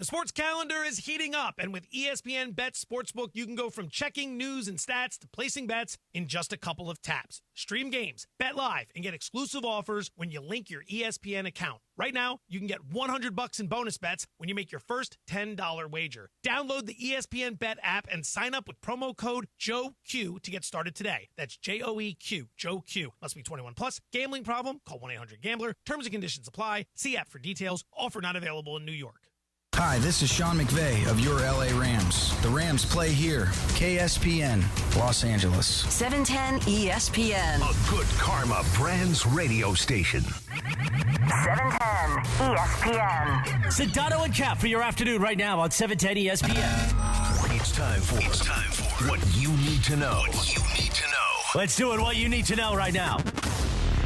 The sports calendar is heating up, and with ESPN Bet Sportsbook, you can go from checking news and stats to placing bets in just a couple of taps. Stream games, bet live, and get exclusive offers when you link your ESPN account. Right now, you can get $100 in bonus bets when you make your first $10 wager. Download the ESPN Bet app and sign up with promo code JOEQ to get started today. That's JOEQ, Joe Q. Must be 21 plus. Gambling problem? Call 1-800-GAMBLER. Terms and conditions apply. See app for details. Offer not available in New York. Hi, this is Sean McVay of your LA Rams. The Rams play here. KSPN, Los Angeles. 710 ESPN. A good karma brands radio station. 710 ESPN. Sedano and Kap for your afternoon right now on 710 ESPN. It's time for what you need to know. Let's do it. What you need to know right now.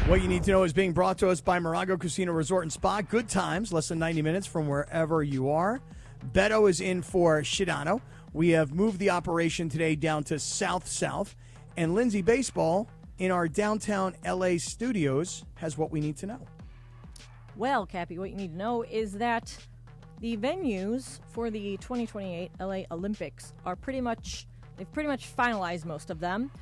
What you need to know is being brought to us by Morago Casino Resort and Spa. Good times, less than 90 minutes from wherever you are. Beto is in for Sedano. We have moved the operation today down to South-South. And Lindsay Baseball in our downtown LA studios has what we need to know. Well, Cappy, what you need to know is that the venues for the 2028 LA Olympics are pretty much finalized most of them.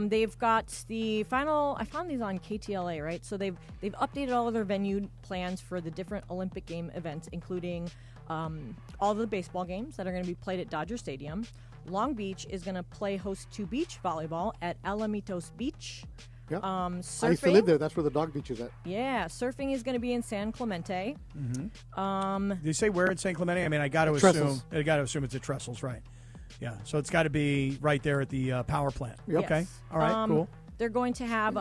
They've got the final. I found these on KTLA, right? So they've updated all of their venue plans for the different Olympic game events, including all the baseball games that are going to be played at Dodger Stadium. Long Beach is going to play host to beach volleyball at Alamitos Beach. Yep. Surfing, I used to live there. That's where the dog beach is at. Yeah, surfing is going to be in San Clemente. Mm-hmm. Did you say where in San Clemente? I mean, I got to assume it's at Trestles, right? Yeah, so it's got to be right there at the power plant. Yep. Okay, all right, cool. They're going to have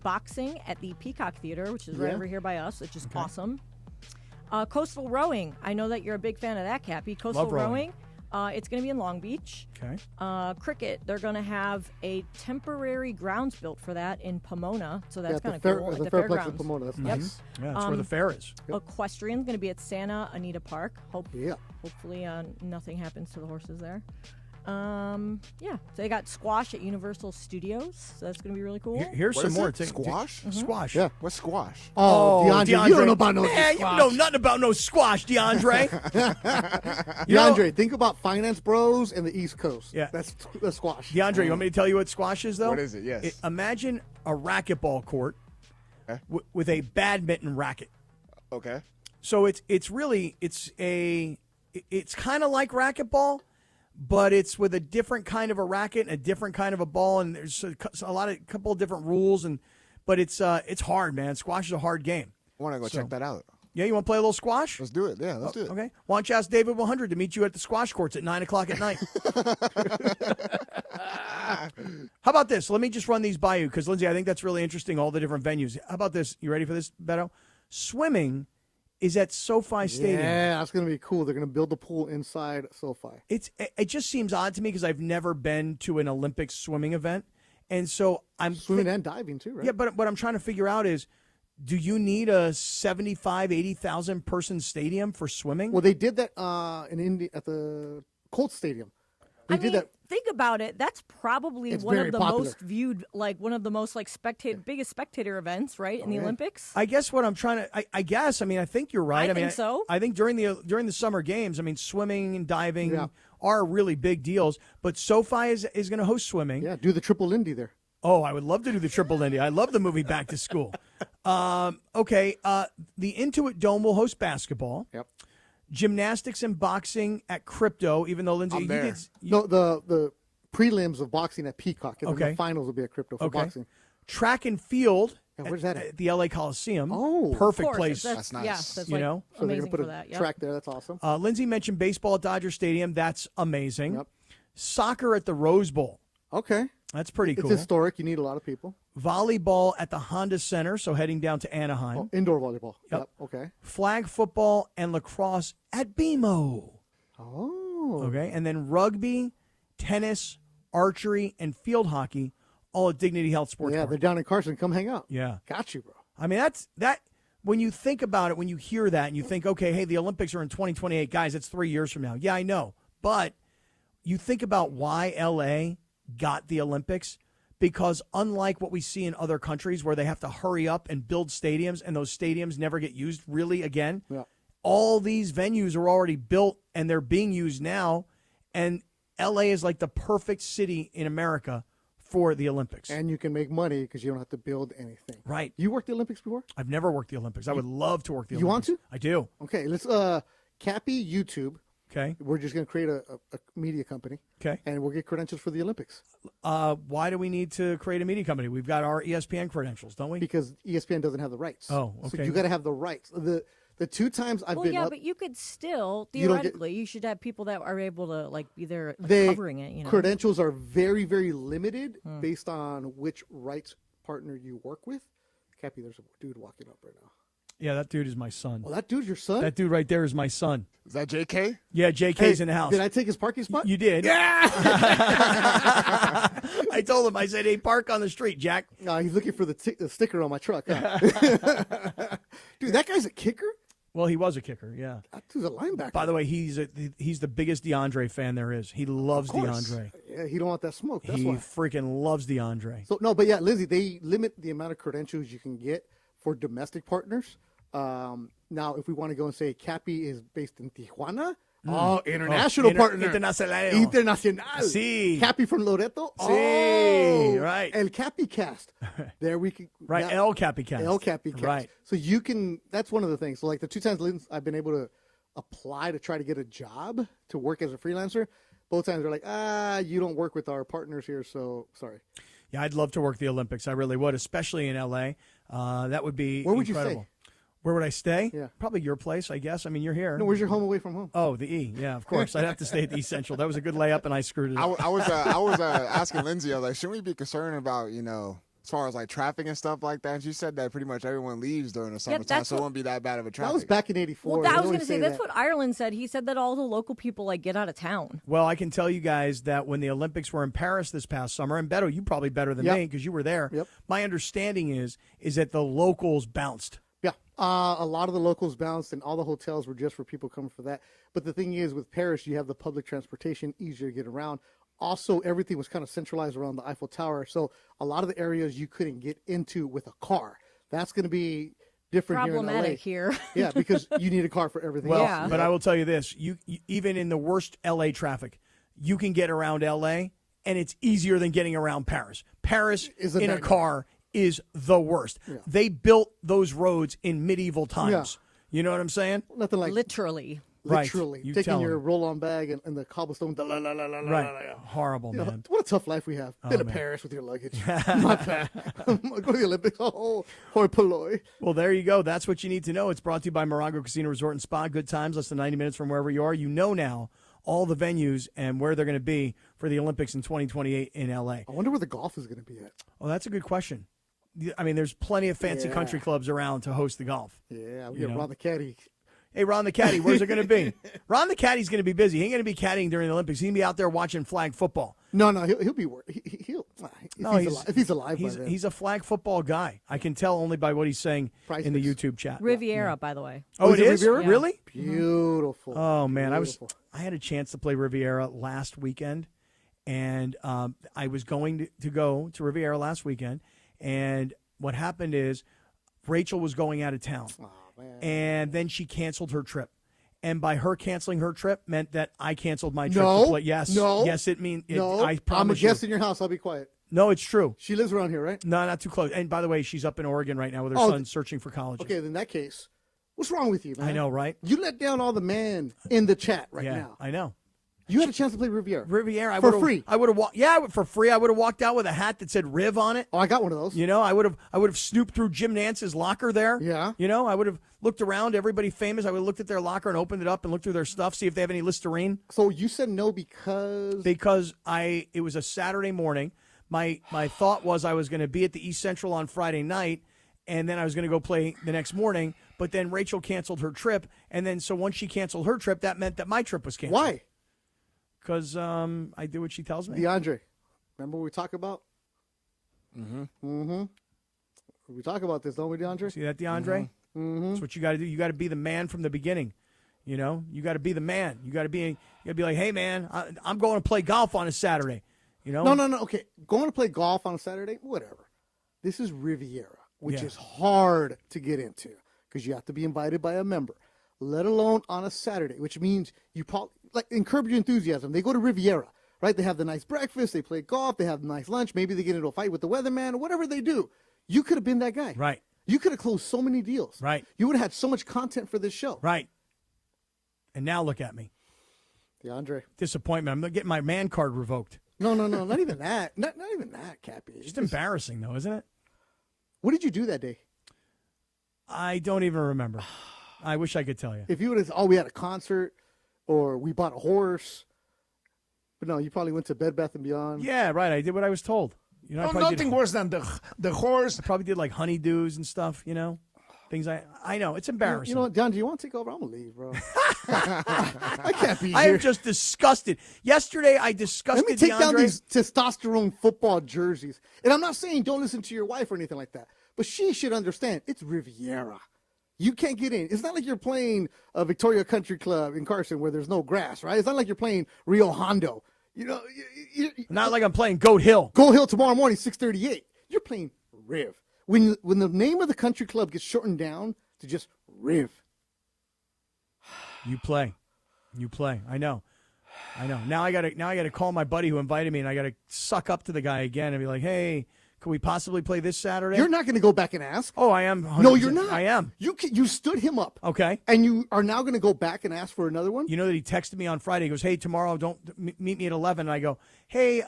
boxing at the Peacock Theater, which is right over here by us, which is awesome. Coastal rowing. I know that you're a big fan of that, Cappy. Coastal Love rowing. It's going to be in Long Beach. Okay. Cricket. They're going to have a temporary grounds built for that in Pomona, so that's kind of cool. At the fairgrounds. Fairplex in Pomona. That's nice. Yeah, that's where the fair is. Equestrian's going to be at Santa Anita Park. Hopefully nothing happens to the horses there. So they got squash at Universal Studios, so that's going to be really cool. Here's some more. Squash? Squash. Yeah. What's squash? Oh, DeAndre, you don't know about no Man, squash. you know nothing about no squash, DeAndre. DeAndre, think about finance bros and the East Coast. Yeah. That's squash. DeAndre, you want me to tell you what squash is, though? What is it? Yes. Imagine a racquetball court with a badminton racket. Okay. So it's kind of like racquetball, but it's with a different kind of a racket and a different kind of a ball, and there's a couple of different rules, but it's hard, man. Squash is a hard game. I want to go check that out. Yeah, you want to play a little squash? Let's do it. Yeah, let's do it. Okay. Why don't you ask David 100 to meet you at the squash courts at 9 o'clock at night? How about this? Let me just run these by you because, Lindsay, I think that's really interesting, all the different venues. How about this? You ready for this, Beto? Swimming is at SoFi Stadium. Yeah, that's going to be cool. They're going to build the pool inside SoFi. It just seems odd to me because I've never been to an Olympic swimming event. And so I'm swimming and diving too, right? Yeah, but what I'm trying to figure out is, do you need a 75, 80,000 person stadium for swimming? Well, they did that in India at the Colts Stadium. They did that. Think about it. That's probably It's one very of the popular. most viewed, like one of the most like biggest spectator events, right, in the Olympics. I guess what I'm trying to, I guess, I mean, I think you're right. I think so. I think during the summer games, I mean, swimming and diving are really big deals. But SoFi is going to host swimming. Yeah, do the triple Lindy there. Oh, I would love to do the triple Lindy. I love the movie Back to School. Okay, the Intuit Dome will host basketball. Yep. Gymnastics and boxing at Crypto, even though Lindsay, the prelims of boxing at Peacock, and then the finals will be at Crypto for boxing. Track and field. Where's that at the LA Coliseum. Oh, perfect place. That's nice. Yeah, that's you know, so they're amazing going to put for that. track there. That's awesome. Lindsay mentioned baseball at Dodger Stadium. That's amazing. Yep. Soccer at the Rose Bowl. Okay. That's pretty cool. It's historic. You need a lot of people. Volleyball at the Honda Center, so heading down to Anaheim. Oh, indoor volleyball. Yep. Okay. Flag football and lacrosse at BMO. Oh. Okay. And then rugby, tennis, archery, and field hockey, all at Dignity Health Sports Park. They're down in Carson. Come hang out. Yeah. Got you, bro. I mean, that. When you think about it, when you hear that, and you think, okay, hey, the Olympics are in 2028. Guys, it's 3 years from now. Yeah, I know. But you think about why L.A. got the Olympics, because unlike what we see in other countries where they have to hurry up and build stadiums and those stadiums never get used really again, all these venues are already built and they're being used now. And LA is like the perfect city in America for the Olympics. And you can make money because you don't have to build anything. Right. You worked the Olympics before? I've never worked the Olympics. I would love to work the Olympics. You want to? I do. Okay, let's Cappy YouTube. Okay. We're just going to create a media company. Okay. And we'll get credentials for the Olympics. Why do we need to create a media company? We've got our ESPN credentials, don't we? Because ESPN doesn't have the rights. Oh, okay. So you got to have the rights. The 2 times I've been up. But you could still, theoretically, you should have people that are able to, like, be there covering it, Credentials are very, very limited based on which rights partner you work with. Cappy, there's a dude walking up right now. Yeah, that dude is my son. Oh, that dude's your son? That dude right there is my son. Is that JK? Yeah, JK's in the house. Did I take his parking spot? You did. Yeah! I told him, I said, hey, park on the street, Jack. No, he's looking for the sticker on my truck. Huh? Dude, that guy's a kicker? Well, he was a kicker, yeah. That dude's a linebacker. By the way, he's the biggest DeAndre fan there is. He loves DeAndre. Yeah, he don't want that smoke. That's he why. freaking loves DeAndre. So no, but yeah, Lizzie, they limit the amount of credentials you can get for domestic partners. Now, if we want to go and say Cappy is based in Tijuana, international partner. Internacional. Sí. Cappy from Loreto. Sí, right. El Cappy Cast. There we can. Right, El Cappy Cast. El Cappy Cast. Right. So you can, that's one of the things. So like the 2 times I've been able to apply to try to get a job to work as a freelancer, both times they're like, you don't work with our partners here, so sorry. Yeah, I'd love to work the Olympics. I really would, especially in L.A. That would be Where would incredible. you stay? Where would I stay? Yeah. Probably your place, I guess. I mean, you're here. No, where's your home away from home? Oh, the E. Yeah, of course. I'd have to stay at the E Central. That was a good layup, and I screwed it up. I was asking Lindsay, I was like, shouldn't we be concerned about, as far as like traffic and stuff like that? And she said that pretty much everyone leaves during the summertime, so it won't be that bad of a traffic. That was back in '84. Well, I was going to say, that's what Ireland said. He said that all the local people, like, get out of town. Well, I can tell you guys that when the Olympics were in Paris this past summer, and Beto, you probably better than me because you were there. Yep. My understanding is that the locals bounced. Yeah, a lot of the locals bounced, and all the hotels were just for people coming for that. But the thing is, with Paris, you have the public transportation, easier to get around. Also, everything was kind of centralized around the Eiffel Tower, so a lot of the areas you couldn't get into with a car. That's going to be different problematic here in LA. here. Yeah, because you need a car for everything Well, else. but I will tell you this: you even in the worst LA traffic, you can get around LA, and it's easier than getting around Paris. Paris in a car is the worst. Yeah. They built those roads in medieval times. Yeah. You know what I'm saying? Nothing like literally. Literally. Right. Taking your roll-on bag and the cobblestone. Right. Horrible, man. What a tough life we have. Been to Paris with your luggage. Not bad. Go to the Olympics. Oh, hoi polloi. Well, there you go. That's what you need to know. It's brought to you by Morongo Casino Resort and Spa. Good times, less than 90 minutes from wherever you are. You know now all the venues and where they're going to be for the Olympics in 2028 in L.A. I wonder where the golf is going to be at. Oh, that's a good question. I mean, there's plenty of fancy country clubs around to host the golf. Yeah, we got Ron the Caddy. Hey, Ron the Caddy, where's it going to be? Ron the Caddy's going to be busy. He ain't going to be caddying during the Olympics. He's going to be out there watching flag football. No, he'll be working. If he's alive by then. He's a flag football guy. I can tell only by what he's saying in the YouTube chat. Riviera, by the way. Oh, it is? Riviera? Yeah. Really? Beautiful. Oh, man. Beautiful. I had a chance to play Riviera last weekend, and I was going to go to Riviera last weekend, and what happened is Rachel was going out of town. Oh, man. And then she canceled her trip. And by her canceling her trip meant that I canceled my trip No. to play. Yes. No. Yes, it means No. I promise I'm a guest you. in your house. I'll be quiet. No, it's true. She lives around here, right? No, not too close. And by the way, she's up in Oregon right now with her son searching for colleges. Okay, in that case, what's wrong with you, man? I know, right? You let down all the men in the chat right now. I know. You had a chance to play Riviera. For free. I would have walked. Yeah, for free. I would have walked out with a hat that said Riv on it. Oh, I got one of those. You know, I would have snooped through Jim Nance's locker there. Yeah. You know, I would have looked around. Everybody famous. I would have looked at their locker and opened it up and looked through their stuff, see if they have any Listerine. So you said no because it was a Saturday morning. My thought was I was going to be at the East Central on Friday night, and then I was going to go play the next morning. But then Rachel canceled her trip, and then so once she canceled her trip, that meant that my trip was canceled. Why? Because I do what she tells me. DeAndre, remember what we talk about? We talk about this, don't we, DeAndre? See that, DeAndre? That's what you got to do. You got to be the man from the beginning. You know, you got to be the man. You got to be like, hey, man, I'm going to play golf on a Saturday. You know? No. Okay, going to play golf on a Saturday, whatever. This is Riviera, which is hard to get into because you have to be invited by a member. let alone on a Saturday, which means you probably, like, encourage your enthusiasm. They go to Riviera, right? They have the nice breakfast, they play golf, they have a nice lunch, maybe they get into a fight with the weatherman or whatever they do. You could have been that guy. Right. You could have closed so many deals. Right. You would have had so much content for this show. Right. And now look at me. DeAndre. Disappointment. I'm getting my man card revoked. No, not even that. Not even that, Cappy. It's just embarrassing, though, isn't it? What did you do that day? I don't even remember. I wish I could tell you. If you would have, we had a concert or we bought a horse. But no, you probably went to Bed Bath & Beyond. Yeah, right. I did what I was told. You know, nothing worse than the horse. I probably did like honeydews and stuff, you know. Things I know. It's embarrassing. You know what, John, do you want to take over? I'm going to leave, bro. I can't be here. I am just disgusted. Yesterday, I disgusted Let me take down DeAndre. these testosterone football jerseys. And I'm not saying don't listen to your wife or anything like that. But she should understand it's Riviera. You can't get in. It's not like you're playing a Victoria Country Club in Carson where there's no grass, right? It's not like you're playing Rio Hondo. You know, not like I'm playing Goat Hill. Goat Hill tomorrow morning, 6:38. You're playing Riv. When the name of the country club gets shortened down to just Riv. You play. I know. Now I gotta call my buddy who invited me, and I gotta suck up to the guy again and be like, hey, could we possibly play this Saturday? You're not going to go back and ask. Oh, I am. 100%. No, you're not. I am. You stood him up. Okay. And you are now going to go back and ask for another one? You know that he texted me on Friday. He goes, hey, tomorrow don't meet me at 11. And I go, hey,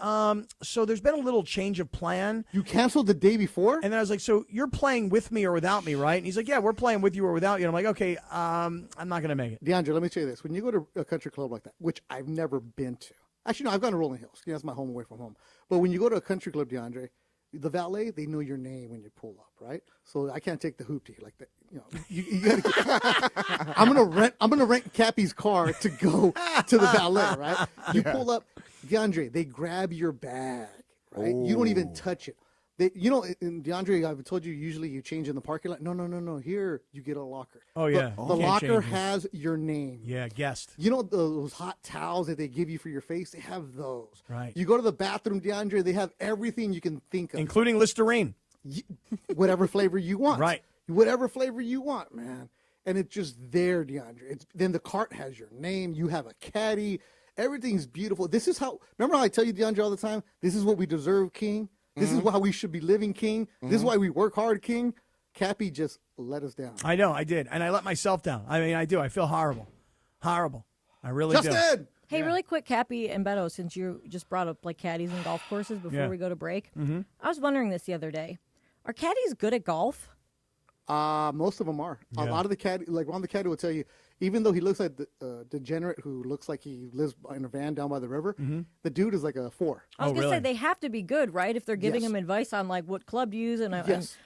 so there's been a little change of plan. You canceled the day before? And then I was like, so you're playing with me or without me, right? And he's like, yeah, we're playing with you or without you. And I'm like, okay, I'm not going to make it. DeAndre, let me tell you this. When you go to a country club like that, which I've never been to. Actually, no, I've gone to Rolling Hills. That's my home away from home. But when you go to a country club, DeAndre, the valet, they know your name when you pull up, right? So I can't take the hoopty like that. You know, you gotta, I'm gonna rent Cappy's car to go to the valet, right? You pull up, DeAndre, they grab your bag, right? You don't even touch it. You know, in DeAndre, I've told you usually you change in the parking lot. No. Here you get a locker. Oh yeah, the locker has your name. Yeah, guest. You know those hot towels that they give you for your face? They have those. Right. You go to the bathroom, DeAndre. They have everything you can think of, including Listerine. Whatever flavor you want. Right. Whatever flavor you want, man. And it's just there, DeAndre. Then the cart has your name. You have a caddy. Everything's beautiful. This is how. Remember how I tell you, DeAndre, all the time. This is what we deserve, King. This is why we should be living, King. This is why we work hard, King. Cappy just let us down. I know, I did. And I let myself down. I mean, I do. I feel horrible. Horrible. I really do. Justin! Hey, really quick, Cappy and Beto, since you just brought up like caddies and golf courses before we go to break. Mm-hmm. I was wondering this the other day. Are caddies good at golf? Most of them are. Yeah. A lot of the caddy, like Ron the caddy will tell you, even though he looks like the degenerate who looks like he lives in a van down by the river, the dude is like a 4. I was going to say they have to be good, right? If they're giving him advice on like what club to use and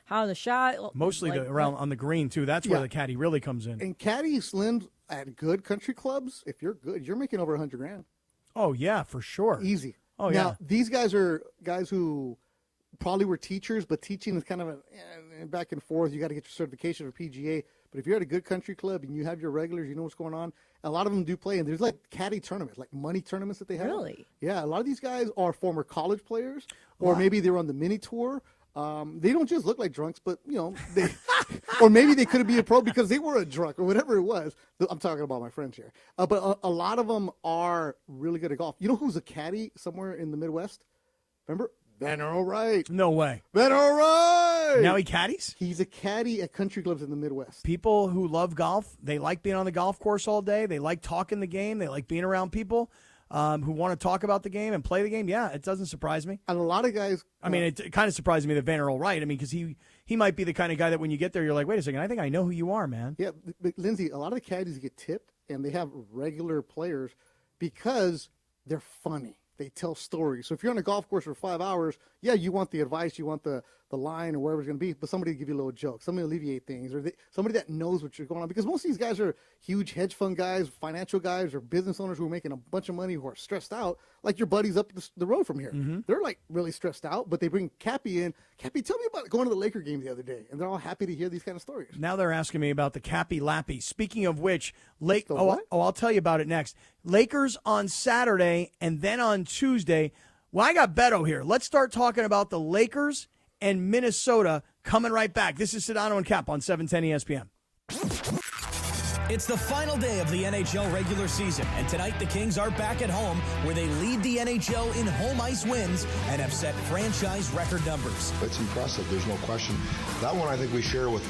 how the shot. Mostly like, around on the green too. That's where the caddy really comes in. And caddy slims at good country clubs, if you're good, you're making over $100,000. Oh yeah, for sure. Easy. Oh now, yeah. These guys are guys who probably were teachers, but teaching is kind of a back and forth. You got to get your certification for PGA. But if you're at a good country club and you have your regulars, you know what's going on. A lot of them do play, and there's like caddy tournaments, like money tournaments that they have. Really? Yeah, a lot of these guys are former college players, or maybe they're on the mini tour. They don't just look like drunks, but you know, they, or maybe they could be a pro because they were a drunk or whatever it was. I'm talking about my friends here, but a lot of them are really good at golf. You know who's a caddy somewhere in the Midwest? Remember? Banner Wright. No way. Banner Wright. Now he caddies? He's a caddy at country clubs in the Midwest. People who love golf, they like being on the golf course all day. They like talking the game. They like being around people who want to talk about the game and play the game. Yeah, it doesn't surprise me. And a lot of guys. I mean, it kind of surprises me that Banner Wright. I mean, because he might be the kind of guy that when you get there, you're like, wait a second, I think I know who you are, man. Yeah, but Lindsay, a lot of the caddies get tipped, and they have regular players because they're funny. They tell stories. So if you're on a golf course for 5 hours, yeah, you want the advice, you want the line or wherever it's going to be, but somebody to give you a little joke, somebody to alleviate things, or somebody that knows what you're going on. Because most of these guys are huge hedge fund guys, financial guys, or business owners who are making a bunch of money who are stressed out, like your buddies up the road from here. Mm-hmm. They're like really stressed out, but they bring Cappy in. Cappy, tell me about going to the Laker game the other day, and they're all happy to hear these kind of stories. Now they're asking me about the Cappy Lappy. Speaking of which, I'll tell you about it next. Lakers on Saturday, and then on Tuesday. Well, I got Beto here. Let's start talking about the Lakers and Minnesota coming right back. This is Sedano and Kap on 710 ESPN. It's the final day of the NHL regular season, and tonight the Kings are back at home where they lead the NHL in home ice wins and have set franchise record numbers. It's impressive, there's no question. That one I think we share with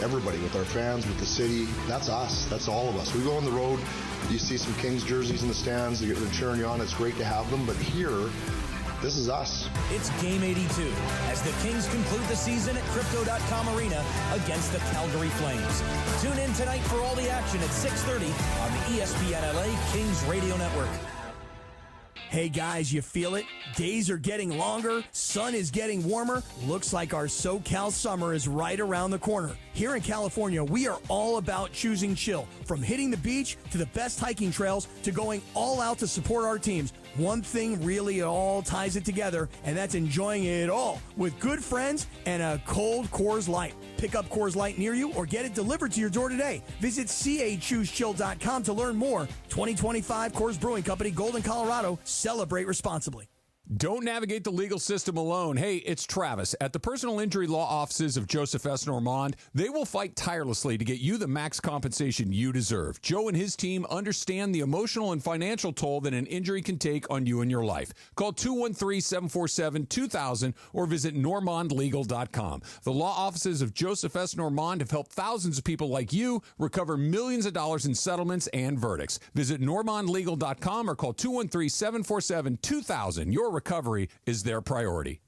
everybody, with our fans, with the city. That's us. That's all of us. We go on the road, you see some Kings jerseys in the stands, they're cheering you on. It's great to have them, but here, this is us. It's Game 82 as the Kings conclude the season at Crypto.com Arena against the Calgary Flames. Tune in tonight for all the action at 6:30 on the ESPN LA Kings Radio Network. Hey guys, you feel it? Days are getting longer, sun is getting warmer. Looks like our SoCal summer is right around the corner. Here in California, we are all about choosing chill. From hitting the beach to the best hiking trails to going all out to support our teams. One thing really all ties it together, and that's enjoying it all with good friends and a cold Coors Light. Pick up Coors Light near you or get it delivered to your door today. Visit CAChooseChill.com to learn more. 2025 Coors Brewing Company, Golden, Colorado. Celebrate responsibly. Don't navigate the legal system alone. Hey, it's Travis. At the personal injury law offices of Joseph S. Normand, they will fight tirelessly to get you the max compensation you deserve. Joe and his team understand the emotional and financial toll that an injury can take on you and your life. Call 213-747-2000 or visit normandlegal.com. The law offices of Joseph S. Normand have helped thousands of people like you recover millions of dollars in settlements and verdicts. Visit normandlegal.com or call 213-747-2000. Your recovery is their priority.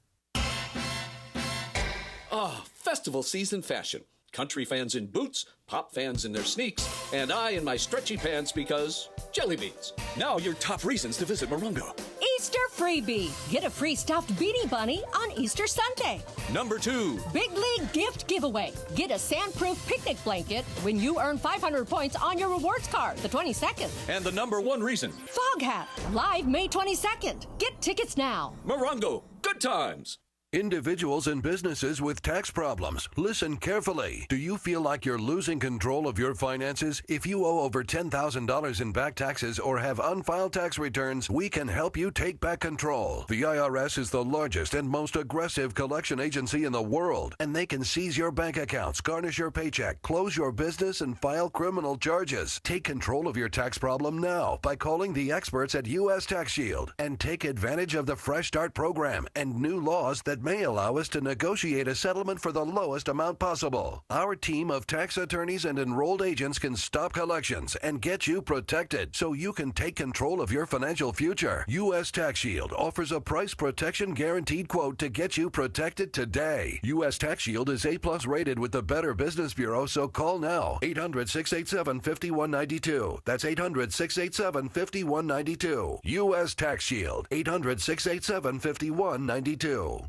Festival season fashion. Country fans in boots, pop fans in their sneaks, and I in my stretchy pants because jelly beans. Now your top reasons to visit Morongo. Easter freebie. Get a free stuffed Beanie Bunny on Easter Sunday. Number 2. Big League gift giveaway. Get a sandproof picnic blanket when you earn 500 points on your rewards card the 22nd. And the number 1 reason. Fog Hat. Live May 22nd. Get tickets now. Morongo. Good times. Individuals and businesses with tax problems, listen carefully. Do you feel like you're losing control of your finances? If you owe over $10,000 in back taxes or have unfiled tax returns, we can help you take back control. The IRS is the largest and most aggressive collection agency in the world, and they can seize your bank accounts, garnish your paycheck, close your business, and file criminal charges. Take control of your tax problem now by calling the experts at U.S. Tax Shield and take advantage of the Fresh Start program and new laws that may allow us to negotiate a settlement for the lowest amount possible. Our team of tax attorneys and enrolled agents can stop collections and get you protected so you can take control of your financial future. U.S. Tax Shield offers a price protection guaranteed quote to get you protected today. U.S. Tax Shield is A+ rated with the Better Business Bureau, so call now. 800-687-5192. That's 800-687-5192. U.S. Tax Shield. 800-687-5192.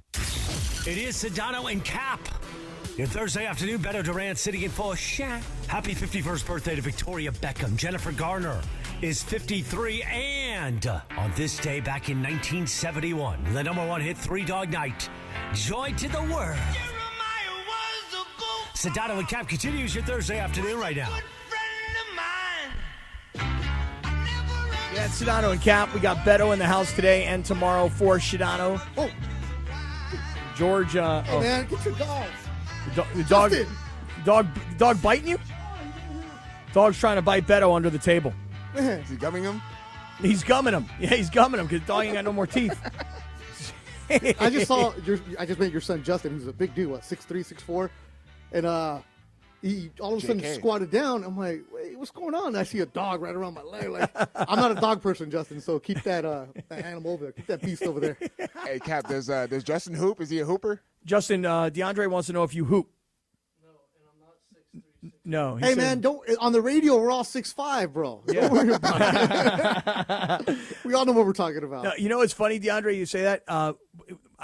It is Sedano and Kap. Your Thursday afternoon, Beto Durant sitting in for Shaq. Happy 51st birthday to Victoria Beckham. Jennifer Garner is 53. And on this day back in 1971, the number 1 hit, Three Dog Night, Joy to the World. Sedano and Kap continues your Thursday afternoon right now. Yeah, it's Sedano and Kap. We got Beto in the house today and tomorrow for Sedano. Oh. George. Hey, man, get your dog. Dog biting you? Dog's trying to bite Beto under the table. Is he gumming him? He's gumming him. Yeah, he's gumming him because dog ain't got no more teeth. I just met your son Justin. He's a big dude, 6'3", 6'4", and he all of a sudden squatted down. I'm like, wait, what's going on? And I see a dog right around my leg. Like, I'm not a dog person, Justin, so keep that animal over there. Keep that beast over there. Hey, Cap, does Justin hoop? Is he a hooper? Justin, DeAndre wants to know if you hoop. No. Hey, man, don't. On the radio, we're all 6'5", bro. Yeah. Don't worry about it. We all know what we're talking about. No, you know what's funny, DeAndre? You say that. I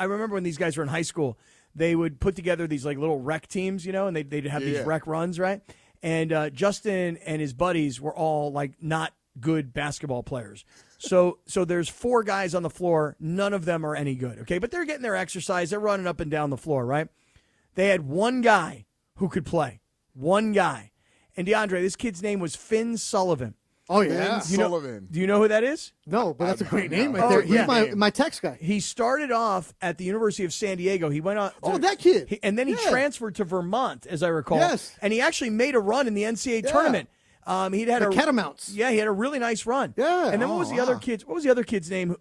remember when these guys were in high school, they would put together these like little rec teams, you know, and they'd have these rec runs, right? And Justin and his buddies were all like not good basketball players. So there's 4 guys on the floor. None of them are any good, okay? But they're getting their exercise. They're running up and down the floor, right? They had one guy who could play. One guy. And DeAndre, this kid's name was Finn Sullivan. Oh, yeah. Sullivan. Do you know who that is? No, but that's a great name right there. He's my text guy. He started off at the University of San Diego. He went on. That kid. And then he transferred to Vermont, as I recall. Yes. And he actually made a run in the NCAA tournament. He'd had the Catamounts. Yeah, he had a really nice run. Yeah. And then what was the other kid's? What was the other kid's name?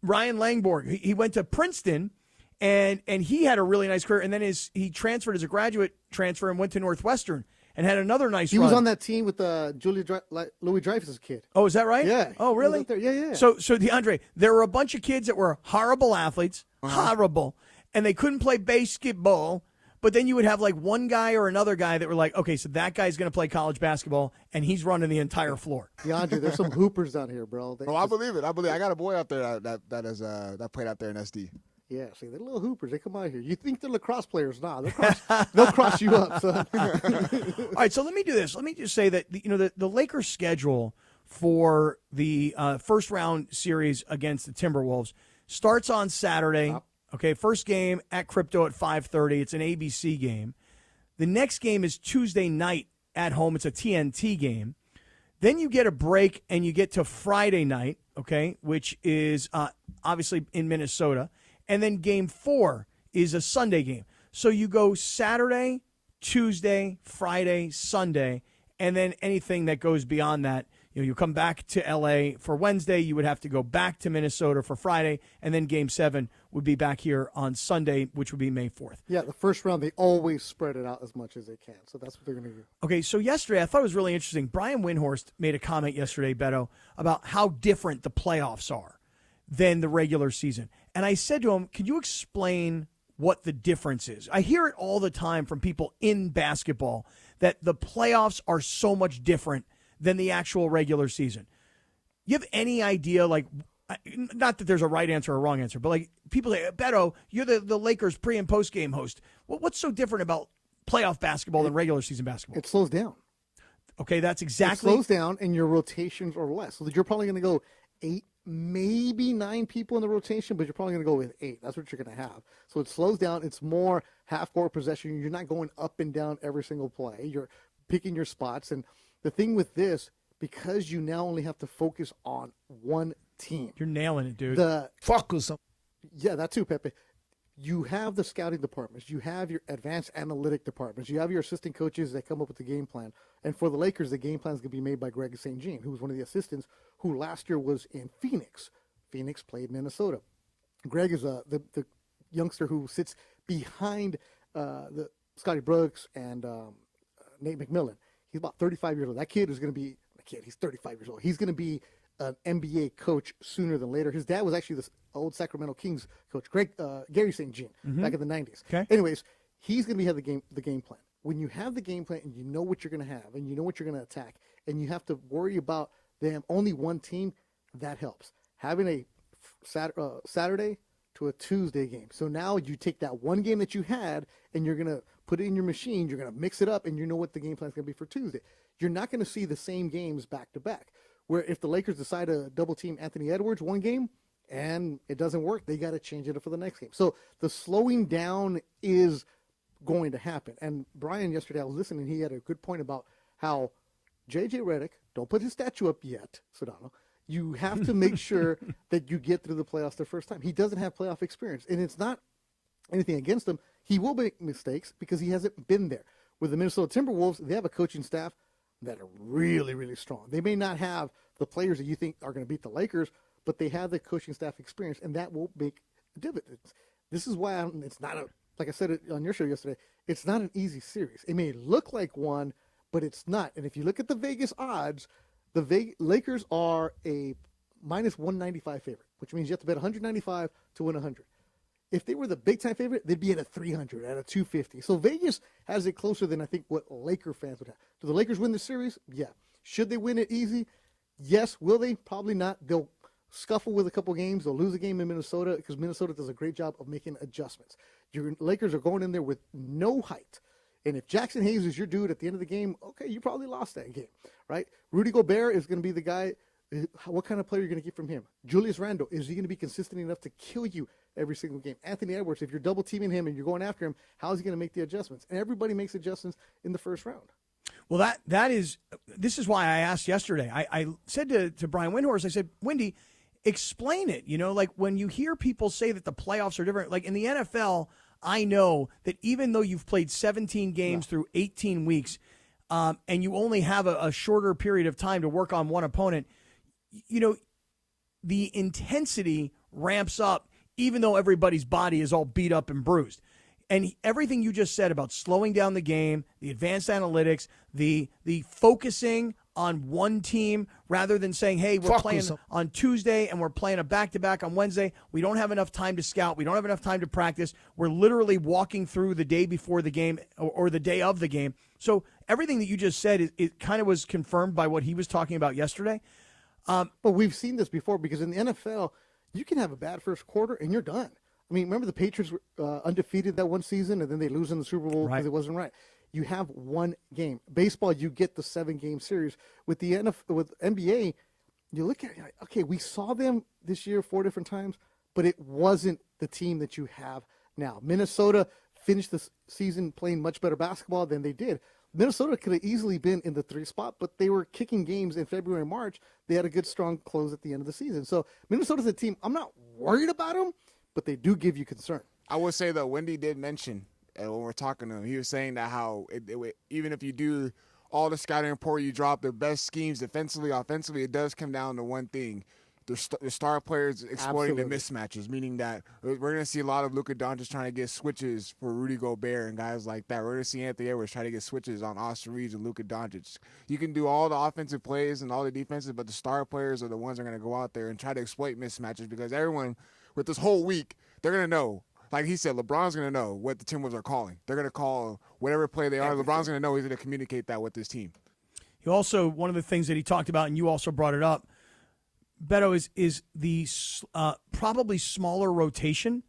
Ryan Langborg. He went to Princeton, and he had a really nice career. And then he transferred as a graduate transfer and went to Northwestern and had another nice run. He was on that team with Louis Dreyfus' kid. Oh, is that right? Yeah. Oh, really? Yeah. So DeAndre, there were a bunch of kids that were horrible athletes, horrible, and they couldn't play basketball. But then you would have like one guy or another guy that were like, okay, so that guy's going to play college basketball, and he's running the entire floor. DeAndre, there's some hoopers down here, bro. I believe it. I got a boy out there that played out there in SD. Yeah, see, they're little hoopers. They come out here. You think they're lacrosse players? Nah, they'll cross you up, son. All right, so let me do this. Let me just say that the Lakers' schedule for the first round series against the Timberwolves starts on Saturday. Okay, first game at Crypto at 5:30. It's an ABC game. The next game is Tuesday night at home. It's a TNT game. Then you get a break and you get to Friday night, okay, which is obviously in Minnesota. And then game 4 is a Sunday game. So you go Saturday, Tuesday, Friday, Sunday, and then anything that goes beyond that. You come back to L.A. for Wednesday. You would have to go back to Minnesota for Friday, and then Game 7 would be back here on Sunday, which would be May 4th. Yeah, the first round, they always spread it out as much as they can, so that's what they're going to do. Okay, so yesterday, I thought it was really interesting. Brian Windhorst made a comment yesterday, Beto, about how different the playoffs are than the regular season. And I said to him, can you explain what the difference is? I hear it all the time from people in basketball that the playoffs are so much different than the actual regular season. You have any idea, like, not that there's a right answer or a wrong answer, but like people say, Beto, you're the Lakers pre- and post-game host. What's so different about playoff basketball than regular season basketball? It slows down. Okay, that's exactly. It slows down, and your rotations are less. So that you're probably going to go 8, maybe 9 people in the rotation, but you're probably going to go with 8. That's what you're going to have. So it slows down. It's more half-court possession. You're not going up and down every single play. You're picking your spots. And the thing with this, because you now only have to focus on one team. You're nailing it, dude. Focus. Yeah, that too, Pepe. You have the scouting departments. You have your advanced analytic departments. You have your assistant coaches that come up with the game plan. And for the Lakers, the game plan is going to be made by Greg St. Jean, who was one of the assistants who last year was in Phoenix. Phoenix played Minnesota. Greg is the youngster who sits behind the Scotty Brooks and Nate McMillan. He's about 35 years old. That kid is going to be he's 35 years old. He's going to be an NBA coach sooner than later. His dad was actually the old Sacramento Kings coach, Gary St. Jean, back in the 90s. Okay. Anyways, he's going to have the game plan. When you have the game plan and you know what you're going to have and you know what you're going to attack and you have to worry about them only one team, that helps. Having a Saturday to a Tuesday game. So now you take that one game that you had and you're going to put it in your machine. You're going to mix it up and you know what the game plan is going to be for Tuesday. You're not going to see the same games back to back. Where if the Lakers decide to double team Anthony Edwards one game and it doesn't work, they got to change it up for the next game. So the slowing down is going to happen. And Brian, yesterday I was listening, he had a good point about how J.J. Redick, don't put his statue up yet, Sedano. You have to make sure that you get through the playoffs the first time. He doesn't have playoff experience, and it's not anything against him. He will make mistakes because he hasn't been there. With the Minnesota Timberwolves, they have a coaching staff that are really, really strong. They may not have the players that you think are going to beat the Lakers, but they have the coaching staff experience, and that will make dividends. This is why it's not like I said it on your show yesterday, it's not an easy series. It may look like one, but it's not. And if you look at the Vegas odds, the Lakers are a minus 195 favorite, which means you have to bet 195 to win 100. If they were the big-time favorite, they'd be at a 300, at a 250. So Vegas has it closer than I think what Laker fans would have. Do the Lakers win the series? Yeah. Should they win it easy? Yes. Will they? Probably not. They'll scuffle with a couple games. They'll lose a game in Minnesota because Minnesota does a great job of making adjustments. Your Lakers are going in there with no height. And if Jackson Hayes is your dude at the end of the game, okay, you probably lost that game, right? Rudy Gobert is going to be the guy. What kind of player are you going to get from him? Julius Randle, is he going to be consistent enough to kill you every single game? Anthony Edwards, if you're double teaming him and you're going after him, how is he going to make the adjustments? And everybody makes adjustments in the first round. Well, this is why I asked yesterday. I said to Brian Windhorst, I said, Windy, explain it. You know, like when you hear people say that the playoffs are different, like in the NFL, I know that even though you've played 17 games through 18 weeks, and you only have a shorter period of time to work on one opponent, the intensity ramps up even though everybody's body is all beat up and bruised. And everything you just said about slowing down the game, the advanced analytics, the focusing on one team rather than saying, hey, we're playing on Tuesday and we're playing a back-to-back on Wednesday. We don't have enough time to scout. We don't have enough time to practice. We're literally walking through the day before the game or the day of the game. So everything that you just said, it kind of was confirmed by what he was talking about yesterday. But we've seen this before because in the NFL, you can have a bad first quarter and you're done. I mean, remember the Patriots were undefeated that one season and then they lose in the Super Bowl because it wasn't right. You have one game. Baseball, you get the 7-game series. With the NBA, you look at it, like, okay, we saw them this year 4 different times, but it wasn't the team that you have now. Minnesota finished the season playing much better basketball than they did. Minnesota could have easily been in the 3 spot, but they were kicking games in February and March. They had a good, strong close at the end of the season. So Minnesota's a team, I'm not worried about them, but they do give you concern. I would say, though, Wendy did mention, when we're talking to him, he was saying that how even if you do all the scouting report, you drop their best schemes defensively, offensively, it does come down to one thing. The star players exploiting the mismatches, meaning that we're going to see a lot of Luka Doncic trying to get switches for Rudy Gobert and guys like that. We're going to see Anthony Edwards try to get switches on Austin Reeves and Luka Doncic. You can do all the offensive plays and all the defensive, but the star players are the ones that are going to go out there and try to exploit mismatches because everyone, with this whole week, they're going to know. Like he said, LeBron's going to know what the Timberwolves are calling. They're going to call whatever play they are. LeBron's going to know he's going to communicate that with his team. He also, one of the things that he talked about, and you also brought it up, Beto, is the probably smaller rotation.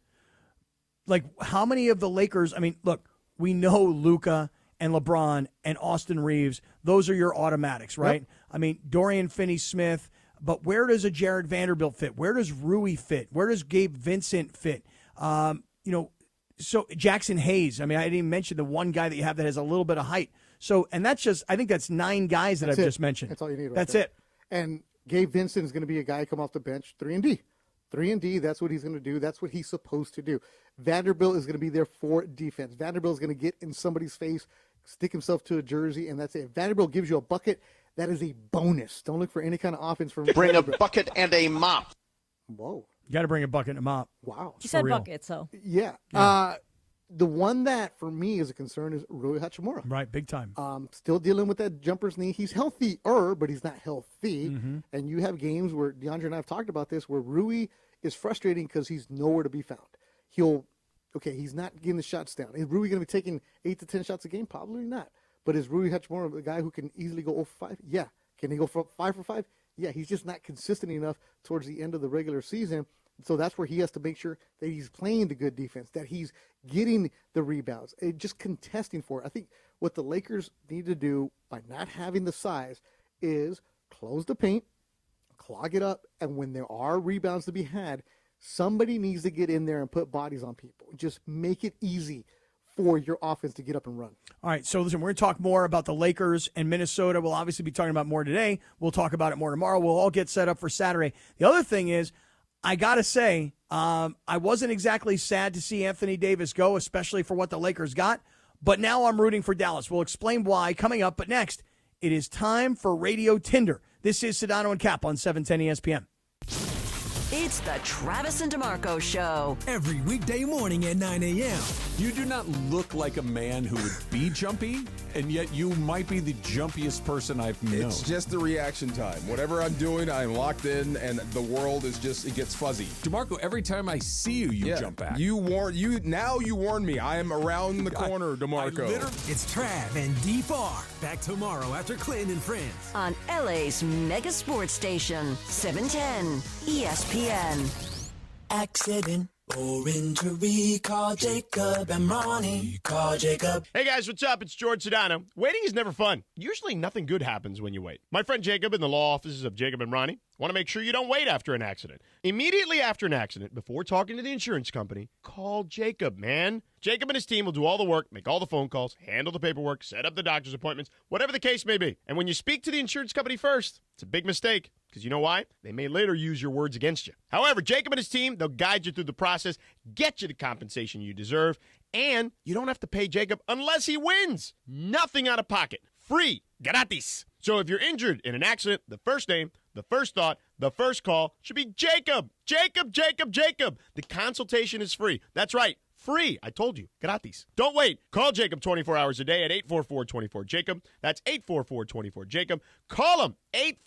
Like, how many of the Lakers, I mean, look, we know Luka and LeBron and Austin Reeves. Those are your automatics, right? Yep. I mean, Dorian Finney-Smith, but where does a Jared Vanderbilt fit? Where does Rui fit? Where does Gabe Vincent fit? So Jackson Hayes, I mean, I didn't even mention the one guy that you have that has a little bit of height. So, and that's just, I think that's 9 guys that I've just mentioned. That's all you need right That's there. it. And Gabe Vincent is going to be a guy come off the bench, 3-and-D. 3-and-D, that's what he's going to do. That's what he's supposed to do. Vanderbilt is going to be there for defense. Vanderbilt is going to get in somebody's face, stick himself to a jersey, and that's it. If Vanderbilt gives you a bucket, that is a bonus. Don't look for any kind of offense from Bring a bucket and a mop. Whoa. You got to bring a bucket and a mop. Wow. He said bucket, so. Yeah. The one that, for me, is a concern is Rui Hachimura. Right, big time. Still dealing with that jumper's knee. He's healthier, but he's not healthy. Mm-hmm. And you have games where, DeAndre and I have talked about this, where Rui is frustrating because he's nowhere to be found. He's not getting the shots down. Is Rui going to be taking 8 to 10 shots a game? Probably not. But is Rui Hachimura a guy who can easily go 0 for 5? Yeah. Can he go 5 for 5? Yeah. He's just not consistent enough towards the end of the regular season. So that's where he has to make sure that he's playing the good defense, that he's getting the rebounds, and just contesting for it. I think what the Lakers need to do by not having the size is close the paint, clog it up, and when there are rebounds to be had, somebody needs to get in there and put bodies on people. Just make it easy for your offense to get up and run. All right, so listen, we're going to talk more about the Lakers and Minnesota. We'll obviously be talking about more today. We'll talk about it more tomorrow. We'll all get set up for Saturday. The other thing is, I got to say, I wasn't exactly sad to see Anthony Davis go, especially for what the Lakers got, but now I'm rooting for Dallas. We'll explain why coming up, but next, it is time for Radio Tinder. This is Sedano and Kap on 710 ESPN. It's the Travis and DeMarco Show. Every weekday morning at 9 a.m. You do not look like a man who would be jumpy, and yet you might be the jumpiest person I've known. It's just the reaction time. Whatever I'm doing, I'm locked in, and the world is just, it gets fuzzy. DeMarco, every time I see you, you jump back. You warn me. I am around the corner, DeMarco. It's Trav and D-Far. Back tomorrow after Clinton and Friends. On LA's mega sports station, 710 ESPN. Accident or injury, call Jacob and Ronnie. Call Jacob. Hey guys, what's up? It's George Sedano. Waiting is never fun. Usually nothing good happens when you wait. My friend Jacob in the law offices of Jacob and Ronnie want to make sure you don't wait after an accident. Immediately after an accident, before talking to the insurance company, call Jacob, man. Jacob and his team will do all the work, make all the phone calls, handle the paperwork, set up the doctor's appointments, whatever the case may be. And when you speak to the insurance company first, it's a big mistake. Because you know why? They may later use your words against you. However, Jacob and his team, they'll guide you through the process, get you the compensation you deserve, and you don't have to pay Jacob unless he wins. Nothing out of pocket. free, gratis. So if you're injured in an accident, the first name, the first thought, the first call should be Jacob. Jacob, Jacob, Jacob. The consultation is free. That's right. Free. I told you. Gratis. Don't wait. Call Jacob 24 hours a day at 844-24-JACOB. That's 844-24-JACOB. Call him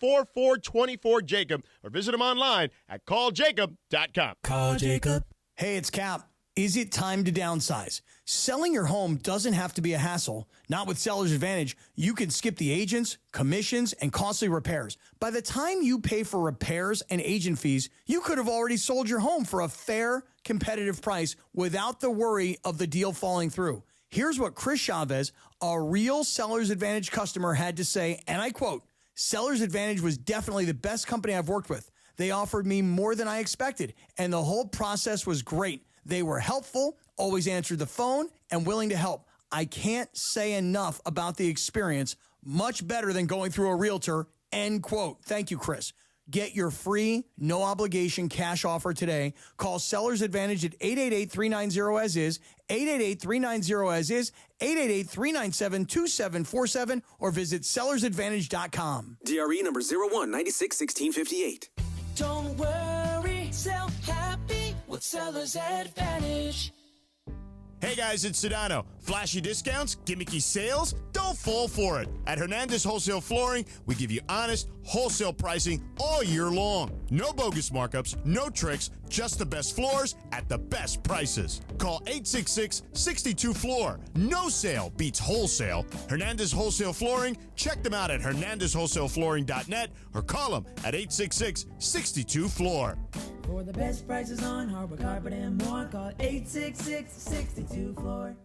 844-24-JACOB or visit him online at calljacob.com. Call Jacob. Hey, it's Cap. Is it time to downsize? Selling your home doesn't have to be a hassle. Not with Seller's Advantage. You can skip the agents, commissions, and costly repairs. By the time you pay for repairs and agent fees, you could have already sold your home for a fair, competitive price without the worry of the deal falling through. Here's what Chris Chavez, a real Seller's Advantage customer, had to say, and I quote, "Seller's Advantage was definitely the best company I've worked with. They offered me more than I expected, and the whole process was great. They were helpful, always answered the phone, and willing to help. I can't say enough about the experience. Much better than going through a realtor," end quote. Thank you, Chris. Get your free, no-obligation cash offer today. Call Seller's Advantage at 888-390-AS-IS, 888-390-AS-IS, 888-397-2747, or visit sellersadvantage.com. DRE number 01961658. Don't worry, sell happy with Seller's Advantage. Hey guys, it's Sedano. Flashy discounts, gimmicky sales? Don't fall for it. At Hernandez Wholesale Flooring, we give you honest, wholesale pricing all year long. No bogus markups, no tricks, just the best floors at the best prices. Call 866-62-FLOOR. No sale beats wholesale. Hernandez Wholesale Flooring, check them out at hernandezwholesaleflooring.net or call them at 866-62-FLOOR. For the best prices on hardwood, carpet, and more, call 866-62-FLOOR.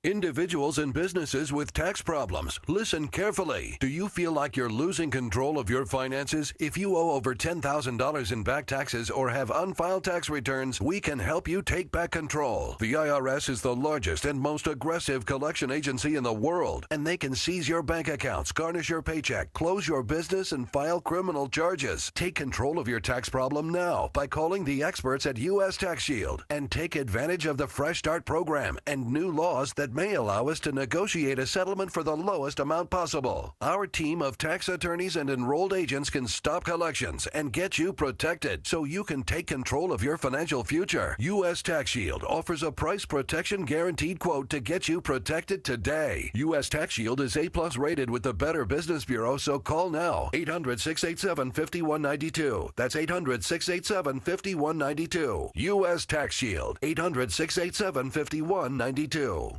Individuals and businesses with tax problems, listen carefully. Do you feel like you're losing control of your finances? If you owe over $10,000 in back taxes or have unfiled tax returns, we can help you take back control. The IRS is the largest and most aggressive collection agency in the world, and they can seize your bank accounts, garnish your paycheck, close your business, and file criminal charges. Take control of your tax problem now by calling the experts at U.S. Tax Shield and take advantage of the Fresh Start program and new laws that may allow us to negotiate a settlement for the lowest amount possible. Our team of tax attorneys and enrolled agents can stop collections and get you protected so you can take control of your financial future. U.S. Tax Shield offers a price protection guaranteed quote to get you protected today. U.S. Tax Shield is A+ rated with the Better Business Bureau, so call now. 800-687-5192. That's 800-687-5192. U.S. Tax Shield. 800-687-5192.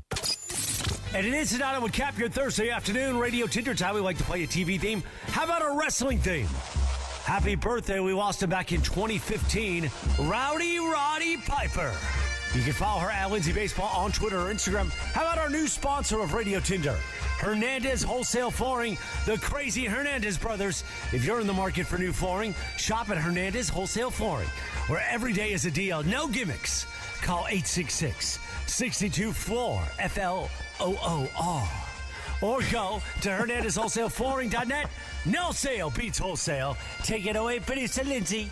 And it is Sedano Kap, your Thursday afternoon radio Tinder time. We like to play a TV theme. How about a wrestling theme? Happy birthday. We lost him back in 2015. Rowdy Roddy Piper. You can follow her at Lindsay Baseball on Twitter or Instagram. How about our new sponsor of Radio Tinder? Hernandez Wholesale Flooring, the crazy Hernandez brothers. If you're in the market for new flooring, shop at Hernandez Wholesale Flooring, where every day is a deal. No gimmicks. Call 866-62-FLOOR, FLOOR. Or go to HernandezWholesaleFlooring.net. No sale beats wholesale. Take it away, producer Lindsay.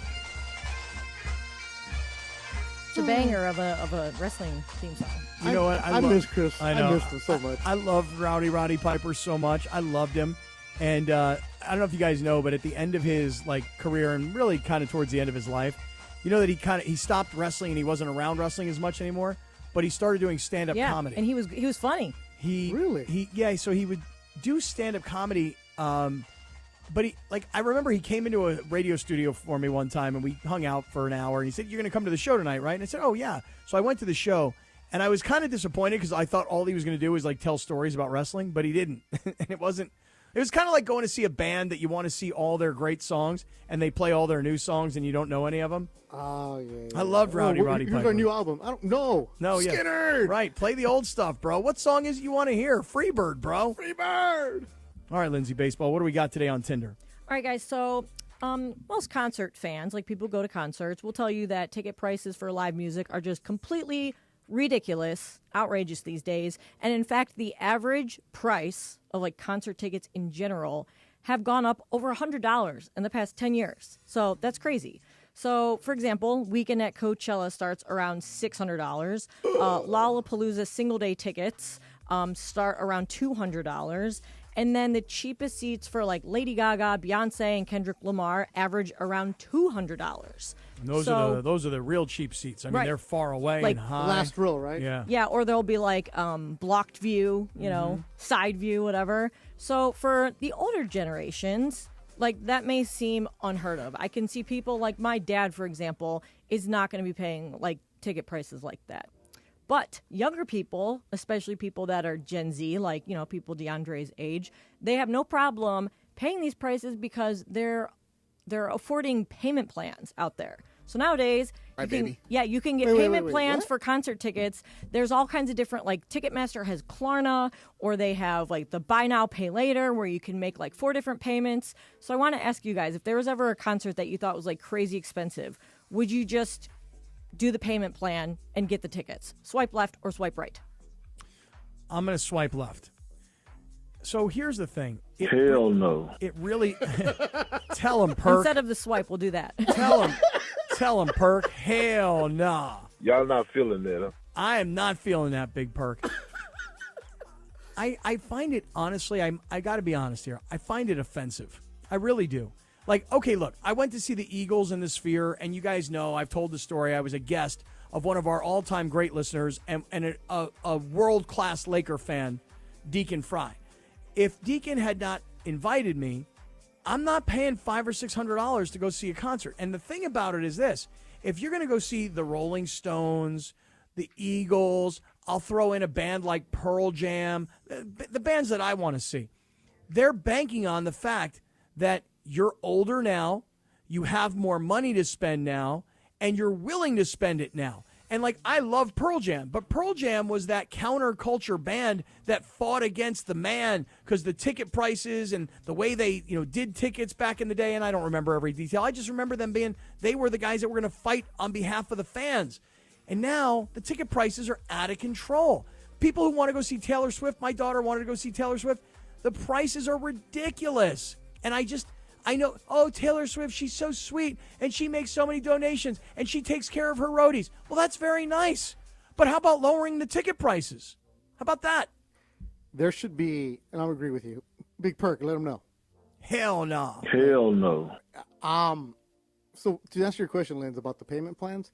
It's a banger of a wrestling theme song. You know what? I miss Chris. I know. I missed him so much. I love Roddy Piper so much. I loved him. And I don't know if you guys know, but at the end of his career and really kind of towards the end of his life, you know that he stopped wrestling and he wasn't around wrestling as much anymore, but he started doing stand-up comedy. And he was funny. So he would do stand-up comedy, but I remember he came into a radio studio for me one time and we hung out for an hour and he said, "You're going to come to the show tonight, right?" And I said, "Oh, yeah." So I went to the show and I was kind of disappointed because I thought all he was going to do was tell stories about wrestling, but he didn't. And it was kind of like going to see a band that you want to see all their great songs and they play all their new songs and you don't know any of them. Oh, yeah. I love Roddy Piper. Here's our new album. I don't know. No, yeah. Skinner! Right. Play the old stuff, bro. What song is it you want to hear? Freebird, bro. Freebird! All right, Lindsay Baseball. What do we got today on Tinder? All right, guys. So most concert fans, people who go to concerts, will tell you that ticket prices for live music are just completely ridiculous, outrageous these days. And in fact, the average price of concert tickets in general have gone up over $100 in the past 10 years. So that's crazy. So, for example, weekend at Coachella starts around $600. Lollapalooza single-day tickets start around $200. And then the cheapest seats for like Lady Gaga, Beyonce, and Kendrick Lamar average around $200. Those are the real cheap seats. I mean, Right. they're far away Like and high. Last row, right? Yeah. Yeah, or there'll be like blocked view, side view, whatever. So for the older generations, like that may seem unheard of. I can see people like my dad, for example, is not going to be paying like ticket prices like that. But younger people, especially people that are Gen Z, like, people DeAndre's age, they have no problem paying these prices because they're affording payment plans out there. So nowadays, you can get payment plans for concert tickets. There's all kinds of different, like Ticketmaster has Klarna, or they have like the buy now, pay later, where you can make like 4 different payments. So I want to ask you guys, if there was ever a concert that you thought was like crazy expensive, would you just do the payment plan and get the tickets? Swipe left or swipe right? I'm going to swipe left. So here's the thing. Hell no. It really... Tell him, Perk. Instead of the swipe, we'll do that. Tell him, Perk. Hell nah. Y'all not feeling that, huh? I am not feeling that, Big Perk. I find it, honestly, I got to be honest here. I find it offensive. I really do. Like, okay, look, I went to see the Eagles in the Sphere, and you guys know I've told the story. I was a guest of one of our all-time great listeners and a world-class Laker fan, Deacon Fry. If Deacon had not invited me, I'm not paying $500 or $600 to go see a concert. And the thing about it is this. If you're going to go see the Rolling Stones, the Eagles, I'll throw in a band like Pearl Jam, the bands that I want to see. They're banking on the fact that you're older now, you have more money to spend now, and you're willing to spend it now. And, like, I love Pearl Jam, but Pearl Jam was that counterculture band that fought against the man because the ticket prices and the way they, did tickets back in the day, and I don't remember every detail. I just remember them they were the guys that were going to fight on behalf of the fans. And now the ticket prices are out of control. People who want to go see Taylor Swift, my daughter wanted to go see Taylor Swift, the prices are ridiculous. And I know, Taylor Swift, she's so sweet, and she makes so many donations, and she takes care of her roadies. Well, that's very nice. But how about lowering the ticket prices? How about that? There should be, and I'll agree with you, Big Perk, let them know. Hell no. Hell no. So to answer your question, Lens, about the payment plans,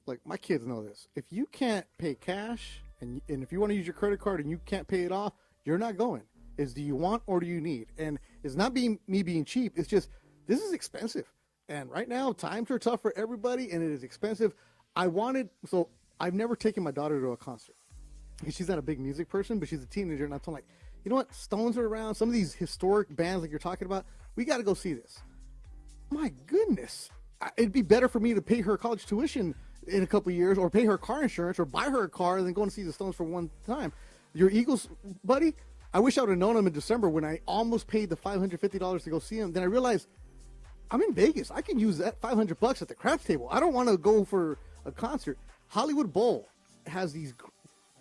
like my kids know this. If you can't pay cash, and if you want to use your credit card and you can't pay it off, you're not going. Is do you want or do you need? And it's not me being cheap. It's just this is expensive. And right now, times are tough for everybody, and it is expensive. So I've never taken my daughter to a concert because she's not a big music person, but she's a teenager. And I told her, like, you know what? Stones are around. Some of these historic bands like you're talking about, we got to go see this. My goodness. It'd be better for me to pay her college tuition in a couple of years or pay her car insurance or buy her a car than going to see the Stones for one time. Your Eagles, buddy, I wish I would have known him in December when I almost paid the $550 to go see him. Then I realized I'm in Vegas. I can use that $500 at the craps table. I don't want to go for a concert. Hollywood Bowl has these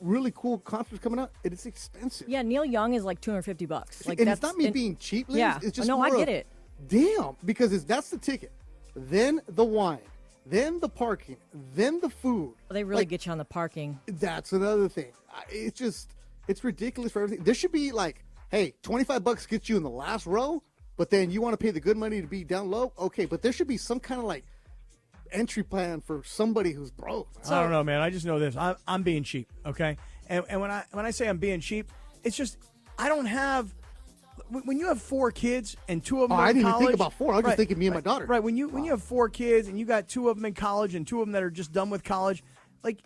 really cool concerts coming up, and it's expensive. Yeah, Neil Young is like $250. Like, and it's not me being cheap, Liz. Yeah, it's just no, I get it. Damn, because that's the ticket, then the wine, then the parking, then the food. They really get you on the parking. That's another thing. It's ridiculous for everything. There should be like, hey, $25 gets you in the last row, but then you want to pay the good money to be down low? Okay, but there should be some kind of like entry plan for somebody who's broke. I don't know, man. I just know this. I'm being cheap, okay? And when I say I'm being cheap, it's just I don't have. When you have 4 kids and 2 of them are in I didn't college, even think about 4. I was just thinking me and my daughter. Right. When you have 4 kids and you got 2 of them in college and 2 of them that are just done with college, like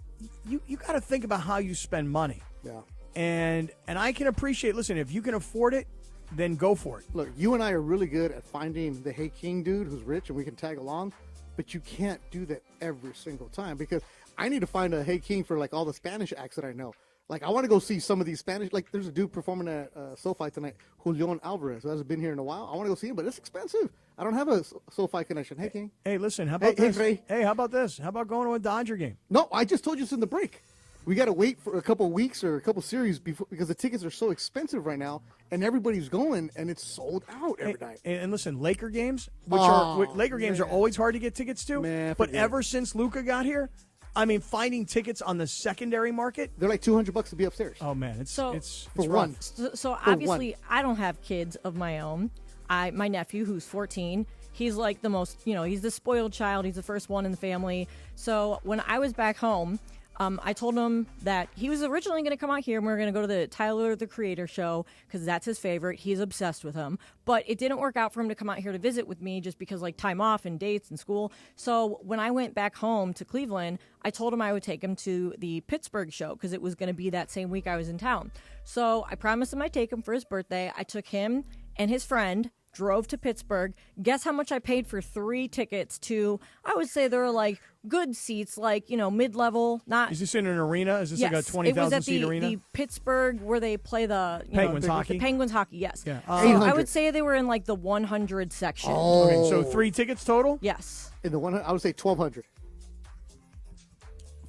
you got to think about how you spend money. Yeah. And I can appreciate. Listen, if you can afford it, then go for it. Look, you and I are really good at finding the Hey King dude who's rich and we can tag along, but you can't do that every single time because I need to find a Hey King for like all the Spanish acts that I know. Like, I want to go see some of these Spanish, like, there's a dude performing at SoFi tonight, Julian Alvarez, who hasn't been here in a while. I want to go see him, but it's expensive. I don't have a SoFi connection. Hey, King. Hey, listen, how about this? Hey, how about this? How about going to a Dodger game? No, I just told you it's in the break. We got to wait for a couple weeks or a couple series before because the tickets are so expensive right now, and everybody's going, and it's sold out every night. And listen, Laker games, are always hard to get tickets to. Man, but ever since Luka got here, I mean, finding tickets on the secondary market, they're like $200 to be upstairs. Oh man, it's for it's one. rough. So obviously, I don't have kids of my own. My nephew, who's 14, he's like the most, he's the spoiled child. He's the first one in the family. So when I was back home, I told him that he was originally going to come out here and we were going to go to the Tyler, the Creator show because that's his favorite. He's obsessed with him. But it didn't work out for him to come out here to visit with me just because like time off and dates and school. So when I went back home to Cleveland, I told him I would take him to the Pittsburgh show because it was going to be that same week I was in town. So I promised him I'd take him for his birthday. I took him and his friend, drove to Pittsburgh. Guess how much I paid for 3 tickets to, I would say they were like good seats, like, mid-level. Not. Is this in an arena? Is this like a 20,000 seat arena? The Pittsburgh where they play the Penguins hockey. The Penguins hockey, yes. Yeah. I would say they were in like the 100 section. Okay, so 3 tickets total? Yes. In the 100, I would say 1,200.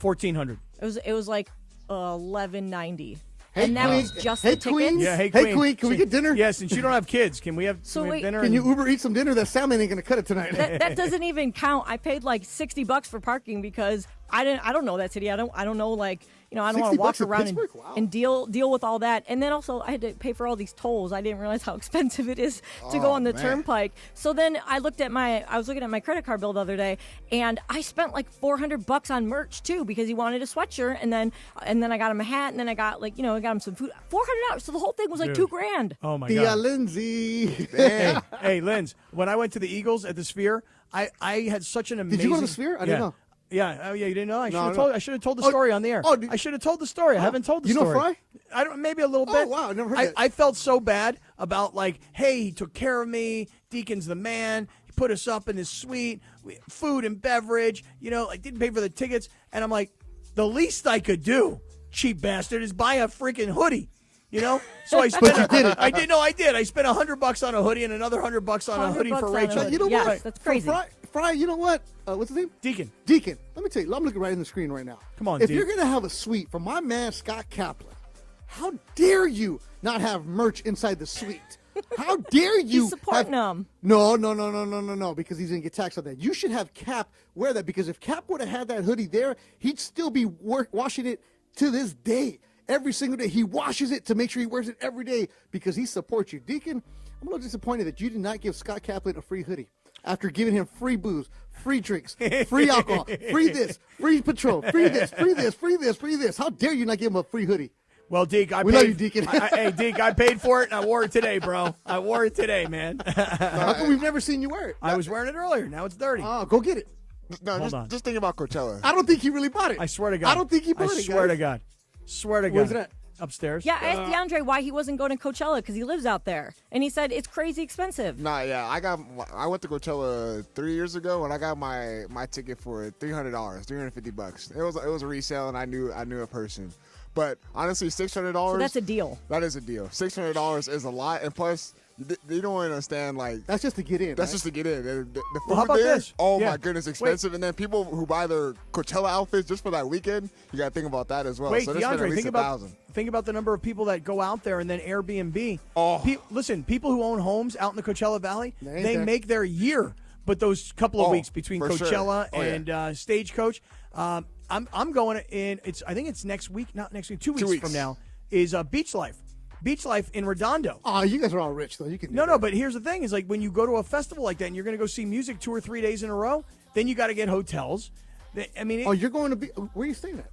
1,400. It was like $11.90. Hey, and that Queen. was just Hey, the tickets? Queen. Yeah, hey, Hey, Queen, can we get dinner? Yes, and you don't have kids. Can we have, So can we have wait, dinner? Can you Uber eat some dinner? That salmon ain't going to cut it tonight. That doesn't even count. I paid like $60 for parking because I don't know that city. I don't know like I don't want to walk around and deal with all that. And then also I had to pay for all these tolls. I didn't realize how expensive it is to go on the turnpike. So then I was looking at my credit card bill the other day, and I spent like $400 on merch too because he wanted a sweatshirt, and then I got him a hat, and then I got I got him some food. $400. So the whole thing was like Dude. $2,000. Oh my Tia God. Lindsay. Hey, Linz, when I went to the Eagles at the Sphere, I had such an amazing. Did you go to the Sphere? I didn't know. Yeah. Oh, yeah. You didn't know? I should have told the Oh, story on the air. I should have told the story. I haven't told the You know story. Fry? I don't. Maybe a little Oh, bit. wow, I never heard that. I felt so bad about like, hey, he took care of me. Deacon's the man. He put us up in his suite, food and beverage. I didn't pay for the tickets, and I'm like, the least I could do, cheap bastard, is buy a freaking hoodie. So I spent. But you did it. I did. No, I did. I spent $100 on a hoodie and another $100 on a hoodie for $100 on a Rachel. hoodie. You know Yes, what? that's For crazy. Fry, you know what? What's his name? Deacon. Let me tell you. I'm looking right in the screen right now. Come on, If Deke. you're going to have a suite for my man, Scott Kaplan, how dare you not have merch inside the suite? How dare you? He's supporting him. No, because he's going to get taxed on that. You should have Cap wear that, because if Cap would have had that hoodie there, he'd still be washing it to this day. Every single day. He washes it to make sure he wears it every day because he supports you. Deacon, I'm a little disappointed that you did not give Scott Kaplan a free hoodie after giving him free booze, free drinks, free alcohol, free this, free patrol, free this, free this, free this, free this. How dare you not give him a free hoodie? Well, Deke, We love you, Deacon. Hey, Deke, I paid for it, and I wore it today, bro. I wore it today, man. How come we've never seen you wear it? I was wearing it earlier. Now it's dirty. Oh, go get it. No, Hold on. just think about Coachella. I don't think he really bought it. I swear to God. I don't think he bought it. I swear guys. to God. Swear to God. Where's it at? Upstairs. Yeah, I asked DeAndre why he wasn't going to Coachella because he lives out there, and he said it's crazy expensive. Nah, yeah, I went to Coachella 3 years ago, and I got my ticket for $300, $350. It was a resale, and I knew a person. But honestly, $600. So that's a deal. That is a deal. $600 is a lot, and plus, they don't understand that's just to get in. That's right? just to get in. The food Well, how about there, this? oh Yeah. my goodness, expensive. And then people who buy their Coachella outfits just for that weekend, you got to think about that as well. Wait, so they spend at DeAndre, least think $1,000. about the number of people that go out there and then Airbnb. Oh. Listen, people who own homes out in the Coachella Valley, They ain't they there. make their year. But those couple of weeks between for sure. Coachella Oh, yeah. and Stagecoach, I'm going in. I think it's next week, not next week, 2 weeks, weeks. from now. Is Beach Life. Beach Life in Redondo. Oh, you guys are all rich, though. You can do No, that. but here's the thing: is like when you go to a festival like that and you're going to go see music 2 or 3 days in a row, then you got to get hotels. I mean, Oh, you're going to be. Where are you staying at?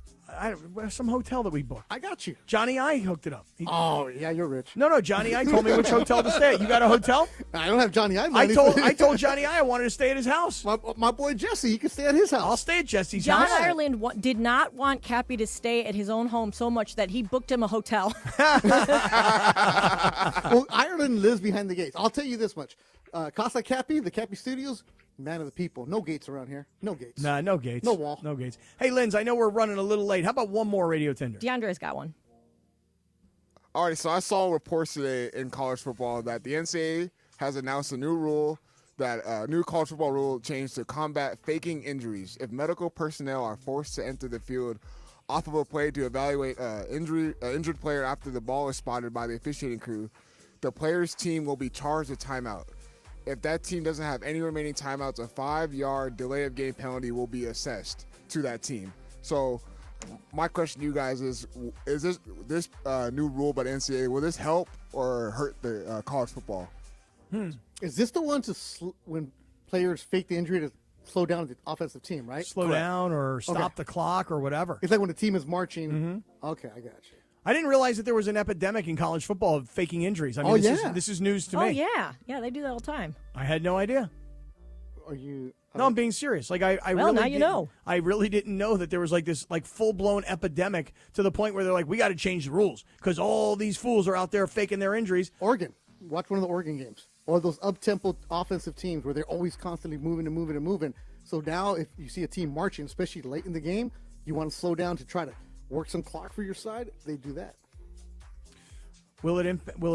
some hotel that we booked. I got you. Johnny I hooked it up. Oh, yeah, you're rich. No, Johnny I told me which hotel to stay at. You got a hotel? I don't have Johnny I I money. told Johnny I wanted to stay at his house. my boy Jesse, he can stay at his house. I'll stay at Jesse's John house. Ireland did not want Cappy to stay at his own home so much that he booked him a hotel. Well, Ireland lives behind the gates. I'll tell you this much. Casa Cappy, the Cappy Studios, man of the people. No gates around here. No gates. Nah, no gates. No wall. No gates. Hey, Linz, I know we're running a little late. How about one more radio tender? DeAndre's got one. All right, so I saw reports today in college football that the NCAA has announced a new rule, that new college football rule change to combat faking injuries. If medical personnel are forced to enter the field off of a play to evaluate injured player after the ball is spotted by the officiating crew, the player's team will be charged a timeout. If that team doesn't have any remaining timeouts, a 5-yard delay of game penalty will be assessed to that team. So my question to you guys is this new rule by the NCAA, will this help or hurt the college football? Is this the one to when players fake the injury to slow down the offensive team, right? Slow down or stop the clock or whatever. It's like when the team is marching. Okay, I got you. I didn't realize that there was an epidemic in college football of faking injuries. I mean, this is news to me. Oh, yeah. Yeah, they do that all the time. I had no idea. Are you? No, I'm being serious. Like I Well, really now you know. I really didn't know that there was like this like full blown epidemic to the point where they're like, we got to change the rules because all these fools are out there faking their injuries. Oregon, watch one of the Oregon games or those up tempo offensive teams where they're always constantly moving and moving and moving. So now, if you see a team marching, especially late in the game, you want to slow down to try to work some clock for your side. They do that. Will it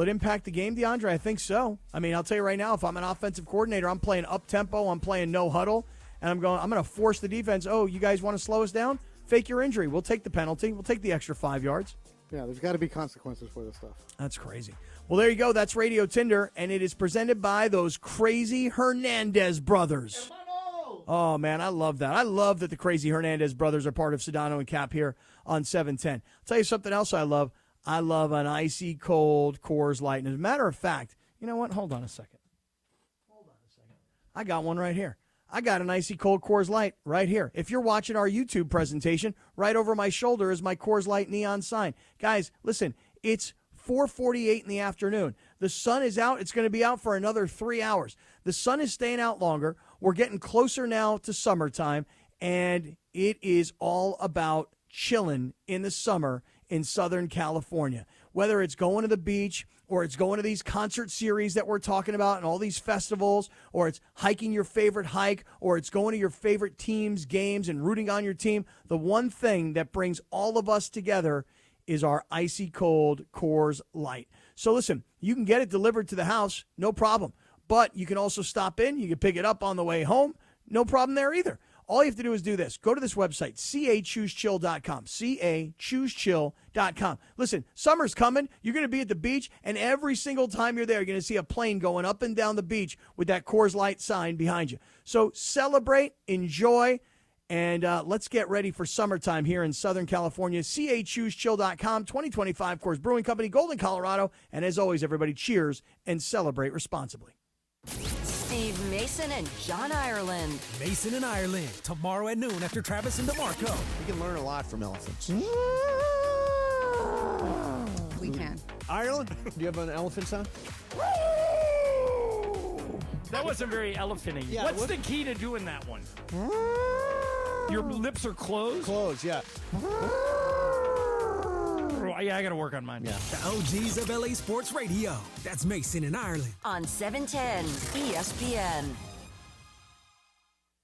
impact the game, DeAndre? I think so. I mean, I'll tell you right now, if I'm an offensive coordinator, I'm playing up tempo, I'm playing no huddle, and I'm going to force the defense. Oh, you guys want to slow us down? Fake your injury. We'll take the penalty. We'll take the extra 5 yards. Yeah, there's got to be consequences for this stuff. That's crazy. Well, there you go. That's Radio Tinder, and it is presented by those crazy Hernandez brothers. Oh, man, I love that. I love that the crazy Hernandez brothers are part of Sedano and Kap here on 710. I'll tell you something else I love. I love an icy cold Coors Light. And as a matter of fact, you know what? Hold on a second. I got one right here. I got an icy cold Coors Light right here. If you're watching our YouTube presentation, right over my shoulder is my Coors Light neon sign. Guys, listen, it's 4:48 in the afternoon. The sun is out. It's going to be out for another 3 hours. The sun is staying out longer. We're getting closer now to summertime, and it is all about chilling in the summer in Southern California. Whether it's going to the beach or it's going to these concert series that we're talking about and all these festivals, or it's hiking your favorite hike, or it's going to your favorite team's games and rooting on your team, the one thing that brings all of us together is our icy cold Coors Light. So listen, you can get it delivered to the house, no problem. But you can also stop in. You can pick it up on the way home. No problem there either. All you have to do is do this. Go to this website, cachoosechill.com, cachoosechill.com. Listen, summer's coming. You're going to be at the beach, and every single time you're there, you're going to see a plane going up and down the beach with that Coors Light sign behind you. So celebrate, enjoy, and let's get ready for summertime here in Southern California. cachoosechill.com, 2025 Coors Brewing Company, Golden, Colorado. And as always, everybody, cheers and celebrate responsibly. Steve Mason and John Ireland. Mason and Ireland, tomorrow at noon after Travis and DeMarco. We can learn a lot from elephants. We can. Ireland, do you have an elephant sound? That wasn't very elephant-y. Yeah, What's the key to doing that one? Your lips are closed? Closed, yeah. Yeah, I got to work on mine. Yeah. The OGs of LA Sports Radio. That's Mason and Ireland. On 710 ESPN.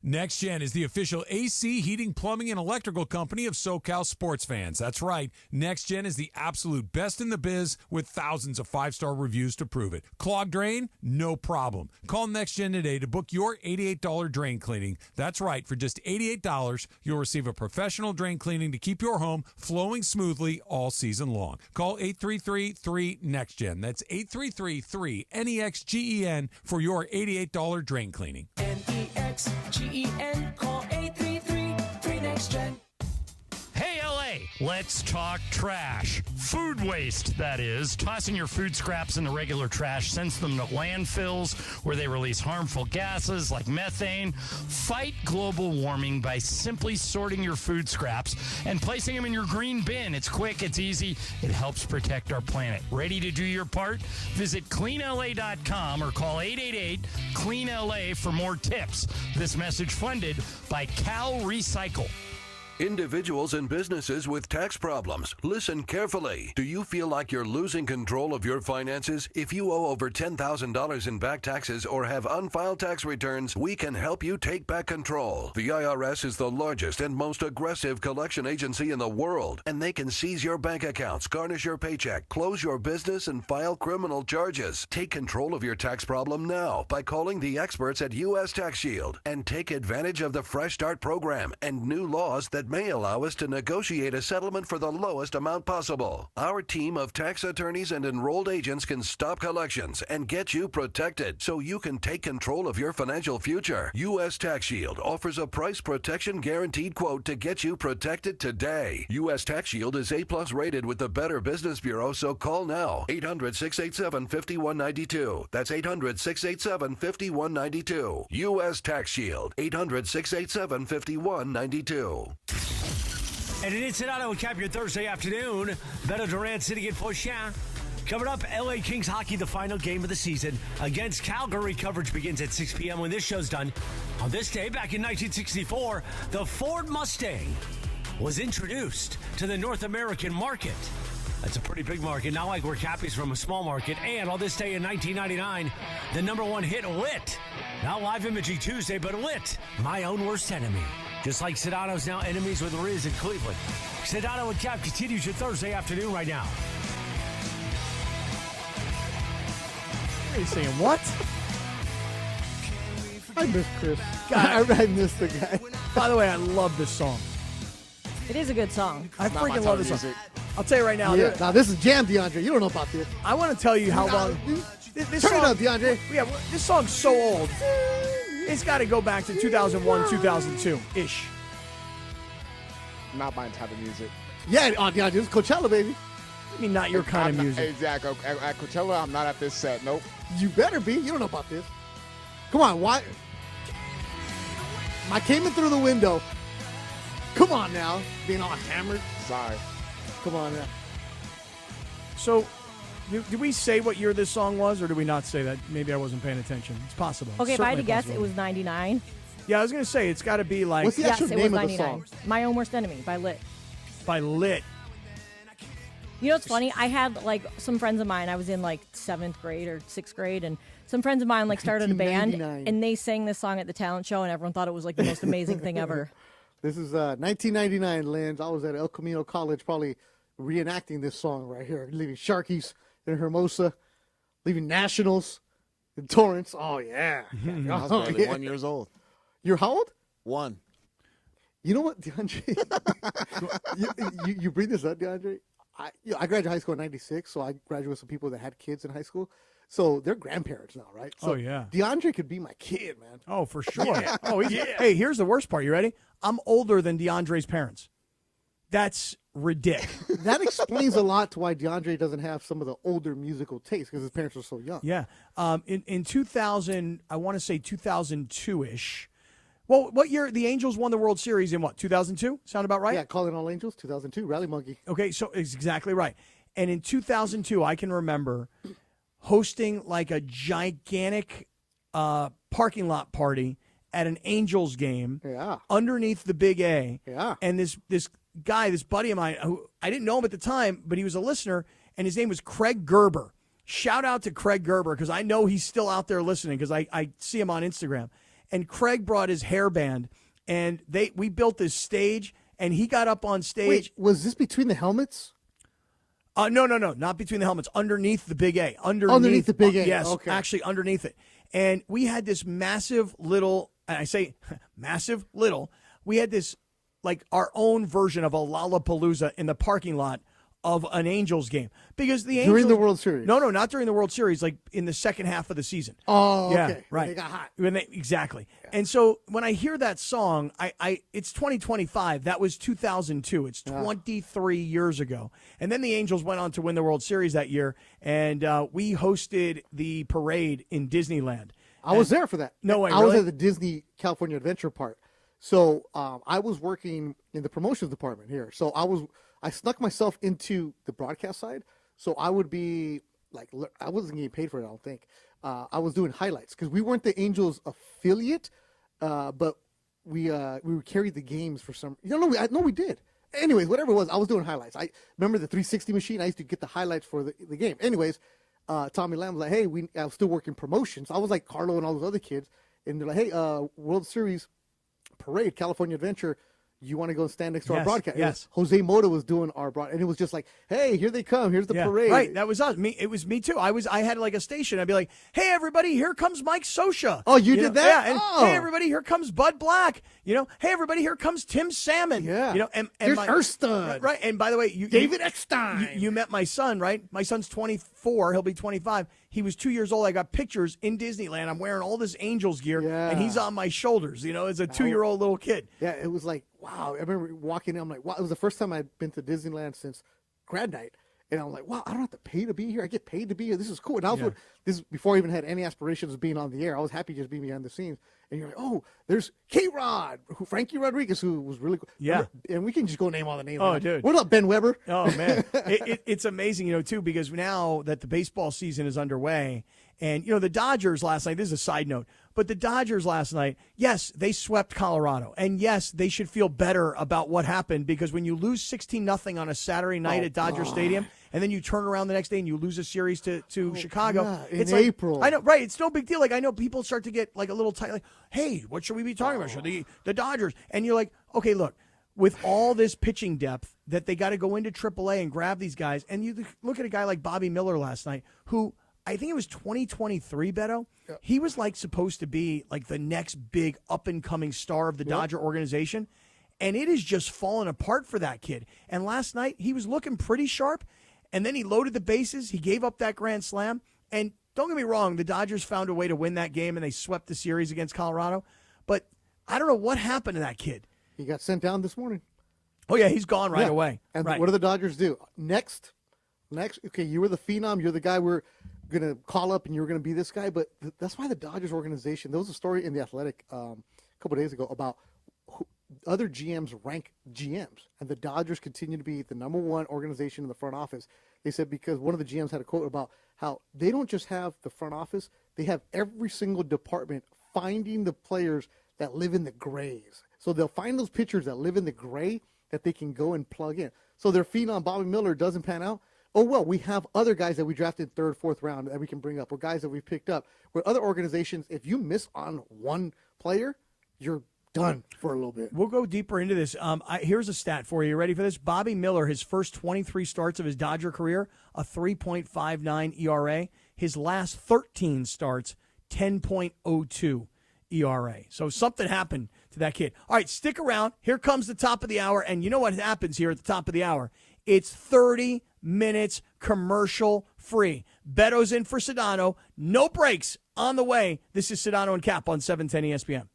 Next Gen is the official AC, heating, plumbing, and electrical company of SoCal sports fans. That's right. Next Gen is the absolute best in the biz with thousands of 5-star reviews to prove it. Clogged drain? No problem. Call Next Gen today to book your $88 drain cleaning. That's right. For just $88, you'll receive a professional drain cleaning to keep your home flowing smoothly all season long. Call 833-3-NEXT-GEN. That's 833-3-NEXGEN for your $88 drain cleaning. NEXGEN, call 833-3NEXTGEN. Hey, LA, let's talk trash. Food waste, that is. Tossing your food scraps in the regular trash sends them to landfills where they release harmful gases like methane. Fight global warming by simply sorting your food scraps and placing them in your green bin. It's quick, it's easy, it helps protect our planet. Ready to do your part? Visit cleanla.com or call 888-CLEAN-LA for more tips. This message funded by Cal Recycle. Individuals and businesses with tax problems, listen carefully. Do you feel like you're losing control of your finances? If you owe over $10,000 in back taxes or have unfiled tax returns, we can help you take back control. The IRS is the largest and most aggressive collection agency in the world, and they can seize your bank accounts, garnish your paycheck, close your business, and file criminal charges. Take control of your tax problem now by calling the experts at U.S. Tax Shield and take advantage of the Fresh Start program and new laws that that may allow us to negotiate a settlement for the lowest amount possible. Our team of tax attorneys and enrolled agents can stop collections and get you protected so you can take control of your financial future. U.S. Tax Shield offers a price protection guaranteed quote to get you protected today. U.S. Tax Shield is A+ rated with the Better Business Bureau, so call now. 800-687-5192. That's 800-687-5192. U.S. Tax Shield. 800-687-5192. And it is Sedano Kap your Thursday afternoon. Beto Durant sitting in for Sha. Coming up, LA Kings hockey, the final game of the season against Calgary. Coverage begins at 6 p.m. when this show's done. On this day, back in 1964, the Ford Mustang was introduced to the North American market. That's a pretty big market, not like where Cappy's from, a small market. And on this day in 1999, the #1 hit, Lit. Not Live Imaging Tuesday, but Lit, My Own Worst Enemy. Just like Sedano's now enemies with Riz in Cleveland. Sedano and Kap continues your Thursday afternoon right now. Are you saying what? I miss Chris. God, I miss the guy. By the way, I love this song. It is a good song. I freaking love this song. I'll tell you right now. Yeah. Now, this is Jam, DeAndre. You don't know about this. I want to tell you how long. This Turn song, it up, DeAndre. Yeah, this song's so old. It's got to go back to 2001, 2002-ish. Not my type of music. Yeah, DeAndre, this is Coachella, baby. I mean, not your kind of music. Exactly. At Coachella, I'm not at this set. Nope. You better be. You don't know about this. Come on, why? I came in through the window. Come on now. Being all hammered. Sorry. Come on now. So, did we say what year this song was, or did we not say that? Maybe I wasn't paying attention. It's possible. Okay, if I had to guess, possible. it was 99. Yeah, I was going to say, it's got to be like... What's the actual name of the song? My Own Worst Enemy by Lit. By Lit. You know what's funny? I had like some friends of mine. I was in like 7th grade or 6th grade, and some friends of mine like started a band, and they sang this song at the talent show, and everyone thought it was like the most amazing thing ever. This is 1999, Lynn. I was at El Camino College probably reenacting this song right here. Leaving Sharkies in Hermosa, leaving Nationals in Torrance. Oh, yeah. I was barely 1 year old. You're how old? 1. You know what, DeAndre? you bring this up, DeAndre? I graduated high school in 96, so I graduated with some people that had kids in high school. So they're grandparents now, right? So yeah. DeAndre could be my kid, man. Oh, for sure. Yeah. Oh, Hey, here's the worst part. You ready? I'm older than DeAndre's parents. That's ridiculous. That explains a lot to why DeAndre doesn't have some of the older musical tastes, because his parents were so young. Yeah. In 2000, I want to say 2002-ish. Well, what year? The Angels won the World Series in what, 2002? Sound about right? Yeah, Calling All Angels, 2002, Rally Monkey. Okay, so it's exactly right. And in 2002, I can remember hosting like a gigantic parking lot party at an Angels game underneath the Big A. Yeah. And this guy, this buddy of mine, who I didn't know him at the time, but he was a listener, and his name was Craig Gerber. Shout out to Craig Gerber, because I know he's still out there listening, because I see him on Instagram. And Craig brought his hairband, and we built this stage, and he got up on stage. Wait, was this between the helmets? No, not between the helmets. Underneath the Big A. Underneath the Big A. Yes, okay. Actually underneath it. And we had this massive little, and I say massive little, we had this, like, our own version of a Lollapalooza in the parking lot of an Angels game, because the Angels during the World Series. No, not during the World Series. Like in the second half of the season. Oh, yeah, okay. Right. They got hot. Exactly. Yeah. And so when I hear that song, it's 2025. That was 2002. It's 23 years ago. And then the Angels went on to win the World Series that year, and we hosted the parade in Disneyland. I was there for that. No way. I really? was at the Disney California Adventure part. So I was working in the promotions department here. So I snuck myself into the broadcast side. So I would be like, I wasn't getting paid for it, I don't think. I was doing highlights because we weren't the Angels affiliate, but we carried the games for some. No, we did. Anyways, whatever it was, I was doing highlights. I remember the 360 machine. I used to get the highlights for the game. Anyways, Tommy Lamb was like, hey, I was still working promotions. I was like Carlo and all those other kids, and they're like, hey, World Series parade, California Adventure, you want to go stand next to our Yes, broadcast? yes. Jose Mota was doing our broadcast, and it was just like, hey, here they come. Here's the parade. Right, that was us. It was me too. I had like a station. I'd be like, "Hey, everybody, here comes Mike Scioscia." Oh, you did know? that? Yeah, and Oh. hey, everybody, here comes Bud Black. Hey, everybody, here comes Tim Salmon. Yeah. and Here's my, Erstud. Right, and by the way, David Eckstein. You met my son, right? My son's 24. He'll be 25. He was 2 years old. I got pictures in Disneyland. I'm wearing all this Angels gear, and he's on my shoulders. As a 2-year-old little kid. Yeah, it was like, wow. I remember walking in. I'm like, wow. It was the first time I'd been to Disneyland since grad night. And I'm like, wow, I don't have to pay to be here. I get paid to be here. This is cool. And I was this before I even had any aspirations of being on the air. I was happy just being behind the scenes. And you're like, oh, there's K-Rod, Frankie Rodriguez, who was really cool. Yeah. And we can just go name all the names. Oh, man. dude. What up, Ben Weber? Oh, man. It's amazing, too, because now that the baseball season is underway, and, the Dodgers last night, this is a side note, but the Dodgers last night, yes, they swept Colorado. And, yes, they should feel better about what happened, because when you lose 16-0 on a Saturday night at Dodger Stadium, and then you turn around the next day and you lose a series to Chicago. Yeah, it's in like, April. I know, right. It's no big deal. Like, I know people start to get like a little tight, like, hey, what should we be talking about? Should the Dodgers? And you're like, okay, look, with all this pitching depth that they got to go into AAA and grab these guys, and you look at a guy like Bobby Miller last night, who I think it was 2023, Beto. Yep. He was like supposed to be like the next big up-and-coming star of the Dodger organization, and it has just fallen apart for that kid. And last night, he was looking pretty sharp, and then he loaded the bases. He gave up that grand slam. And don't get me wrong, the Dodgers found a way to win that game, and they swept the series against Colorado. But I don't know what happened to that kid. He got sent down this morning. Oh, yeah, he's gone right away. And right. what do the Dodgers do? Next, okay, you were the phenom. You're the guy we're going to call up, and you're going to be this guy. But that's why the Dodgers organization, there was a story in The Athletic a couple of days ago about other GMs rank GMs, and the Dodgers continue to be the number one organization in the front office. They said because one of the GMs had a quote about how they don't just have the front office, they have every single department finding the players that live in the grays. So they'll find those pitchers that live in the gray that they can go and plug in. So their phenom Bobby Miller doesn't pan out. Oh, well, we have other guys that we drafted third, fourth round that we can bring up, or guys that we've picked up. Where other organizations, if you miss on one player, you're done for a little bit. We'll go deeper into this. Here's a stat for you. You ready for this? Bobby Miller, his first 23 starts of his Dodger career, a 3.59 ERA. His last 13 starts, 10.02 ERA. So something happened to that kid. All right, stick around. Here comes the top of the hour. And you know what happens here at the top of the hour? It's 30 minutes commercial free. Beto's in for Sedano. No breaks on the way. This is Sedano and Kap on 710 ESPN.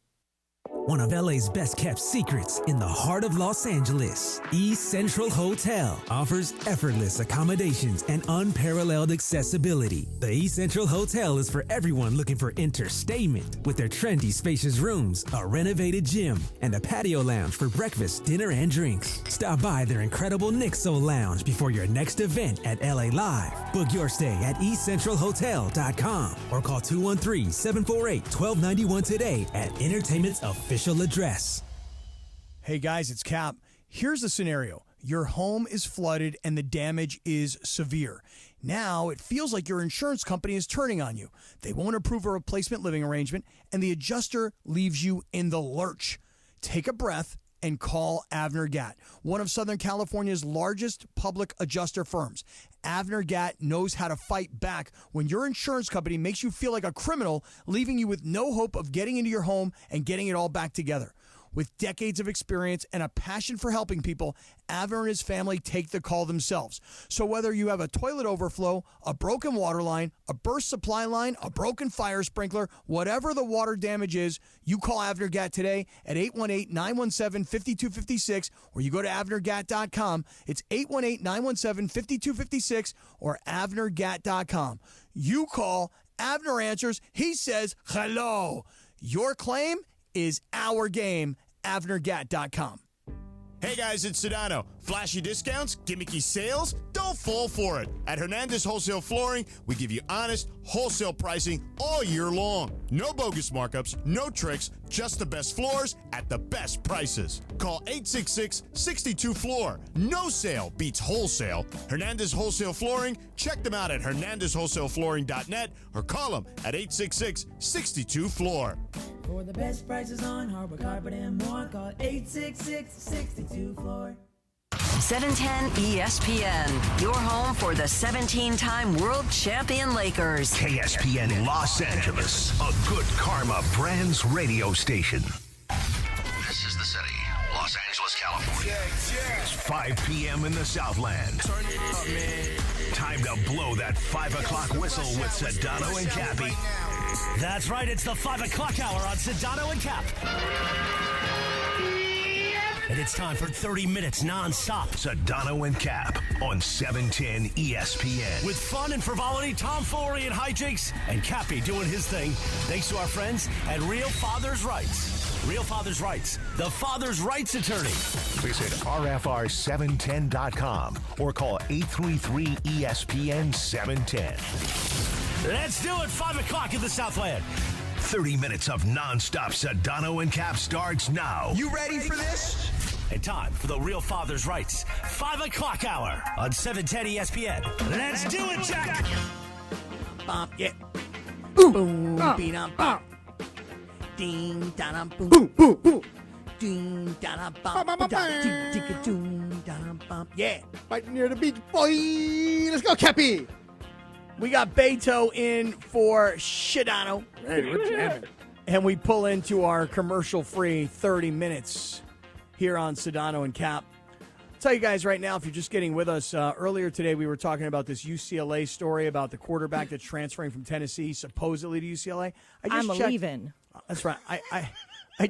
One of LA's best kept secrets in the heart of Los Angeles, East Central Hotel offers effortless accommodations and unparalleled accessibility. The East Central Hotel is for everyone looking for entertainment with their trendy, spacious rooms, a renovated gym, and a patio lounge for breakfast, dinner, and drinks. Stop by their incredible Nixo Lounge before your next event at LA Live. Book your stay at eastcentralhotel.com or call 213-748-1291 today at Entertainment's official address. Hey guys, it's Kap. Here's the scenario. Your home is flooded and the damage is severe. Now it feels like your insurance company is turning on you. They won't approve a replacement living arrangement and the adjuster leaves you in the lurch. Take a breath and call Avner Gatt, one of Southern California's largest public adjuster firms. Avner Gatt knows how to fight back when your insurance company makes you feel like a criminal, leaving you with no hope of getting into your home and getting it all back together. With decades of experience and a passion for helping people, Avner and his family take the call themselves. So whether you have a toilet overflow, a broken water line, a burst supply line, a broken fire sprinkler, whatever the water damage is, you call Avner Gatt today at 818-917-5256, or you go to avnergatt.com. It's 818-917-5256 or avnergatt.com. You call, Avner answers, he says hello. Your claim is our game. avnergatt.com. Hey guys, it's Sedano. Flashy discounts, gimmicky sales? Don't fall for it. At Hernandez Wholesale Flooring, we give you honest, wholesale pricing all year long. No bogus markups, no tricks, just the best floors at the best prices. Call 866-62-FLOOR. No sale beats wholesale. Hernandez Wholesale Flooring, check them out at hernandezwholesaleflooring.net or call them at 866-62-FLOOR. For the best prices on hardwood carpet and more, call 866-62-FLOOR. 710 ESPN, your home for the 17-time world champion Lakers. KSPN Los Angeles, a good karma brands radio station. This is the city, Los Angeles, California. It's 5 p.m. in the Southland. Turn it up, man. Time to blow that 5 o'clock whistle with Sedano and Cappy. That's right, it's the 5 o'clock hour on Sedano and Cap. And it's time for 30 minutes non-stop. Sedano and Cap on 710 ESPN. With fun and frivolity, tomfoolery and hijinks, and Cappy doing his thing. Thanks to our friends at Real Father's Rights. Real Father's Rights, the father's rights attorney. Visit rfr710.com or call 833-ESPN-710. Let's do it, 5 o'clock in the Southland. 30 minutes of non-stop Sedano and Cap starts now. You ready for this? And time for the Real Father's Rights 5 o'clock hour on 710 ESPN. Let's do it, Jack! Bump, yeah. Boom, beat on bump. Ding, da boom, boom, boom, boom. Ding, da bump, doom, bump. Yeah. Right near the beach, boy. Let's go, Cappy. We got Beto in for Sedano. Hey, we're jamming. And we pull into our commercial-free 30 minutes here on Sedano and Cap. I'll tell you guys right now, if you're just getting with us, earlier today we were talking about this UCLA story about the quarterback that's transferring from Tennessee supposedly to UCLA. I'm leaving. That's right. I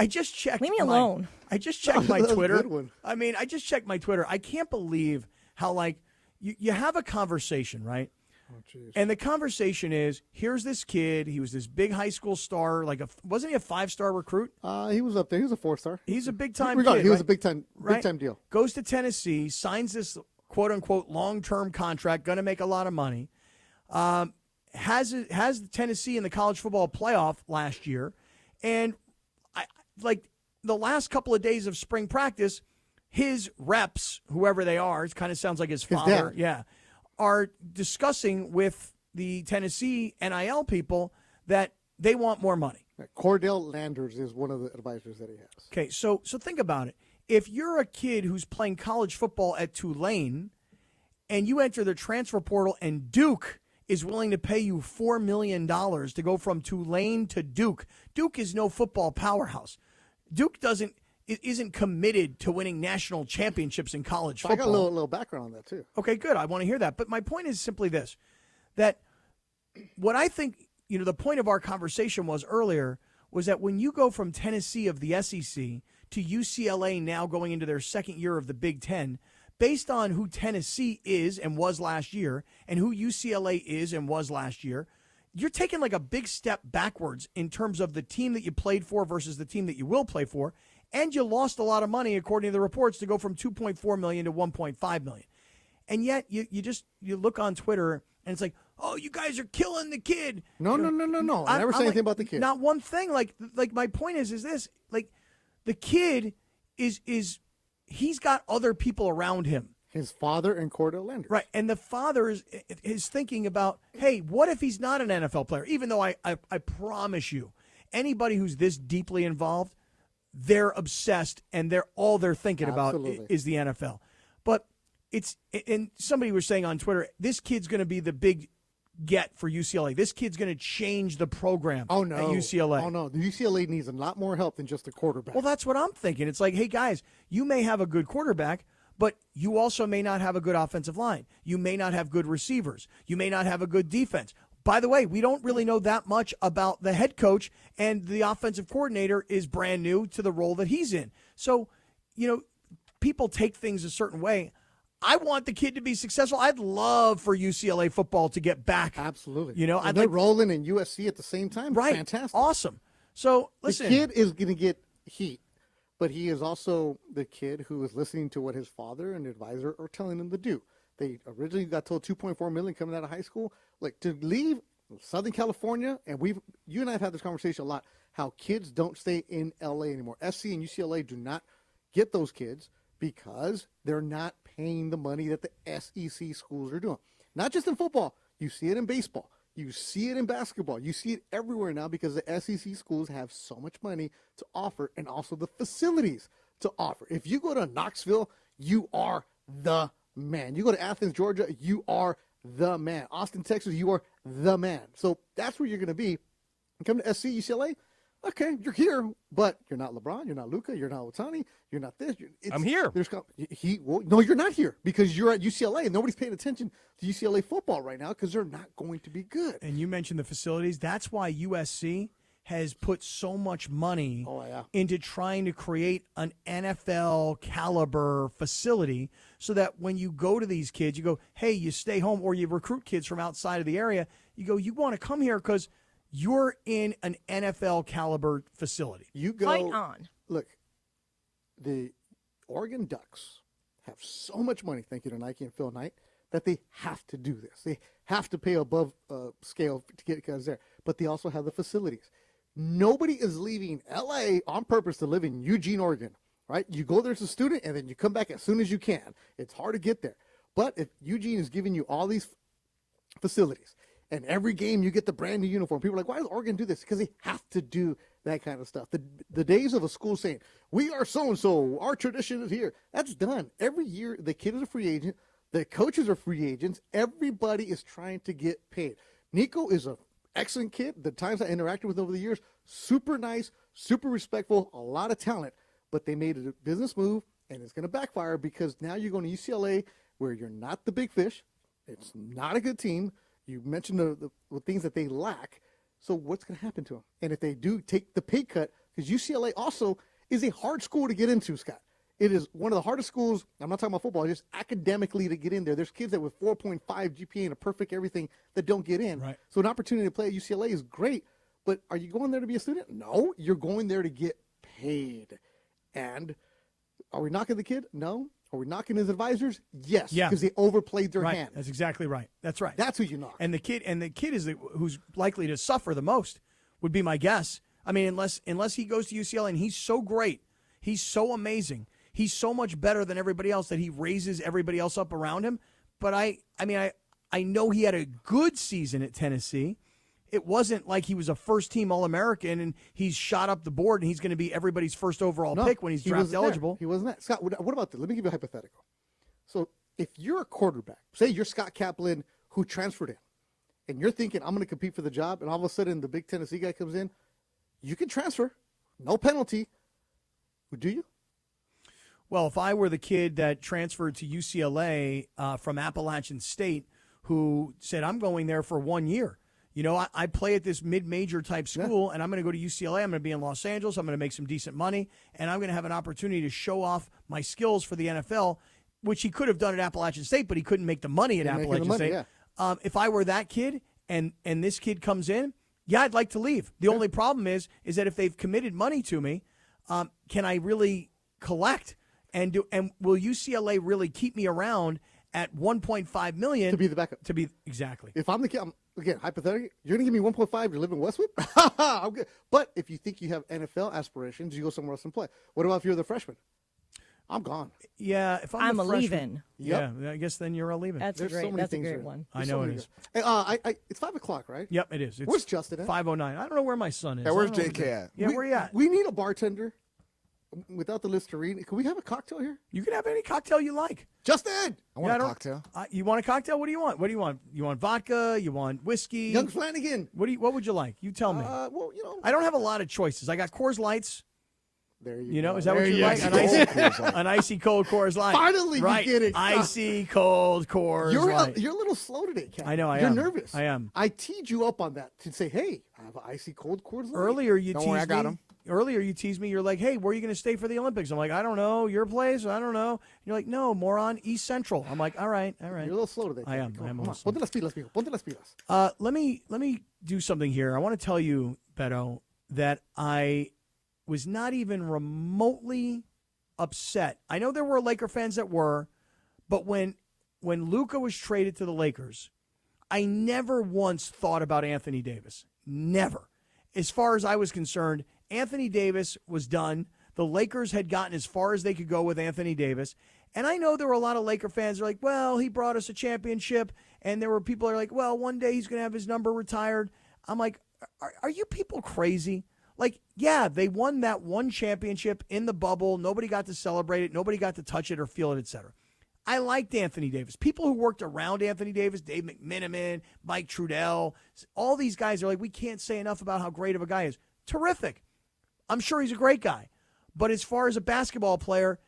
just checked. Leave me alone. I just checked my That was a Twitter. good one. I mean, I just checked my Twitter. I can't believe how, like, you have a conversation, right? Oh, jeez. And the conversation is, here's this kid. He was this big high school star. Wasn't he a 5-star recruit? He was up there. He was a 4-star. He's a big-time Regardless, kid. he was right? a big-time Right? deal. Goes to Tennessee, signs this quote-unquote long-term contract, going to make a lot of money. Has Tennessee in the college football playoff last year. And, the last couple of days of spring practice, his reps, whoever they are, it kind of sounds like his father, are discussing with the Tennessee NIL people that they want more money. Cordell Landers is one of the advisors that he has. Okay, so think about it. If you're a kid who's playing college football at Tulane and you enter the transfer portal and Duke is willing to pay you $4 million to go from Tulane to Duke, Duke is no football powerhouse. Duke isn't committed to winning national championships in college football. I got a little background on that, too. Okay, good. I want to hear that. But my point is simply this, that what I think, the point of our conversation was earlier was that when you go from Tennessee of the SEC to UCLA now going into their second year of the Big Ten, based on who Tennessee is and was last year and who UCLA is and was last year, you're taking like a big step backwards in terms of the team that you played for versus the team that you will play for. And you lost a lot of money, according to the reports, to go from $2.4 million to $1.5 million. And yet you look on Twitter and it's like, oh, you guys are killing the kid. No. I never said anything about the kid. Not one thing. Like my point is this, like the kid is he's got other people around him. His father and Cordell Landers. Right. And the father is thinking about, hey, what if he's not an NFL player? Even though I promise you, anybody who's this deeply involved, they're obsessed and all they're thinking about is the NFL. But and somebody was saying on Twitter, this kid's going to be the big get for UCLA. This kid's going to change the program at UCLA. Oh, no. The UCLA needs a lot more help than just a quarterback. Well, that's what I'm thinking. It's like, hey, guys, you may have a good quarterback, but you also may not have a good offensive line. You may not have good receivers. You may not have a good defense. By the way, we don't really know that much about the head coach, and the offensive coordinator is brand new to the role that he's in. So, people take things a certain way. I want the kid to be successful. I'd love for UCLA football to get back. Absolutely. And they're rolling in USC at the same time. Right. Fantastic. Awesome. So, listen. The kid is going to get heat, but he is also the kid who is listening to what his father and advisor are telling him to do. They originally got told $2.4 million coming out of high school. Like, to leave Southern California, and you and I have had this conversation a lot, how kids don't stay in LA anymore. SC and UCLA do not get those kids because they're not paying the money that the SEC schools are doing. Not just in football. You see it in baseball. You see it in basketball. You see it everywhere now because the SEC schools have so much money to offer and also the facilities to offer. If you go to Knoxville, you are the man. You go to Athens, Georgia, you are the man. Austin, Texas, you are the man. So that's where you're going to be. You come to SC, UCLA, okay, you're here, but you're not LeBron, you're not Luka, you're not Otani, you're not this. I'm here. No, you're not here because you're at UCLA and nobody's paying attention to UCLA football right now because they're not going to be good. And you mentioned the facilities. That's why USC has put so much money into trying to create an NFL caliber facility so that when you go to these kids, you go, hey, you stay home, or you recruit kids from outside of the area. You go, you want to come here because you're in an NFL caliber facility. You go. Fight on. Look, the Oregon Ducks have so much money, thank you to Nike and Phil Knight, that they have to do this. They have to pay above scale to get guys there. But they also have the facilities. Nobody is leaving L.A. on purpose to live in Eugene, Oregon, right? You go there as a student, and then you come back as soon as you can. It's hard to get there. But if Eugene is giving you all these facilities, and every game you get the brand new uniform, people are like, why does Oregon do this? Because they have to do that kind of stuff. The days of a school saying, we are so-and-so, our tradition is here, that's done. Every year, the kid is a free agent. The coaches are free agents. Everybody is trying to get paid. Nico is an excellent kid. The times I interacted with over the years, super nice, super respectful, a lot of talent. But they made a business move, and it's going to backfire because now you're going to UCLA where you're not the big fish. It's not a good team. You mentioned the things that they lack. So what's going to happen to them? And if they do take the pay cut, because UCLA also is a hard school to get into, Scott. It is one of the hardest schools, I'm not talking about football, just academically to get in there. There's kids that with 4.5 GPA and a perfect everything that don't get in. Right. So an opportunity to play at UCLA is great, but are you going there to be a student? No, you're going there to get paid. And are we knocking the kid? No. Are we knocking his advisors? Yes. Yeah. Because they overplayed their Right. hand. That's exactly right. That's right. That's who you knock. And the kid is who's likely to suffer the most, would be my guess. I mean, unless he goes to UCLA and he's so great, he's so amazing, he's so much better than everybody else that he raises everybody else up around him. But I know he had a good season at Tennessee. It wasn't like he was a first-team All-American and he's shot up the board and he's going to be everybody's first overall pick when he's draft eligible. He wasn't that. Scott, what about this? Let me give you a hypothetical. So if you're a quarterback, say you're Scott Kaplan who transferred in, and you're thinking, I'm going to compete for the job, and all of a sudden the big Tennessee guy comes in, you can transfer. No penalty. Do you? Well, if I were the kid that transferred to UCLA from Appalachian State who said, I'm going there for 1 year. You know, I play at this mid-major type school, and I'm going to go to UCLA. I'm going to be in Los Angeles. I'm going to make some decent money, and I'm going to have an opportunity to show off my skills for the NFL, which he could have done at Appalachian State, but he couldn't make the money at Appalachian State. Yeah. If I were that kid and this kid comes in, yeah, I'd like to leave. The only problem is that if they've committed money to me, can I really collect? And will UCLA really keep me around at $1.5 million to be the backup? Exactly. If I'm the kid, again, hypothetically, you're going to give me 1.5 to live in Westwood? I'm good. But if you think you have NFL aspirations, you go somewhere else and play. What about if you're the freshman? I'm gone. Yeah, if I'm a a freshman, leaving. Yeah, I guess then you're a leaving. That's a great one. I know it is. Hey, it's 5 o'clock, right? Yep, it is. It's where's Justin at? 5:09. I don't know where my son is. Yeah, where's JK at? Yeah, where you at? We need a bartender without the Listerine. Can we have a cocktail here? You can have any cocktail you like. Justin! I want a cocktail. You want a cocktail? What do you want? What do you want? You want vodka? You want whiskey? Young Flanagan. What would you like? You tell me. Well, you know. I don't have a lot of choices. I got Coors Lights. There You know, go. is that There what you you like? go. An icy cold Coors Light. Finally, right. you get it. Icy cold Coors Light. You're a little slow today, Cat. I know I You're am. nervous. I am. I teed you up on that to say, hey, I have an icy cold Coors Light. Earlier, you Don't teased worry, I got me. 'em. Earlier, you teased me. You're like, hey, where are you going to stay for the Olympics? I'm like, I don't know. Your place? I don't know. And you're like, no, moron, East Central. I'm like, all right. You're a little slow today. I am. Come I am on. also. Ponte las pilas, mijo. Ponte las pilas. Let me do something here. I want to tell you, Beto, that I was not even remotely upset. I know there were Laker fans that were, but when Luka was traded to the Lakers, I never once thought about Anthony Davis. Never. As far as I was concerned, Anthony Davis was done. The Lakers had gotten as far as they could go with Anthony Davis. And I know there were a lot of Laker fans who are like, well, he brought us a championship. And there were people who are like, well, one day he's going to have his number retired. I'm like, are you people crazy? Like, yeah, they won that one championship in the bubble. Nobody got to celebrate it. Nobody got to touch it or feel it, etc. I liked Anthony Davis. People who worked around Anthony Davis, Dave McMenamin, Mike Trudell, all these guys are like, we can't say enough about how great of a guy he is. Terrific. I'm sure he's a great guy. But as far as a basketball player,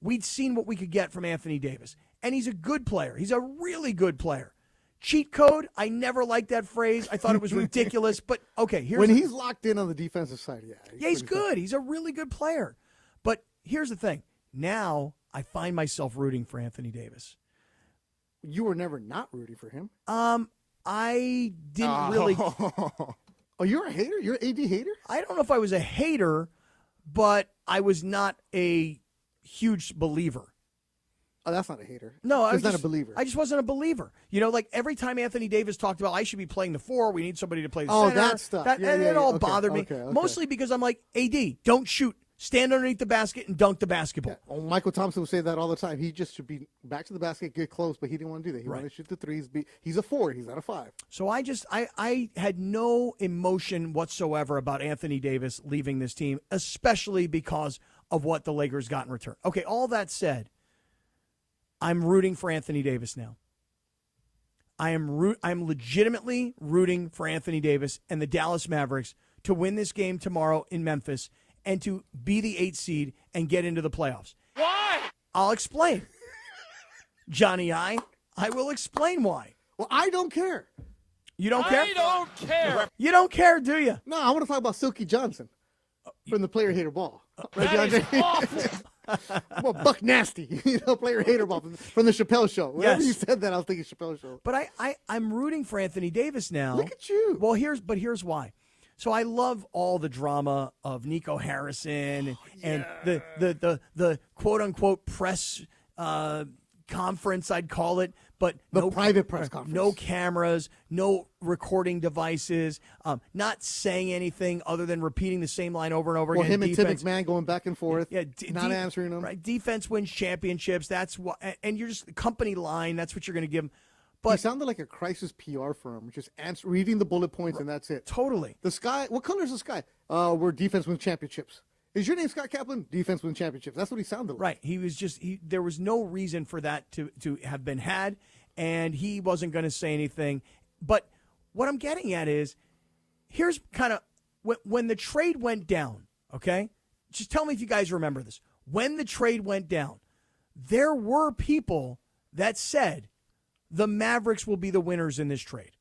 we'd seen what we could get from Anthony Davis. And he's a good player. He's a really good player. Cheat code, I never liked that phrase. I thought it was ridiculous. But, okay, when he's locked in on the defensive side, he's good. He's a really good player. But here's the thing. Now I find myself rooting for Anthony Davis. You were never not rooting for him. I didn't really. Oh, you're a hater? You're an AD hater? I don't know if I was a hater, but I was not a huge believer. Oh, that's not a hater. No, I was not a believer. I just wasn't a believer. You know, like every time Anthony Davis talked about, I should be playing the 4. We need somebody to play the center. That stuff. It all Okay, bothered me. okay. Mostly because I'm like, AD, don't shoot. Stand underneath the basket and dunk the basketball. Oh, Michael Thompson would say that all the time. He just should be back to the basket, get close, but he didn't want to do that. He wanted to shoot the threes. He's a 4. He's not a 5. So I had no emotion whatsoever about Anthony Davis leaving this team, especially because of what the Lakers got in return. Okay, all that said, I'm rooting for Anthony Davis now. I'm legitimately rooting for Anthony Davis and the Dallas Mavericks to win this game tomorrow in Memphis and to be the 8th seed and get into the playoffs. Why? I'll explain. Johnny I will explain why. Well, I don't care. You don't care? I don't care. You don't care, do you? No, I want to talk about Silky Johnson from the Player Hater Ball. That is awful. Well, Buck Nasty, Player Hater Ball from the Chappelle Show. Whenever you said that, I was thinking Chappelle Show. But I'm rooting for Anthony Davis now. Look at you. Well, here's why. So I love all the drama of Nico Harrison and the quote unquote press conference, I'd call it, but no private press conference, no cameras, no recording devices, not saying anything other than repeating the same line over and over again. Him and Tim McMahon going back and forth, not answering them. Right, defense wins championships. That's what, and you're just the company line. That's what you're going to give them. But he sounded like a crisis PR firm, just reading the bullet points, and that's it. Totally. The sky. What color is the sky? We're defense wins championships. Is your name Scott Kaplan? Defense wins championships. That's what he sounded like. Right. He was just. There was no reason for that to have been had, and he wasn't going to say anything. But what I'm getting at is, here's kind of when the trade went down. Okay, just tell me if you guys remember this. When the trade went down, there were people that said the Mavericks will be the winners in this trade.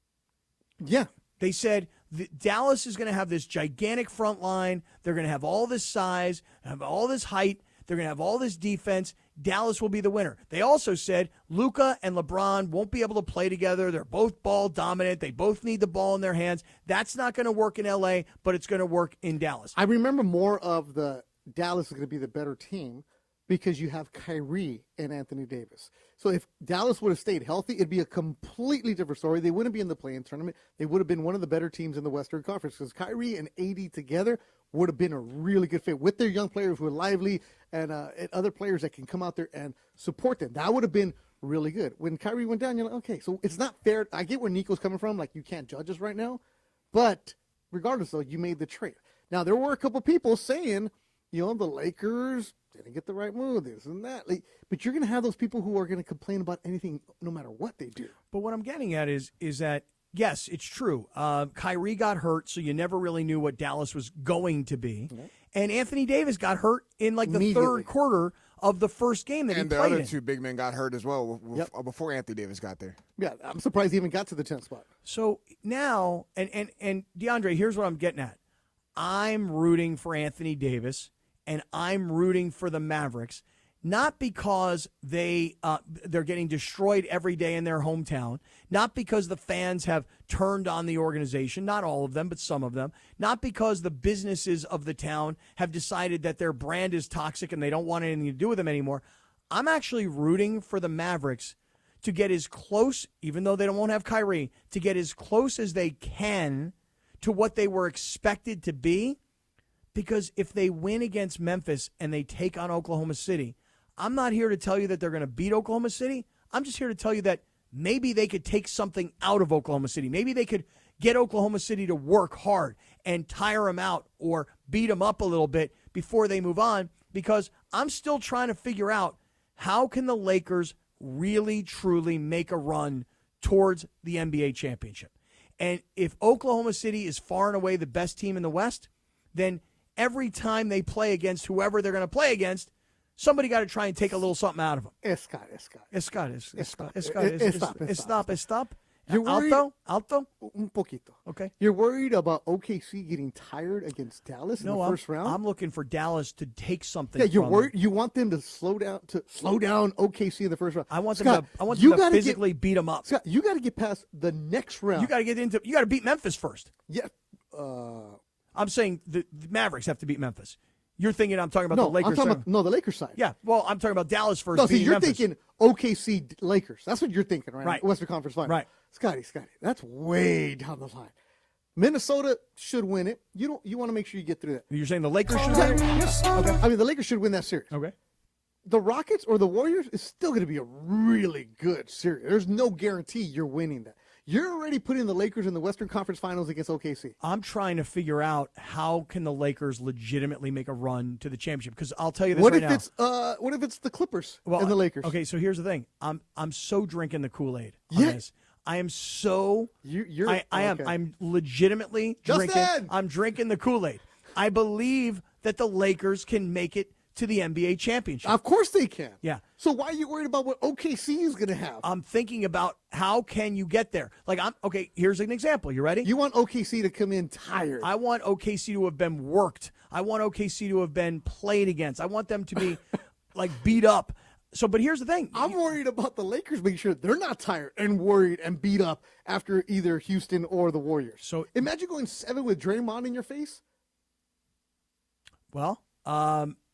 Yeah. They said Dallas is going to have this gigantic front line. They're going to have all this size, have all this height. They're going to have all this defense. Dallas will be the winner. They also said Luka and LeBron won't be able to play together. They're both ball dominant. They both need the ball in their hands. That's not going to work in L.A., but it's going to work in Dallas. I remember more of the Dallas is going to be the better team because you have Kyrie and Anthony Davis. So if Dallas would have stayed healthy, it'd be a completely different story. They wouldn't be in the play-in tournament. They would have been one of the better teams in the Western Conference because Kyrie and AD together would have been a really good fit with their young players who are lively and other players that can come out there and support them. That would have been really good. When Kyrie went down, you're like, okay, so it's not fair. I get where Nico's coming from. Like, you can't judge us right now. But regardless, though, you made the trade. Now, there were a couple people saying, the Lakers didn't get the right move, this and that. But you're going to have those people who are going to complain about anything no matter what they do. But what I'm getting at is that, yes, it's true. Kyrie got hurt, so you never really knew what Dallas was going to be. Mm-hmm. And Anthony Davis got hurt in the third quarter of the first game that he played in. And the other two big men got hurt as well before Anthony Davis got there. Yeah, I'm surprised he even got to the 10th spot. So now, and DeAndre, here's what I'm getting at. I'm rooting for Anthony Davis, and I'm rooting for the Mavericks, not because they're getting destroyed every day in their hometown, not because the fans have turned on the organization, not all of them, but some of them, not because the businesses of the town have decided that their brand is toxic and they don't want anything to do with them anymore. I'm actually rooting for the Mavericks to get as close, even though they won't have Kyrie, to get as close as they can to what they were expected to be, Because if they win against Memphis and they take on Oklahoma City, I'm not here to tell you that they're going to beat Oklahoma City. I'm just here to tell you that maybe they could take something out of Oklahoma City. Maybe they could get Oklahoma City to work hard and tire them out or beat them up a little bit before they move on, because I'm still trying to figure out how can the Lakers really, truly make a run towards the NBA championship. And if Oklahoma City is far and away the best team in the West, then every time they play against whoever they're going to play against, somebody got to try and take a little something out of them. Estop. You're worried? Alto? Un poquito. Okay. You're worried about OKC getting tired against Dallas in the first round? I'm looking for Dallas to take something. Yeah, you're from worried. them. You want them to slow down OKC in the first round. I want Scott, them to physically beat them up. Scott, you got to get past the next round. You got to beat Memphis first. Yeah. I'm saying the Mavericks have to beat Memphis. You're thinking I'm talking about the Lakers. The Lakers side. Yeah, well, I'm talking about Dallas first. No, see, you're Memphis. thinking OKC Lakers. That's what you're thinking, right? Right. Western Conference Final. Right. Scotty, that's way down the line. Minnesota should win it. You want to make sure you get through that. You're saying the Lakers should win it? Yes. Okay. I mean, the Lakers should win that series. Okay. The Rockets or the Warriors is still going to be a really good series. There's no guarantee you're winning that. You're already putting the Lakers in the Western Conference Finals against OKC. I'm trying to figure out how can the Lakers legitimately make a run to the championship, because I'll tell you this what right if now. What if it's the Clippers and the Lakers? Okay, so here's the thing. I'm so drinking the Kool-Aid on this. I am so I am. okay. I'm legitimately Justin! drinking. I'm drinking the Kool-Aid. I believe that the Lakers can make it to the NBA championship. Of course they can. Yeah. So why are you worried about what OKC is going to have? I'm thinking about how can you get there. Here's an example. You ready? You want OKC to come in tired. I want OKC to have been worked. I want OKC to have been played against. I want them to be beat up. So, but here's the thing. I'm worried about the Lakers making sure they're not tired and worried and beat up after either Houston or the Warriors. So imagine going 7 with Draymond in your face. Well,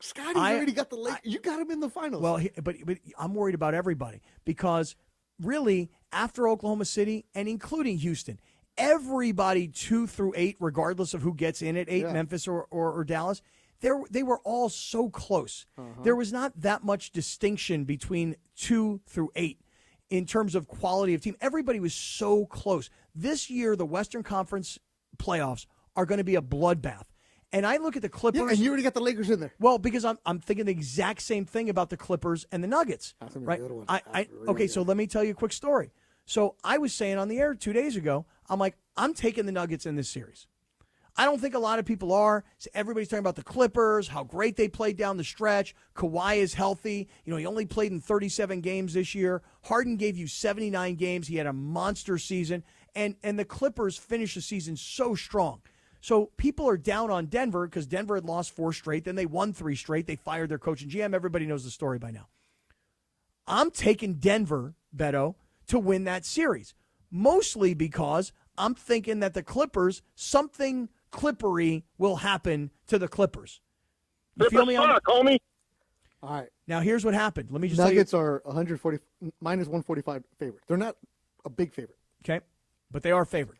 Scotty's already got the Lakers. You got him in the finals. Well, but I'm worried about everybody, because really after Oklahoma City and including Houston, everybody 2 through 8, regardless of who gets in at 8, Memphis or Dallas, they were all so close. There was not that much distinction between 2 through 8 in terms of quality of team. Everybody was so close. This year, the Western Conference playoffs are going to be a bloodbath. And I look at the Clippers. Yeah, and you already got the Lakers in there. Well, because I'm thinking the exact same thing about the Clippers and the Nuggets. That's gonna be right? a good one. Okay, so let me tell you a quick story. So I was saying on the air 2 days ago, I'm like, I'm taking the Nuggets in this series. I don't think a lot of people are. So everybody's talking about the Clippers, how great they played down the stretch. Kawhi is healthy. He only played in 37 games this year. Harden gave you 79 games. He had a monster season. And the Clippers finished the season so strong. So people are down on Denver because Denver had lost 4 straight. Then they won 3 straight. They fired their coach and GM. Everybody knows the story by now. I'm taking Denver, Beto, to win that series. Mostly because I'm thinking that the Clippers, something Clippery will happen to the Clippers. You feel me? homie. All right. Now, here's what happened. Let me just Nuggets tell you. are minus 145 favorite. They're not a big favorite. Okay. But they are favored.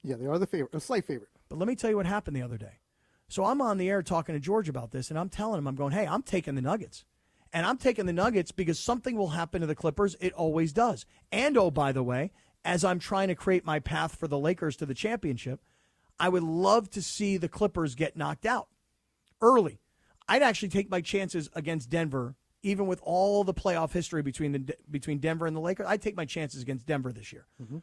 Yeah, they are the favorite, a slight favorite. But let me tell you what happened the other day. So I'm on the air talking to George about this, and I'm telling him, I'm going, hey, I'm taking the Nuggets. And I'm taking the Nuggets because something will happen to the Clippers. It always does. And, oh, by the way, as I'm trying to create my path for the Lakers to the championship, I would love to see the Clippers get knocked out early. I'd actually take my chances against Denver, even with all the playoff history between Denver and the Lakers. I'd take my chances against Denver this year. Mm-hmm.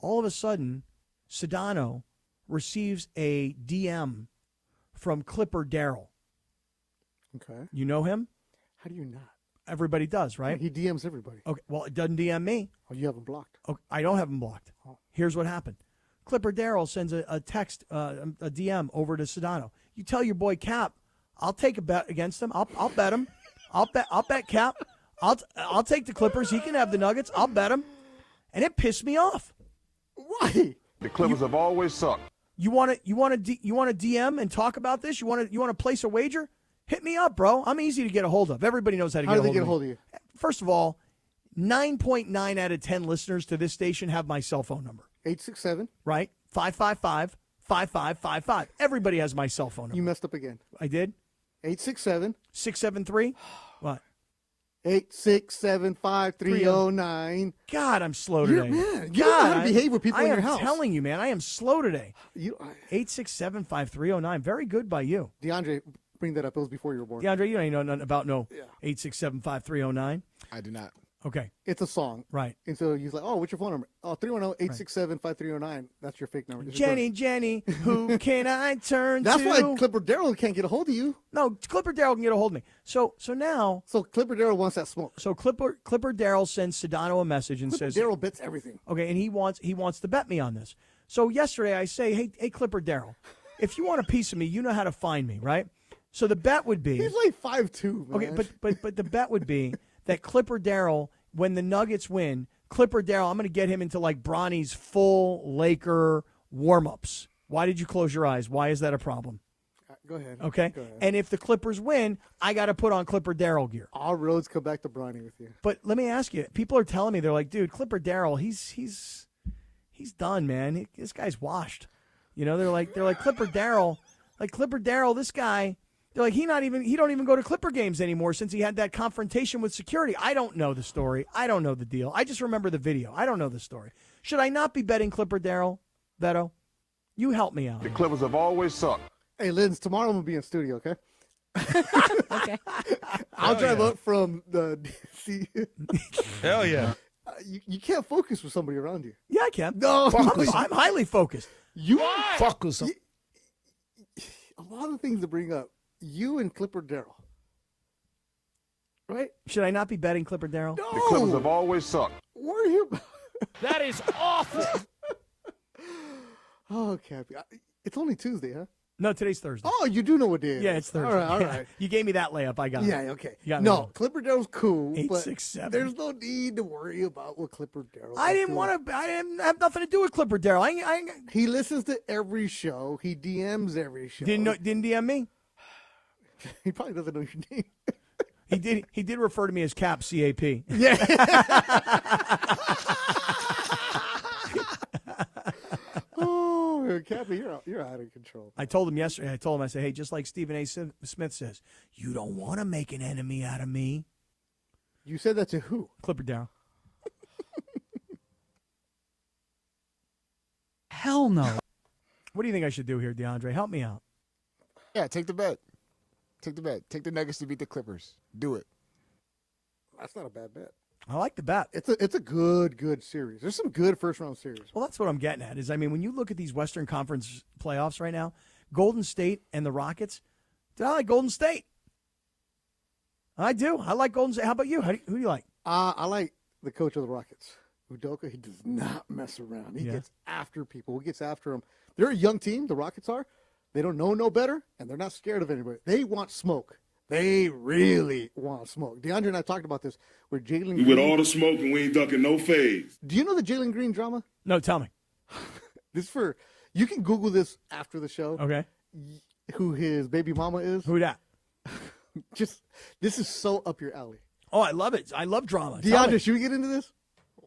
All of a sudden, Sedano receives a DM from Clipper Darrell. Okay. You know him? How do you not? Everybody does, right? He DMs everybody. Okay. Well, it doesn't DM me. Oh, you have him blocked. Okay, I don't have him blocked. Oh. Here's what happened. Clipper Darrell sends a text, a DM over to Sedano. You tell your boy Cap, I'll take a bet against him. I'll bet him. I'll bet Cap. I'll take the Clippers. He can have the Nuggets. I'll bet him. And it pissed me off. Why? The Clippers have always sucked. You want to DM and talk about this? You want to place a wager? Hit me up, bro. I'm easy to get a hold of. Everybody knows how to How get do a they get a hold hold of you? First of all, 9.9 out of 10 listeners to this station have my cell phone number. 867. Right? 866-735-5555. Everybody has my cell phone number. You messed up again. I did? 867. 673? What? 867-5309. God, I'm slow today. Man, you don't know how to behave with people in your house. I am telling you, man, I am slow today. 867-5309. Very good by you. DeAndre, bring that up. It was before you were born. DeAndre, you don't know nothing about 867-5309. I do not. Okay. It's a song. Right. And so he's like, oh, what's your phone number? Oh, 310-867-5309. That's your fake number. Jenny, who can I turn That's to? why Clipper Darrell can't get a hold of you. No, Clipper Darrell can get a hold of me. So now. So Clipper Darrell wants that smoke. So Clipper Darrell sends Sedano a message and says. Darrell bets everything. Okay, and he wants to bet me on this. So yesterday I say, hey Clipper Darrell, if you want a piece of me, you know how to find me, right? So the bet would be. He's like 5'2", man. Okay, but the bet would be that Clipper Darrell, when the Nuggets win, Clipper Darrell, I'm going to get him into like Bronny's full Laker warm-ups. Why did you close your eyes? Why is that a problem? Go ahead. Okay? Go ahead. And if the Clippers win, I got to put on Clipper Darrell gear. All roads come back to Bronny with you. But let me ask you, people are telling me, they're like, dude, Clipper Darrell, he's done, man. This guy's washed. You know, they're like Clipper Darrell, this guy. They're like, he don't even go to Clipper games anymore since he had that confrontation with security. I don't know the story. I don't know the deal. I just remember the video. I don't know the story. Should I not be betting Clipper Darrell, Beto? You help me out. The Clippers have always sucked. Hey, Linz, tomorrow I'm going to be in studio, okay? Okay. I'll drive up from the DC. Hell yeah. You can't focus with somebody around you. Yeah, I can. No. I'm highly focused. You focus. A lot of things to bring up. You and Clipper Darrell. Right? Should I not be betting Clipper Darrell? No. The Clippers have always sucked. We're here. That is awful. Oh, Cappy. It's only Tuesday, huh? No, today's Thursday. Oh, you do know what day it is. Yeah, it's Thursday. All right. You gave me that layup. I got it. Yeah, okay. You got me No, wrong. Clipper Darrell's cool, 867. but there's no need to worry about what Clipper Darrell. I didn't have nothing to do with Clipper Darrell. He listens to every show. He DMs every show. Didn't DM me? He probably doesn't know your name. He did refer to me as Cap, C-A-P. Yeah. Oh, Cappy, you're out of control. I told him yesterday. I said, hey, just like Stephen A. Smith says, you don't want to make an enemy out of me. You said that to who? Clipper Darrell. Hell no. What do you think I should do here, DeAndre? Help me out. Yeah, take the bet. Take the bet. Take the Nuggets to beat the Clippers. Do it. That's not a bad bet. I like the bet. It's a good series. There's some good first round series. Well, that's what I'm getting at. When you look at these Western Conference playoffs right now, Golden State and the Rockets, I like Golden State. I do. I like Golden State. How about you? Who do you like? I like the coach of the Rockets, Udoka. He does not mess around. He gets after people. He gets after them. They're a young team. The Rockets are. They don't know no better, and they're not scared of anybody. They want smoke. They really want smoke. DeAndre and I talked about this where Jalen Green. With all the smoke and we ain't ducking no fades. Do you know the Jalen Green drama? No, tell me. You can Google this after the show. Okay. Who his baby mama is. Who that? This is so up your alley. Oh, I love it. I love drama. DeAndre, should we get into this?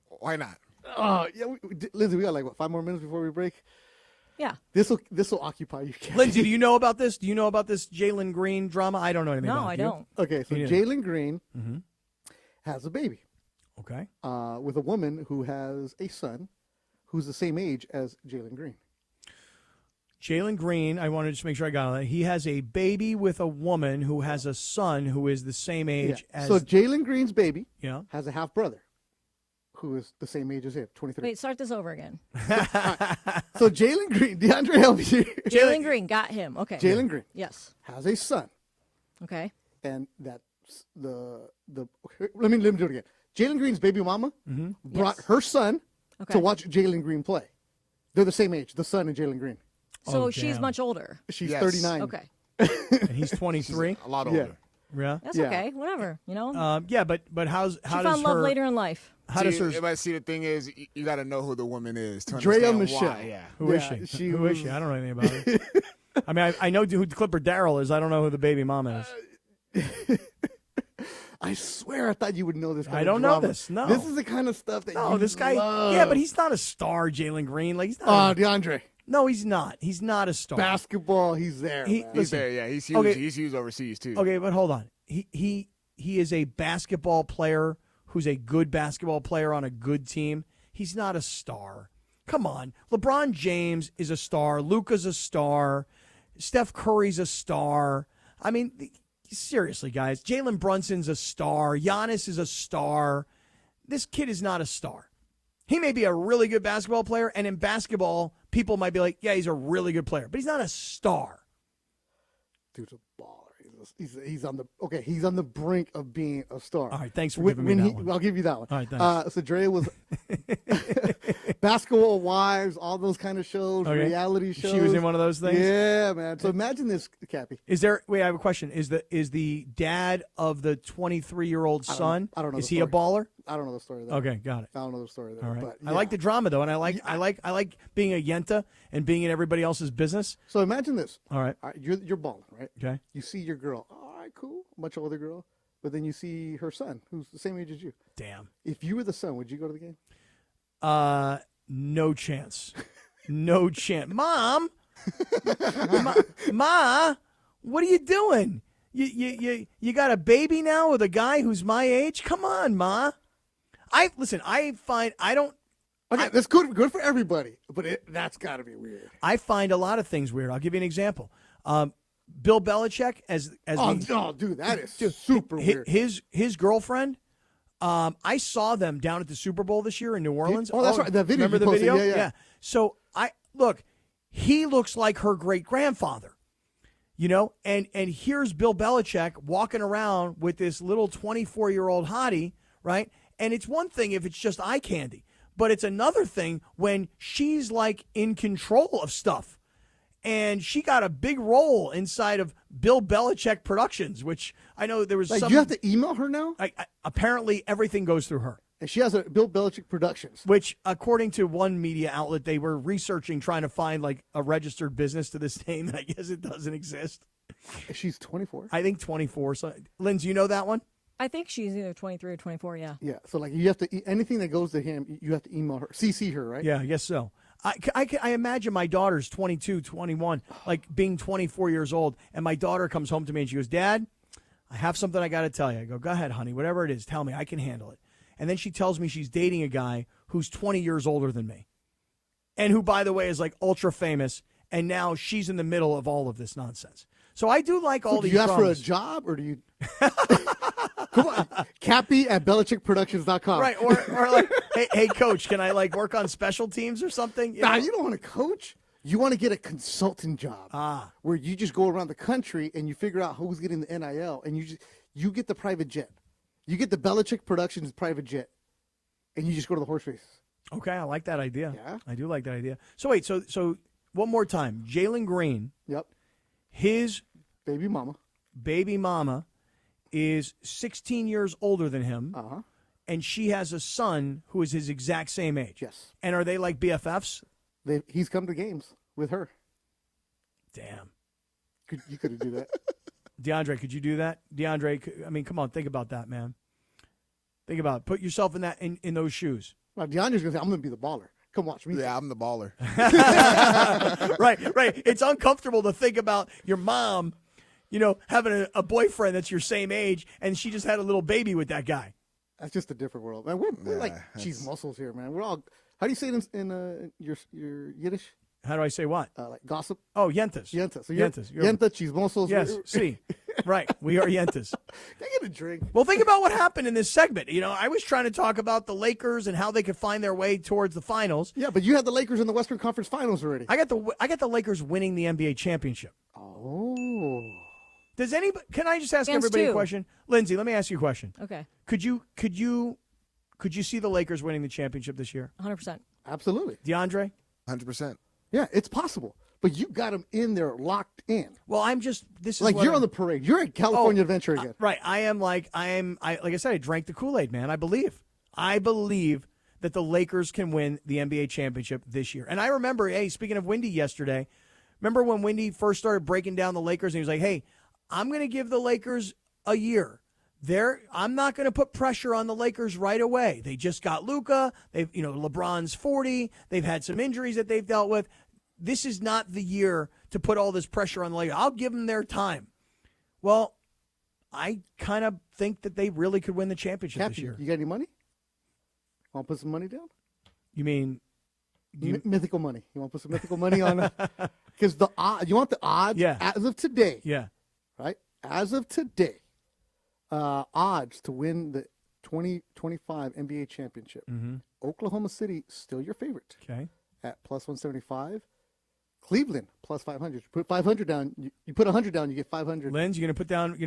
Why not? Yeah, Lindsay, we got like 5 more minutes before we break. Yeah. This will occupy you. Lindsay, do you know about this? Do you know about this Jalen Green drama? I don't know anything about it. No, I don't. Okay, so Jalen Green has a baby. Okay. With a woman who has a son who's the same age as Jalen Green. Jalen Green, I wanted to just make sure I got that. He has a baby with a woman who has a son who is the same age as. So Jalen Green's baby Yeah. has a half brother who is the same age as him, 23. Wait, start this over again. So Jalen Green, DeAndre, help me here. Jalen Green got him. Okay. Jalen Green. Yes. Has a son. Okay. And that's let me do it again. Jalen Green's baby mama brought her son to watch Jalen Green play. They're the same age, the son and Jalen Green. So she's much older. She's 39. Okay. And he's 23. A lot older. Yeah. That's okay. Whatever. You know. Yeah, but how She does found love her later in life. how does her But see, the thing is, you got to know who the woman is. To Drea understand Michelle. why. Yeah. who is she? Who is she? I don't know anything about her. I mean, I know who Clipper Darrell is. I don't know who the baby mama is. I swear I thought you would know this kind I of don't know drama. this. No. This is the kind of stuff that No, you this guy. love. Yeah, but he's not a star, Jalen Green. Like he's not. DeAndre. No, he's not. He's not a star. Basketball, he's there. He's He's there, yeah. He's huge. Okay. He's huge overseas too. Okay, but hold on. He is a basketball player who's a good basketball player on a good team. He's not a star. Come on. LeBron James is a star. Luka's a star. Steph Curry's a star. I mean, seriously, guys. Jalen Brunson's a star. Giannis is a star. This kid is not a star. He may be a really good basketball player, and in basketball, people might be like, yeah, he's a really good player, but he's not a star. Dude's a baller. He's on the brink of being a star. All right, thanks for giving me that one. I'll give you that one. All right, thanks. So Dre was Basketball Wives, all those kind of shows, reality shows. She was in one of those things? Yeah, man. So imagine this, Cappy. Wait, I have a question. Is the dad of the 23-year-old son, I don't know is the he a story. baller? I don't know the story there. Okay, got it. I don't know the story there. All right. But, I like the drama though, and I like being a yenta and being in everybody else's business. So imagine this. All right. You're balling, right? Okay. You see your girl. All right, cool. Much older girl. But then you see her son, who's the same age as you. Damn. If you were the son, would you go to the game? No chance. No chance. Mom, Ma, what are you doing? You got a baby now with a guy who's my age? Come on, Ma. Okay, that's good for everybody, but that's got to be weird. I find a lot of things weird. I'll give you an example. Bill Belichick dude, that is super weird. His girlfriend. I saw them down at the Super Bowl this year in New Orleans. Oh, that's right. The video. Remember the posted. video? Yeah. So he looks like her great grandfather. And here's Bill Belichick walking around with this little 24-year-old hottie, right? And it's one thing if it's just eye candy, but it's another thing when she's like in control of stuff. And she got a big role inside of Bill Belichick Productions, which I know there was some. You have to email her now? Apparently, everything goes through her. And she has a Bill Belichick Productions. Which, according to one media outlet, they were researching, trying to find like a registered business to this name, and I guess it doesn't exist. She's 24? I think 24. So, Lindsay, you know that one? I think she's either 23 or 24, yeah. Yeah, so like you have to, anything that goes to him, you have to email her, CC her, right? Yeah, I guess so. I imagine my daughter's 22, 21, like being 24 years old, and my daughter comes home to me and she goes, Dad, I have something I got to tell you. I go, go ahead, honey, whatever it is, tell me, I can handle it. And then she tells me she's dating a guy who's 20 years older than me, and who, by the way, is like ultra famous, and now she's in the middle of all of this nonsense. So I do like all these. Do you ask for a job, or do you? Come on, Cappy at BelichickProductions.com. Right, or like, hey, coach, can I like work on special teams or something? You don't want to coach. You want to get a consultant job where you just go around the country and you figure out who's getting the NIL, and you get the private jet. You get the Belichick Productions private jet, and you just go to the horse race. Okay, I like that idea. Yeah, I do like that idea. So wait, so one more time, Jalen Green. Yep. His baby mama is 16 years older than him, and she has a son who is his exact same age. Yes. And are they like BFFs? He's come to games with her. Damn. You couldn't do that. DeAndre, could you do that? DeAndre, I mean, come on, think about that, man. Think about it. Put yourself in those shoes. Well, DeAndre's going to say, I'm going to be the baller. Come watch me. Yeah, I'm the baller. Right. It's uncomfortable to think about your mom, having a boyfriend that's your same age, and she just had a little baby with that guy. That's just a different world, man. We're like cheese muscles here, man. We're all. How do you say it in your Yiddish? How do I say what? Like gossip. Oh, yentas. Yentas. So yentas. Yenta, cheese muscles. Yes. See. Right. We are yentas. Can I get a drink? Well, think about what happened in this segment. I was trying to talk about the Lakers and how they could find their way towards the finals. Yeah, but you had the Lakers in the Western Conference Finals already. I got the Lakers winning the NBA championship. Oh. Does anybody? Can I just ask everybody a question? Lindsay, let me ask you a question. Okay. Could you see the Lakers winning the championship this year? 100%. Absolutely. DeAndre? 100%. Yeah, it's possible. But you got them in there locked in. Well, this is like you're on the parade. You're at California Adventure again. Right. Like I said, I drank the Kool-Aid, man. I believe that the Lakers can win the NBA championship this year. And I remember, hey, speaking of Wendy yesterday, remember when Wendy first started breaking down the Lakers and he was like, hey, I'm going to give the Lakers a year. I'm not going to put pressure on the Lakers right away. They just got Luka. LeBron's 40. They've had some injuries that they've dealt with. this is not the year to put all this pressure on the Lakers. I'll give them their time. Well, I kind of think that they really could win the championship this year. You got any money? Want to put some money down? You mean mythical money? You want to put some mythical money on? Because you want the odds as of today. Yeah. Right? As of today, odds to win the 2025 NBA championship. Mm-hmm. Oklahoma City, still your favorite. Okay. At plus 175. Cleveland plus 500. You put 500 down. You put 100 down. You get 500. Linz, you gonna put down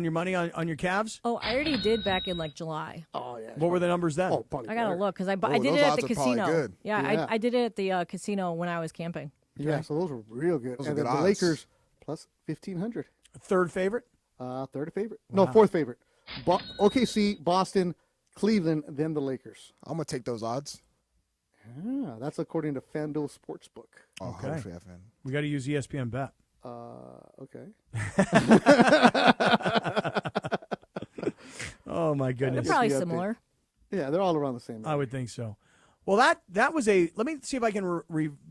your money on your Cavs? Oh, I already did back in July. Oh yeah. What were the numbers then? Oh, I gotta look because I did it at the casino. Yeah, I did it at the casino when I was camping. Yeah, so those were real good. Those and are then good the odds. Lakers plus 1,500. Third favorite? Third favorite. Wow. No, fourth favorite. OKC, Boston, Cleveland, then the Lakers. I'm going to take those odds. Ah, that's according to FanDuel Sportsbook. Oh, Okay. We got to use ESPN Bet. Okay. Oh my goodness. They're probably similar. Yeah, they're all around the same. I would think so. Well, that was let me see if I can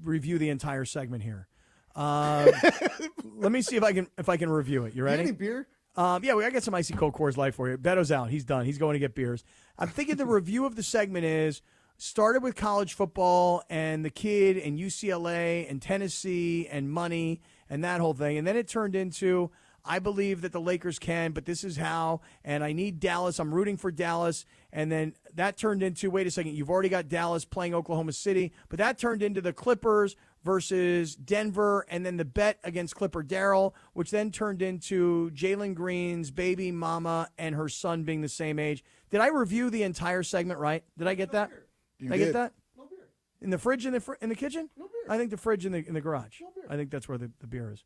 review the entire segment here. Let me see if I can review it. You ready? Any beer? I got some icy cold Coors Light for you. Beto's out. He's done. He's going to get beers. I'm thinking the review of the segment started with college football and the kid and UCLA and Tennessee and money and that whole thing. And then it turned into, I believe that the Lakers can, but this is how, and I need Dallas. I'm rooting for Dallas. And then that turned into, wait a second, you've already got Dallas playing Oklahoma City, but that turned into the Clippers versus Denver, and then the bet against Clipper Darrell, which then turned into Jalen Green's baby mama and her son being the same age. Did I review the entire segment right? Did I get that? Did I get that? No beer. In the fridge in the kitchen? No beer. I think the fridge in the garage. No beer. I think that's where the beer is.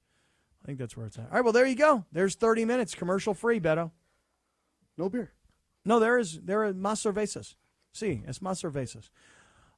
I think that's where it's at. All right, well, there you go. There's 30 minutes, commercial free, Beto. No beer. No, there are más cervezas. Sí, es más cervezas.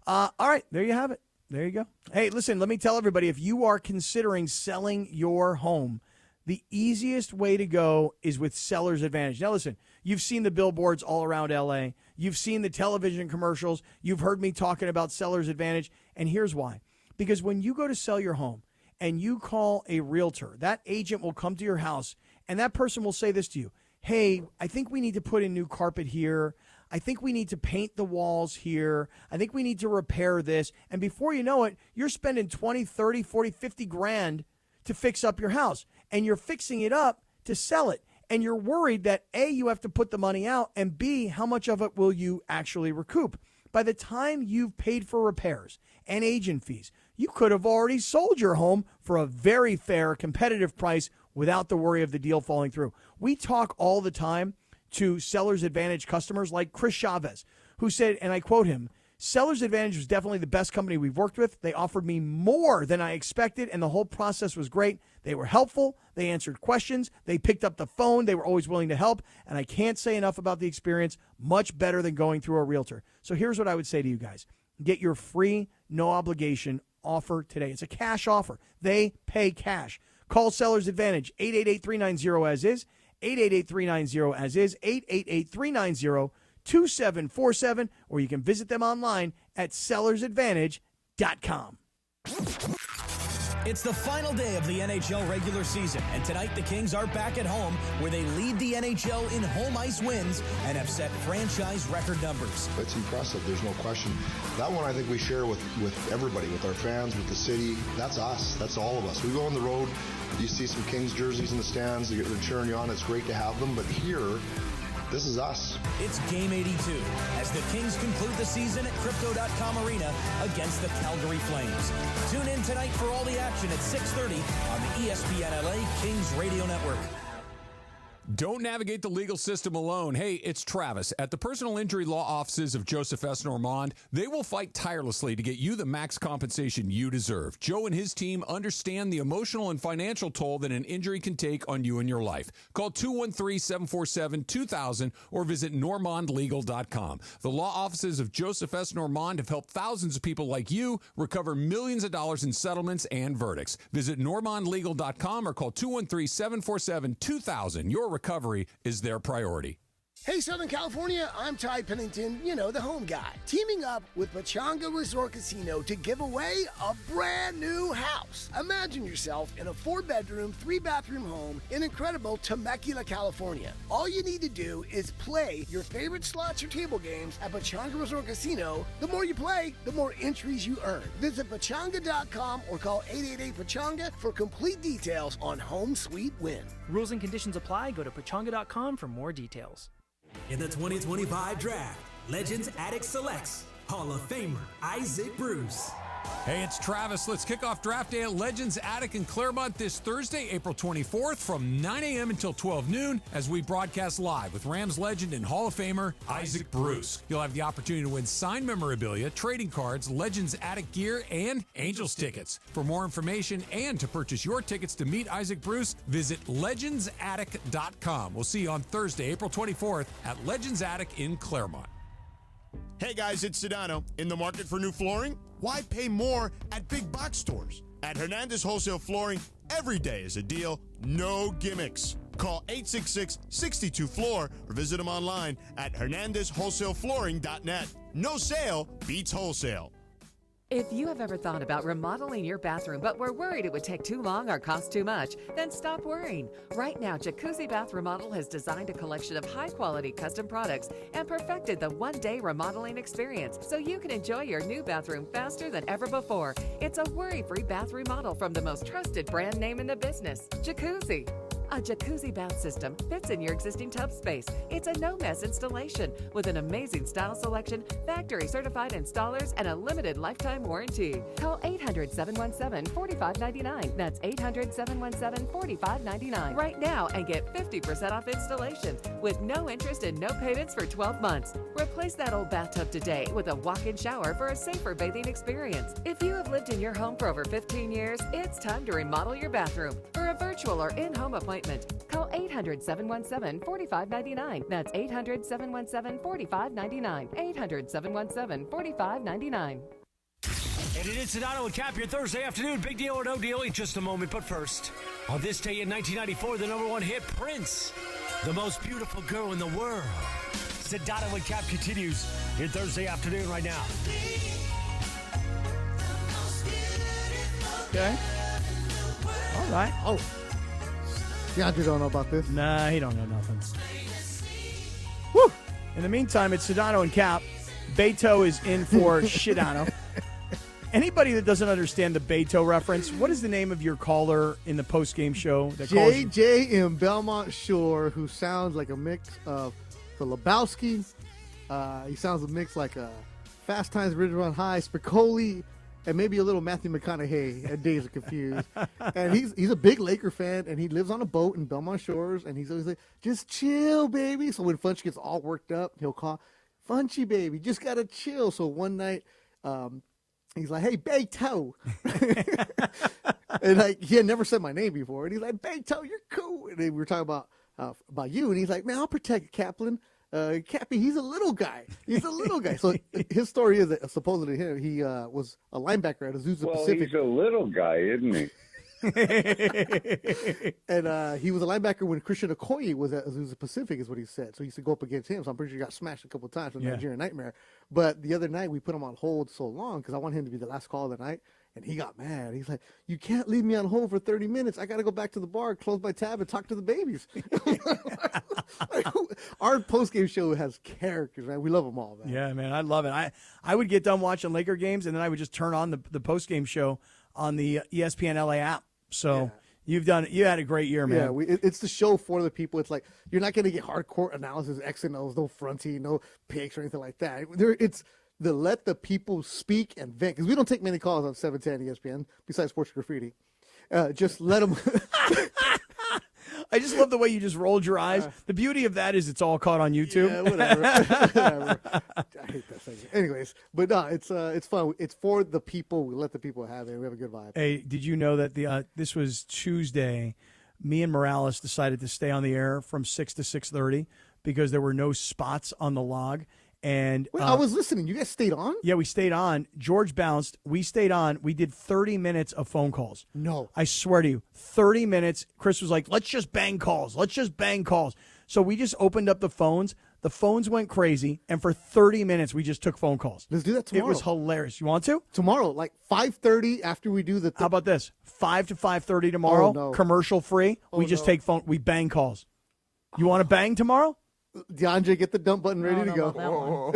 All right, there you have it. There you go. Hey, listen, let me tell everybody, if you are considering selling your home, the easiest way to go is with Seller's Advantage. Now, listen, you've seen the billboards all around L.A. You've seen the television commercials. You've heard me talking about Seller's Advantage. And here's why. Because when you go to sell your home and you call a realtor, that agent will come to your house and that person will say this to you. Hey, I think we need to put in new carpet here. I think we need to paint the walls here. I think we need to repair this. And before you know it, you're spending 20, 30, 40, 50 grand to fix up your house. And you're fixing it up to sell it. And you're worried that A, you have to put the money out, and B, how much of it will you actually recoup? By the time you've paid for repairs and agent fees, you could have already sold your home for a very fair, competitive price without the worry of the deal falling through. We talk all the time to Seller's Advantage customers like Chris Chavez, who said, and I quote him, Seller's Advantage was definitely the best company we've worked with. They offered me more than I expected, and the whole process was great. They were helpful. They answered questions. They picked up the phone. They were always willing to help, and I can't say enough about the experience. Much better than going through a realtor. So here's what I would say to you guys. Get your free, no-obligation offer today. It's a cash offer. They pay cash. Call Seller's Advantage, 888-390-AS-IS, 888-390-AS-IS, 888-390-2747, or you can visit them online at sellersadvantage.com. It's the final day of the NHL regular season, and tonight the Kings are back at home where they lead the NHL in home ice wins and have set franchise record numbers. It's impressive, there's no question. That one I think we share with everybody, with our fans, with the city. That's us, that's all of us. We go on the road, you see some Kings jerseys in the stands, they're cheering you on, it's great to have them, but here, this is us. It's Game 82 as the Kings conclude the season at Crypto.com Arena against the Calgary Flames. Tune in tonight for all the action at 6:30 on the ESPN LA Kings Radio Network. Don't navigate the legal system alone. Hey, it's Travis. At the personal injury law offices of Joseph S. Normand, they will fight tirelessly to get you the max compensation you deserve. Joe and his team understand the emotional and financial toll that an injury can take on you and your life. Call 213-747-2000 or visit normandlegal.com. The law offices of Joseph S. Normand have helped thousands of people like you recover millions of dollars in settlements and verdicts. Visit normandlegal.com or call 213-747-2000. Your recovery is their priority. Hey, Southern California, I'm Ty Pennington, you know, the home guy. Teaming up with Pechanga Resort Casino to give away a brand new house. Imagine yourself in a 4-bedroom, 3-bathroom home in incredible Temecula, California. All you need to do is play your favorite slots or table games at Pechanga Resort Casino. The more you play, the more entries you earn. Visit Pechanga.com or call 888-PECHANGA for complete details on Home Sweet Win. Rules and conditions apply. Go to Pechanga.com for more details. In the 2025 draft, Legends Attic selects Hall of Famer Isaac Bruce. Hey, it's Travis. Let's kick off draft day at Legends Attic in Claremont this Thursday, April 24th from 9 a.m. until 12 noon as we broadcast live with Rams legend and Hall of Famer Isaac Bruce. You'll have the opportunity to win signed memorabilia, trading cards, Legends Attic gear, and Angels tickets. For more information and to purchase your tickets to meet Isaac Bruce, visit legendsattic.com. We'll see you on Thursday, April 24th at Legends Attic in Claremont. Hey guys, it's Sedano. In the market for new flooring? Why pay more at big box stores? At Hernandez Wholesale Flooring, every day is a deal, no gimmicks. Call 866-62-FLOOR or visit them online at hernandezwholesaleflooring.net. No sale beats wholesale. If you have ever thought about remodeling your bathroom but were worried it would take too long or cost too much, then stop worrying. Right now, Jacuzzi Bath Remodel has designed a collection of high-quality custom products and perfected the one-day remodeling experience so you can enjoy your new bathroom faster than ever before. It's a worry-free bath remodel from the most trusted brand name in the business, Jacuzzi. A jacuzzi bath system fits in your existing tub space. It's a no-mess installation with an amazing style selection, factory-certified installers, and a limited lifetime warranty. Call 800-717-4599. That's 800-717-4599 right now and get 50% off installations with no interest and no payments for 12 months. Replace that old bathtub today with a walk-in shower for a safer bathing experience. If you have lived in your home for over 15 years, it's time to remodel your bathroom. For a virtual or in-home appointment, call 800-717-4599. That's 800-717-4599. 800-717-4599. And it is Sedano and Kap, your Thursday afternoon. Big deal or no deal in just a moment. But first, on this day in 1994, the number one hit, Prince, The Most Beautiful Girl in the World. Sedano and Kap continues your Thursday afternoon right now. Okay. All right. Oh. DeAndre don't know about this. Nah, he don't know nothing. Woo! In the meantime, it's Sedano and Kap. Beto is in for Sedano. Anybody that doesn't understand the Beto reference, what is the name of your caller in the post-game show that calls you? JJ in Belmont Shore, who sounds like a mix of the Lebowski. He sounds a mix like a Fast Times at Ridgemont High, Spicoli, and maybe a little Matthew McConaughey at Days of Confused. And he's a big Laker fan, and he lives on a boat in Belmont Shores, and he's always like, just chill, baby. So when Funchy gets all worked up, he'll call, Funchy, baby, just got to chill. So one night, he's like, hey, Beto. And like he had never said my name before. And he's like, Beto, you're cool. And then we were talking about you. And he's like, man, I'll protect Kaplan. Cappy, he's a little guy. He's a little guy. So his story is that supposedly he was a linebacker at Azusa Pacific. He's a little guy, isn't he? And he was a linebacker when Christian Okoye was at Azusa Pacific, is what he said. So he used to go up against him. So I'm pretty sure he got smashed a couple of times with Nigerian Nightmare. But the other night we put him on hold so long because I want him to be the last call of the night. And he got mad. He's like, you can't leave me on hold for 30 minutes. I got to go back to the bar, close my tab, and talk to the babies. Our post-game show has characters, man. We love them all, man. Yeah, man, I love it. I would get done watching Laker games, and then I would just turn on the post-game show on the ESPN LA app. So you had a great year, man. Yeah, it's the show for the people. It's like you're not going to get hardcore analysis, X and O's, no fronty, no picks or anything like that. It's the let the people speak and vent, because we don't take many calls on 710 ESPN besides Sports Graffiti. Just let them. I just love the way you just rolled your eyes. The beauty of that is it's all caught on YouTube. Yeah, whatever. I hate that thing. Anyways, but no, it's fun. It's for the people. We let the people have it. We have a good vibe. Hey, did you know that this was Tuesday? Me and Morales decided to stay on the air from 6 to 6:30 because there were no spots on the log. And wait, I was listening. You guys stayed on? Yeah, we stayed on. George bounced. We stayed on. We did 30 minutes of phone calls. No. I swear to you, 30 minutes. Chris was like, let's just bang calls. Let's just bang calls. So we just opened up the phones. The phones went crazy, and for 30 minutes, we just took phone calls. Let's do that tomorrow. It was hilarious. You want to? Tomorrow, like 5:30 after we do the... How about this? 5 to 5:30 tomorrow, Oh, no. commercial free. We just take phone. We bang calls. You want to bang tomorrow? DeAndre, get the dump button ready to go.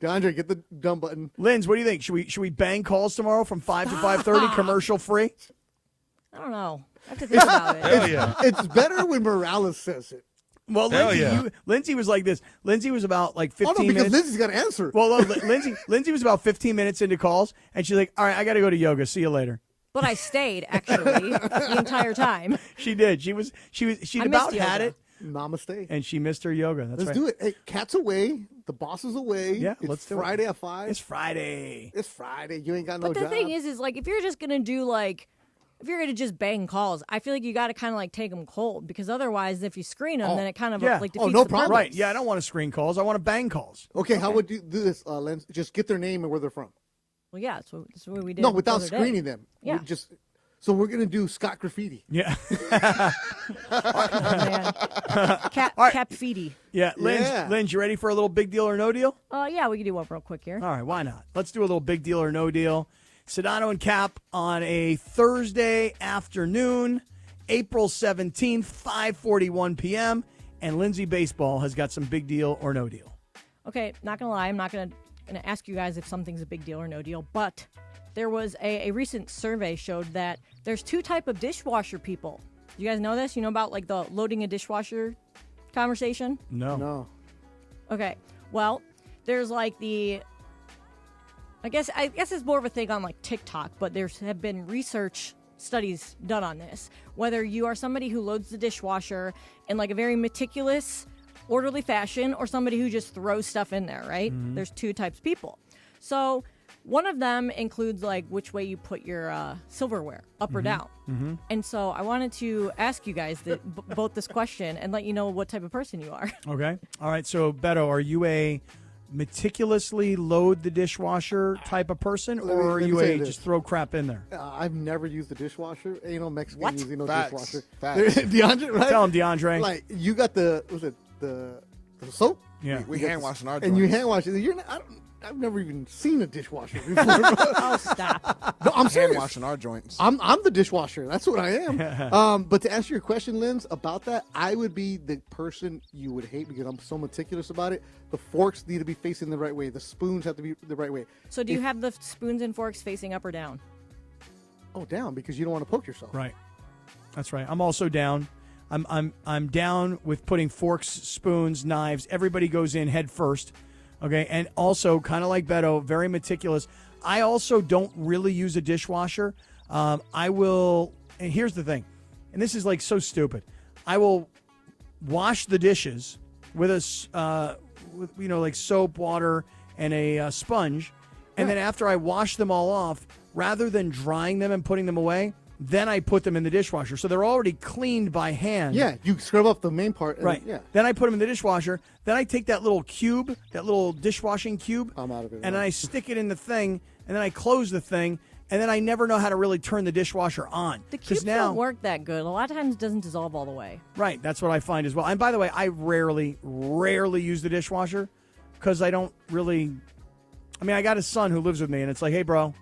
DeAndre, get the dump button. Linz, what do you think? Should we bang calls tomorrow from 5 to 5:30, commercial free? I don't know. I have to think about it. It's better when Morales says it. Well, Lindsay was like this. Lindsay was about like 15 Oh, no, because minutes. Lindsay's got to answer. Well, no, Lindsay was about 15 minutes into calls, and she's like, all right, I got to go to yoga. See you later. But I stayed, actually, the entire time. She did. She'd about had it. Namaste. And she missed her yoga. That's Let's right. do it. Hey, Cat's away. The boss is away. Yeah, it's let's do Friday it. at 5. It's Friday. It's Friday. You ain't got no But the job. thing is like, if you're just going to do, like, if you're going to just bang calls, I feel like you got to kind of, like, take them cold. Because otherwise, if you screen them, then it kind of, like, defeats the purpose. Right. Yeah, I don't want to screen calls. I want to bang calls. Okay, how would you do this, Lens? Just get their name and where they're from. Well, yeah, that's what we did. No, without the other day. screening them. Yeah. So we're going to do Scott Graffiti. Yeah. Cap Feedy. Yeah. Linz, you ready for a little big deal or no deal? Yeah, we can do one real quick here. All right, why not? Let's do a little big deal or no deal. Sedano and Cap on a Thursday afternoon, April 17th, 5:41 p.m., and Lindsay Baseball has got some big deal or no deal. Okay, not going to lie. I'm not going to ask you guys if something's a big deal or no deal, but there was a recent survey showed that there's two type of dishwasher people. You guys know this? You know about like the loading a dishwasher conversation? No. Okay. Well, there's like I guess it's more of a thing on like TikTok, but there have been research studies done on this. Whether you are somebody who loads the dishwasher in like a very meticulous, orderly fashion, or somebody who just throws stuff in there, right? Mm-hmm. There's two types of people. So one of them includes like which way you put your silverware, up or down. Mm-hmm. And so I wanted to ask you guys both this question and let you know what type of person you are. Okay. All right. So, Beto, are you a meticulously load the dishwasher type of person, or are you a just throw crap in there? I've never used the dishwasher. Ain't no Mexican What? using no Facts. dishwasher. Facts. DeAndre, right? Tell him, DeAndre. Like, you got the soap? Yeah. We hand washing our And you joints. hand wash it. I've never even seen a dishwasher before. Oh, stop. No, I'm hand serious. washing our joints. I'm the dishwasher. That's what I am. But to answer your question, Linz, about that, I would be the person you would hate because I'm so meticulous about it. The forks need to be facing the right way. The spoons have to be the right way. So do you have the spoons and forks facing up or down? Oh, down, because you don't want to poke yourself. Right. That's right. I'm also down. I'm down with putting forks, spoons, knives. Everybody goes in head first. Okay, and also kind of like Beto, very meticulous. I also don't really use a dishwasher. I will, and here's the thing, and this is like so stupid. I will wash the dishes with like soap, water, and a sponge, and then after I wash them all off, rather than drying them and putting them away, then I put them in the dishwasher. So they're already cleaned by hand. Yeah, you scrub up the main part. And, Right. Yeah. Then I put them in the dishwasher. Then I take that little cube, that little dishwashing cube, I'm out of it. and then I stick it in the thing, and then I close the thing, and then I never know how to really turn the dishwasher on. The cubes don't work that good. A lot of times it doesn't dissolve all the way. Right, that's what I find as well. And by the way, I rarely use the dishwasher because I don't really. I mean, I got a son who lives with me, and it's like, hey, bro,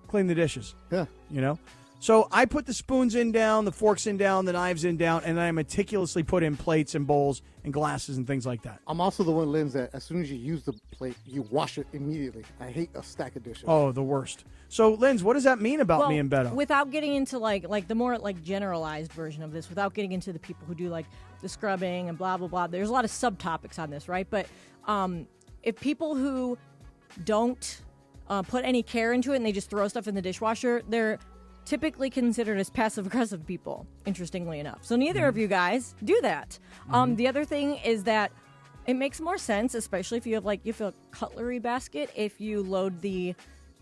clean the dishes. Yeah. You know? So I put the spoons in down, the forks in down, the knives in down, and then I meticulously put in plates and bowls and glasses and things like that. I'm also the one, Linz, that as soon as you use the plate, you wash it immediately. I hate a stack of dishes. Oh, the worst. So, Linz, what does that mean about me and Beto? Without getting into like the more like generalized version of this, without getting into the people who do like the scrubbing and blah blah blah. There's a lot of subtopics on this, right? But if people who don't put any care into it and they just throw stuff in the dishwasher, they're typically considered as passive-aggressive people, interestingly enough. So neither of you guys do that. The other thing is that it makes more sense, especially if you have a cutlery basket, if you load the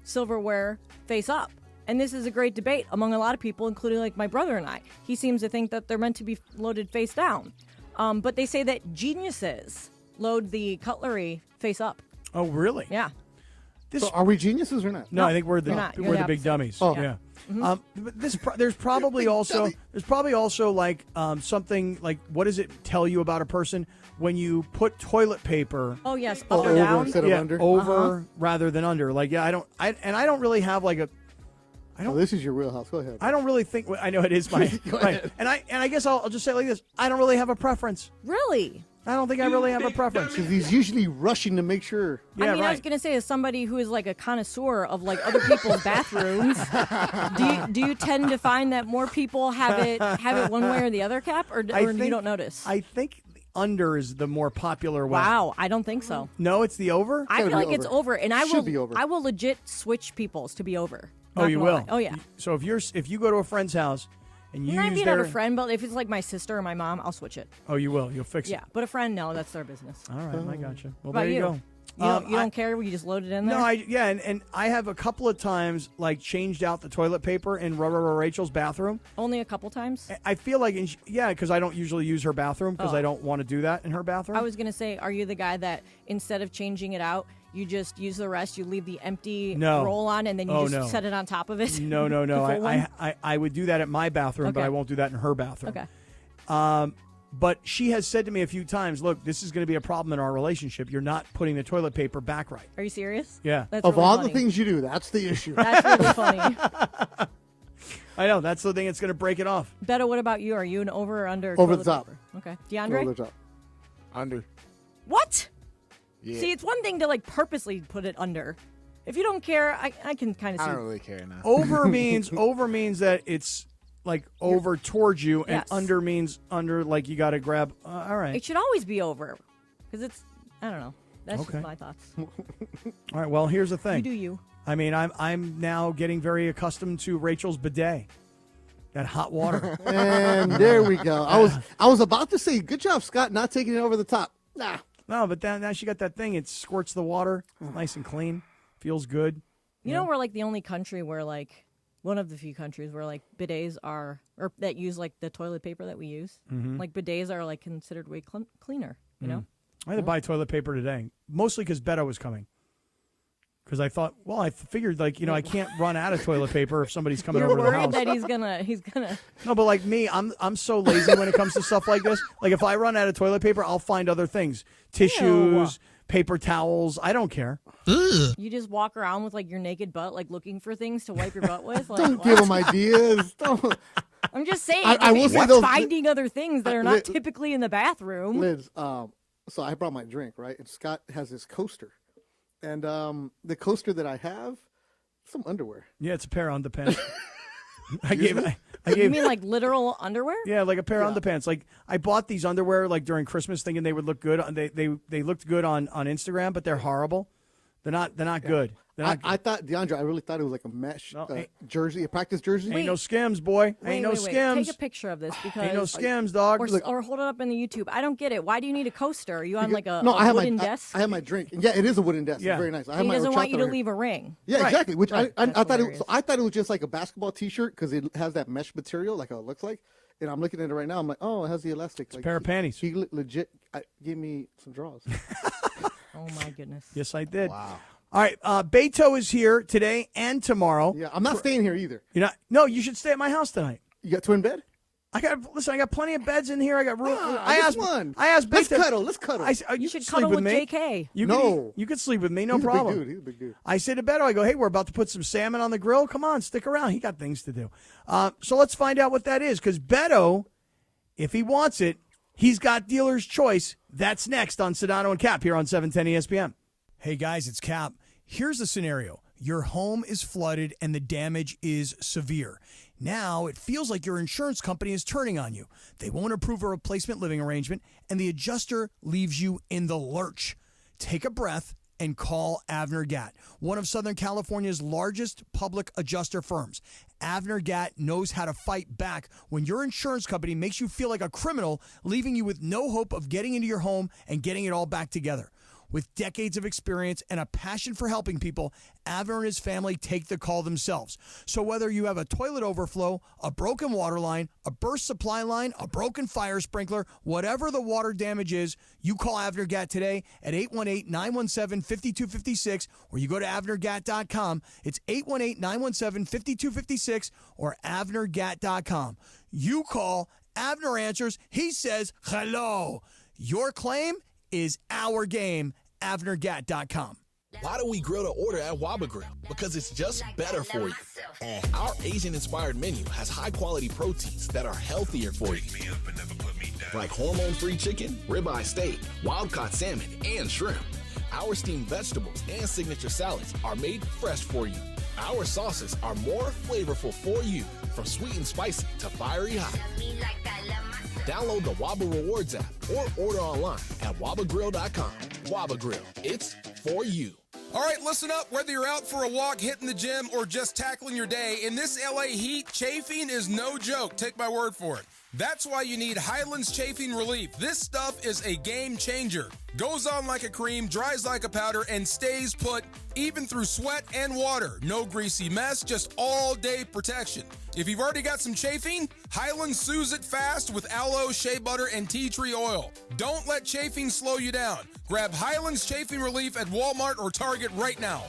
silverware face up. And this is a great debate among a lot of people, including like my brother and I. He seems to think that they're meant to be loaded face down. But they say that geniuses load the cutlery face up. Oh, really? Yeah. So are we geniuses or not? No, I think we're you're not. the You're the big opposite. dummies. Oh. Yeah. Mhm. But there's probably also like something like, what does it tell you about a person when you put toilet paper? Oh yes, up over or down. instead of under? Over rather than under. Like, yeah, I don't really have like a. Oh, this is your wheelhouse. Go ahead. I don't really think. I know it is my. Go right. ahead. And I guess I'll just say it like this. I don't really have a preference. Really? I don't think I really have a preference. Because he's usually rushing to make sure. Yeah, I mean, I was gonna say, as somebody who is like a connoisseur of like other people's bathrooms, do you tend to find that more people have it one way or the other, Cap, or you don't notice? I think the under is the more popular way. Wow, I don't think so. No, it's the over. I feel like it's over, and I Should be over. I will legit switch people's to be over. Oh, Not you gonna will. lie. Oh yeah. So if you go to a friend's house and you Not use being their not a friend, but if it's like my sister or my mom, I'll switch it. Oh, you will. You'll fix Yeah, it. but a friend, no, that's their business. All right, I got you. Well, What about there you go. You don't care? You just load it in there? No, and I have a couple of times like changed out the toilet paper in Rachel's bathroom. Only a couple times? I feel like, because I don't usually use her bathroom because Oh. I don't want to do that in her bathroom. I was going to say, are you the guy that instead of changing it out, you just use the rest, you leave the empty No. roll on, and then you Oh, just no. set it on top of it? No. The full one? I would do that at my bathroom, but Okay. I won't do that in her bathroom. Okay. But she has said to me a few times, look, this is going to be a problem in our relationship. You're not putting the toilet paper back right. Are you serious? Yeah. That's Of really all funny. the things you do, that's the issue. That's really funny. I know. That's the thing that's going to break it off. Beto, what about you? Are you an over or under? Over toilet the top. paper? Okay. DeAndre? Over the top. Under. What? Yeah. See, it's one thing to like purposely put it under. If you don't care, I can kind of see. I don't really care now. Over means that it's like over towards you, and Yes. under means under like you got to grab. All right. It should always be over because it's. I don't know. That's Okay. just my thoughts. All right. Well, here's the thing. You do you. I mean, I'm now getting very accustomed to Rachel's bidet. That hot water. And there we go. I was about to say, good job, Scott, not taking it over the top. Nah. No, but now she got that thing. It squirts the water. It's nice and clean. Feels good. You know, we're like the only country where like one of the few countries where like bidets are or that use like the toilet paper that we use. Mhm. Like bidets are like considered way cleaner. You know. I had to buy toilet paper today, mostly because Beto was coming. Because I thought, well, I figured like I can't run out of toilet paper if somebody's coming You're over to the worried house. that he's gonna. No, but like me, I'm so lazy when it comes to stuff like this. Like if I run out of toilet paper, I'll find other things, tissues, paper towels. I don't care. You just walk around with like your naked butt, like looking for things to wipe your butt with. Like, Don't what? give them ideas. Don't. I'm just saying. I will if say you're those- finding other things that are not Liz- typically in the bathroom. Liz, so I brought my drink, right? And Scott has his coaster. And the coaster that I have, some underwear. Yeah, it's a pair of underpants. I You gave. mean like literal underwear? Yeah, like a pair of underpants. Like I bought these underwear like during Christmas, thinking they would look good. They looked good on Instagram, but they're horrible. They're not good. They're not I thought, DeAndre, I really thought it was like a mesh jersey, a practice jersey. Ain't no skims, boy. Ain't no skims. Take a picture of this because Ain't no skims, dog. Or hold it up in the YouTube. I don't get it. Why do you need a coaster? Are you on like a, No, I have wooden my desk? I have my drink. Yeah, it is a wooden desk. Yeah. It's very nice. I have He my doesn't want you to retractor. leave a ring. Yeah, Right. exactly. Which Right. I That's thought hilarious. I thought it was just like a basketball T-shirt because it has that mesh material, like how it looks like. And I'm looking at it right now. I'm like, oh, it has the elastic. It's a pair of panties. He legit gave me some draws. Oh my goodness. Yes, I did. Wow. All right, Beto is here today and tomorrow. Yeah, I'm not staying here either. You're not. No, you should stay at my house tonight. You got twin bed? I got plenty of beds in here. I got room. Just one. I asked Let's Beto. cuddle. Let's cuddle. You should sleep cuddle with me. JK. You could sleep with me, no He's problem. A big dude. He's a big dude. I say to Beto, I go, hey, we're about to put some salmon on the grill. Come on, stick around. He got things to do. So let's find out what that is, because Beto, if he wants it, he's got dealer's choice. That's next on Sedano and Cap here on 710 ESPN. Hey, guys, it's Cap. Here's the scenario. Your home is flooded and the damage is severe. Now it feels like your insurance company is turning on you. They won't approve a replacement living arrangement, and the adjuster leaves you in the lurch. Take a breath and call Avner Gatt, one of Southern California's largest public adjuster firms. Avner Gatt knows how to fight back when your insurance company makes you feel like a criminal, leaving you with no hope of getting into your home and getting it all back together. With decades of experience and a passion for helping people, Avner and his family take the call themselves. So whether you have a toilet overflow, a broken water line, a burst supply line, a broken fire sprinkler, whatever the water damage is, you call Avner Gat today at 818-917-5256, or you go to avnergat.com. It's 818-917-5256 or avnergat.com. You call, Avner answers, he says hello. Your claim is our game, avnergat.com. Why do we grill to order at Waba Grill? Because it's just better for you. Our Asian-inspired menu has high-quality proteins that are healthier for you. Like hormone-free chicken, ribeye steak, wild-caught salmon, and shrimp. Our steamed vegetables and signature salads are made fresh for you. Our sauces are more flavorful for you, from sweet and spicy to fiery hot. Download the Waba Rewards app or order online at wabagrill.com. Waba Grill, it's for you. All right, listen up. Whether you're out for a walk, hitting the gym, or just tackling your day, in this LA heat, chafing is no joke. Take my word for it. That's why you need Highlands Chafing Relief. This stuff is a game changer. Goes on like a cream, dries like a powder, and stays put even through sweat and water. No greasy mess, just all-day protection. If you've already got some chafing, Highlands soothes it fast with aloe, shea butter, and tea tree oil. Don't let chafing slow you down. Grab Highlands Chafing Relief at Walmart or Target right now.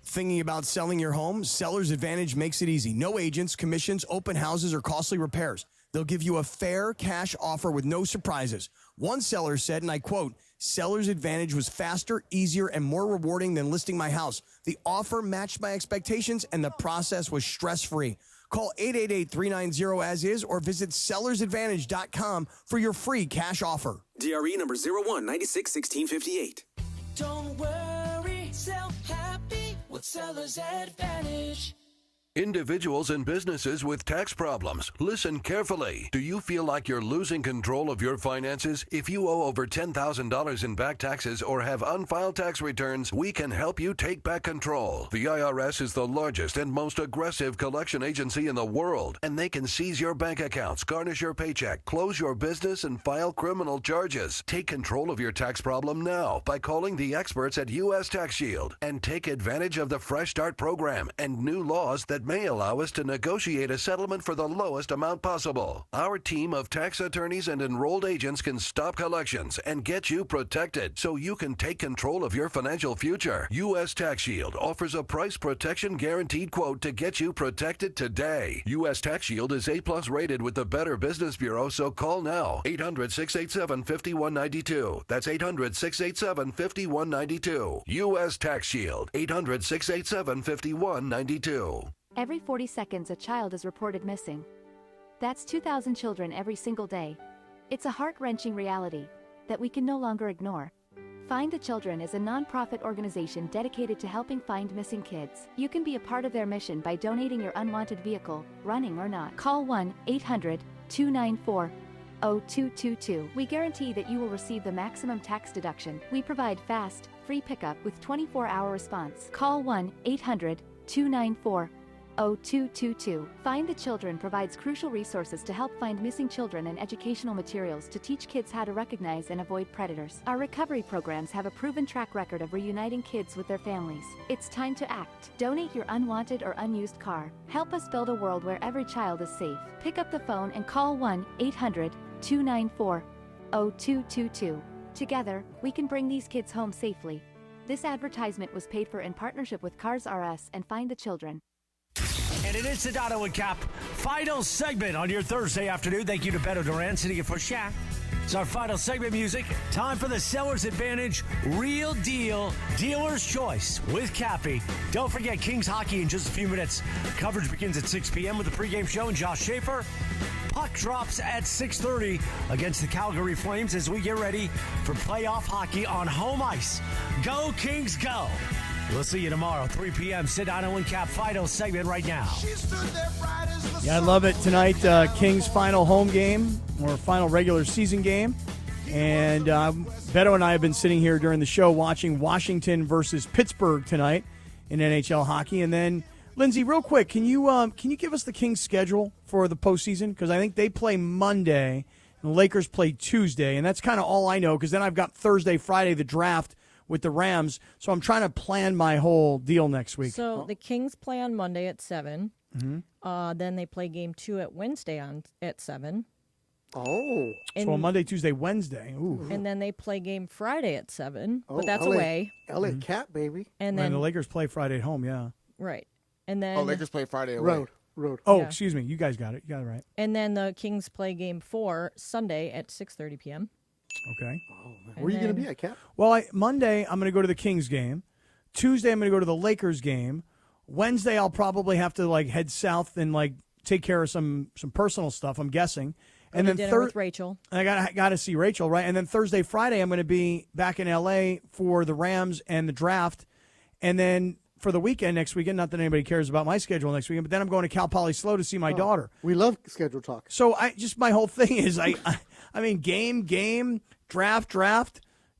Thinking about selling your home? Seller's Advantage makes it easy. No agents, commissions, open houses, or costly repairs. They'll give you a fair cash offer with no surprises. One seller said, and I quote, "Seller's Advantage was faster, easier, and more rewarding than listing my house. The offer matched my expectations, and the process was stress-free." Call 888-390-AS-IS or visit sellersadvantage.com for your free cash offer. DRE number 01961658. Don't worry, sell happy with Seller's Advantage. Individuals and businesses with tax problems, listen carefully. Do you feel like you're losing control of your finances? If you owe over $10,000 in back taxes or have unfiled tax returns, we can help you take back control. The IRS is the largest and most aggressive collection agency in the world, and they can seize your bank accounts, garnish your paycheck, close your business, and file criminal charges. Take control of your tax problem now by calling the experts at U.S. Tax Shield and take advantage of the Fresh Start program and new laws that may allow us to negotiate a settlement for the lowest amount possible. Our team of tax attorneys and enrolled agents can stop collections and get you protected so you can take control of your financial future. U.S. Tax Shield offers a price protection guaranteed quote to get you protected today. U.S. Tax Shield is A+ rated with the Better Business Bureau, so call now. 800-687-5192. That's 800-687-5192. U.S. Tax Shield. 800-687-5192. Every 40 seconds, a child is reported missing. That's 2,000 children every single day. It's a heart-wrenching reality that we can no longer ignore. Find the Children is a non-profit organization dedicated to helping find missing kids. You can be a part of their mission by donating your unwanted vehicle, running or not. Call 1-800-294-0222. We guarantee that you will receive the maximum tax deduction. We provide fast, free pickup with 24-hour response. Call 1-800-294-0222. Find the Children provides crucial resources to help find missing children and educational materials to teach kids how to recognize and avoid predators. Our recovery programs have a proven track record of reuniting kids with their families. It's time to act. Donate your unwanted or unused car. Help us build a world where every child is safe. Pick up the phone and call 1-800-294-0222. Together, we can bring these kids home safely. This advertisement was paid for in partnership with Cars R Us and Find the Children. And it is Sedano and Kap. Final segment on your Thursday afternoon. Thank you to Beto Duran sitting in for Shaq. It's our final segment music. Time for the Seller's Advantage Real Deal Dealer's Choice with Cappy. Don't forget Kings hockey in just a few minutes. Coverage begins at 6 p.m. with the pregame show and Josh Schaefer. Puck drops at 6:30 against the Calgary Flames as we get ready for playoff hockey on home ice. Go Kings, go! We'll see you tomorrow, 3 p.m. Sedano and Kap final segment right now. Yeah, I love it tonight. Kings' final home game or final regular season game. And Beto and I have been sitting here during the show watching Washington versus Pittsburgh tonight in NHL hockey. And then, Lindsay, real quick, can you give us the Kings' schedule for the postseason? Because I think they play Monday, and the Lakers play Tuesday, and that's kind of all I know because then I've got Thursday, Friday, the draft with the Rams, so I'm trying to plan my whole deal next week. So the Kings play on Monday at 7. Mm-hmm. Then they play game 2 at Wednesday at 7. Oh. So on Monday, Tuesday, Wednesday. Ooh. And then they play game Friday at 7, Oh, but that's LA, away. LA Cat, baby. And then the Lakers play Friday at home, yeah. Right. And then Lakers play Friday away. Road. Oh, Yeah. excuse me. You guys got it. You got it right. And then the Kings play game 4 Sunday at 6:30 p.m. Okay. Where are you going to be at, Cat? Well, Monday, I'm going to go to the Kings game. Tuesday, I'm going to go to the Lakers game. Wednesday, I'll probably have to head south and take care of some personal stuff, I'm guessing. Go to dinner with Rachel. I got to see Rachel, right? And then Thursday, Friday, I'm going to be back in L.A. for the Rams and the draft. And then for the weekend next weekend, not that anybody cares about my schedule next weekend, but then I'm going to Cal Poly Slow to see my daughter. We love schedule talk. So my whole thing is I mean game, draft,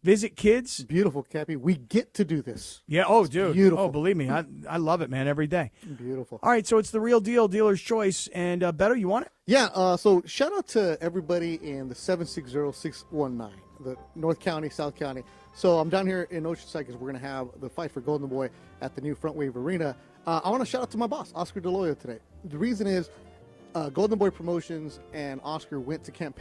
visit kids. Beautiful, Cappy. We get to do this. Yeah. Oh, dude. Beautiful. Oh, believe me, I love it, man. Every day. Beautiful. All right, so it's the real deal, dealer's choice, and Beto, you want it? Yeah. So shout out to everybody in the 760619, the North County, South County. So I'm down here in Oceanside because we're going to have the fight for Golden Boy at the new Front Wave Arena. I want to shout out to my boss, Oscar DeLoya, today. The reason is Golden Boy Promotions and Oscar went to Camp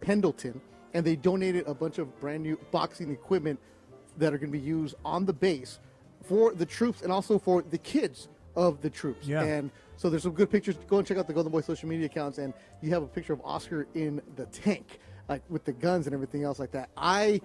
Pendleton, and they donated a bunch of brand new boxing equipment that are going to be used on the base for the troops and also for the kids of the troops. Yeah. And so there's some good pictures. Go and check out the Golden Boy social media accounts, and you have a picture of Oscar in the tank, with the guns and everything else like that. I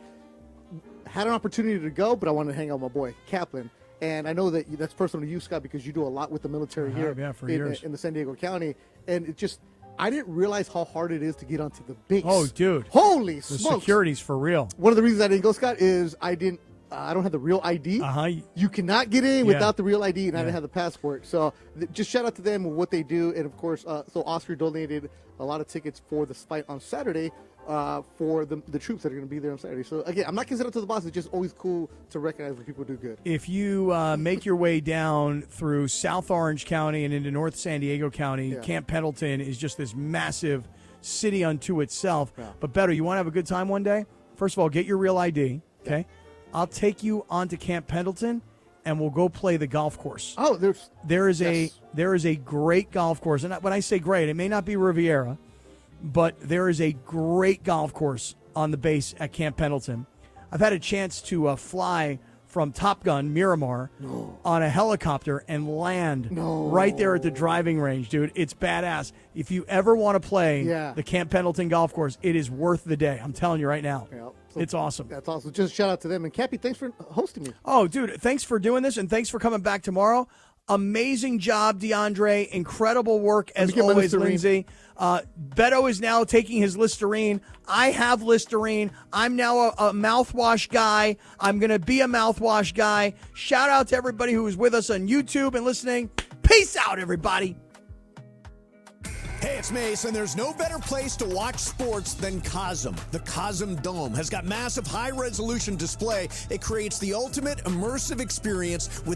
had an opportunity to go, but I wanted to hang out with my boy Kaplan. And I know that that's personal to you, Scott, because you do a lot with the military here for years. in the San Diego County. And it just, I didn't realize how hard it is to get onto the base. Oh, dude. Holy the smokes. Security's for real. One of the reasons I didn't go, Scott, is I don't have the real ID. You cannot get in without the real ID, and I didn't have the passport. So just shout out to them and what they do. And, of course, so Oscar donated a lot of tickets for this fight on Saturday for the troops that are going to be there on Saturday. So, again, I'm not considered to the boss. It's just always cool to recognize when people do good. If you make your way down through South Orange County and into North San Diego County, Camp Pendleton is just this massive city unto itself. Yeah. But Beto, you want to have a good time one day? First of all, get your real ID, okay? I'll take you onto Camp Pendleton, and we'll go play the golf course. Oh, there is a great golf course. And when I say great, it may not be Riviera, but there is a great golf course on the base at Camp Pendleton. I've had a chance to fly from Top Gun Miramar on a helicopter and land right there at the driving range, dude. It's badass. If you ever want to play the Camp Pendleton golf course, it is worth the day. I'm telling you right now. Yeah, so it's awesome. That's awesome. Just shout out to them. And Cappy, thanks for hosting me. Oh, dude, thanks for doing this, and thanks for coming back tomorrow. Amazing job, DeAndre. Incredible work, as always, Lindsay. Beto is now taking his Listerine. I have Listerine. I'm now a mouthwash guy. I'm going to be a mouthwash guy. Shout out to everybody who is with us on YouTube and listening. Peace out, everybody. Hey, it's Mace, and there's no better place to watch sports than Cosm. The Cosm Dome has got massive high-resolution display. It creates the ultimate immersive experience with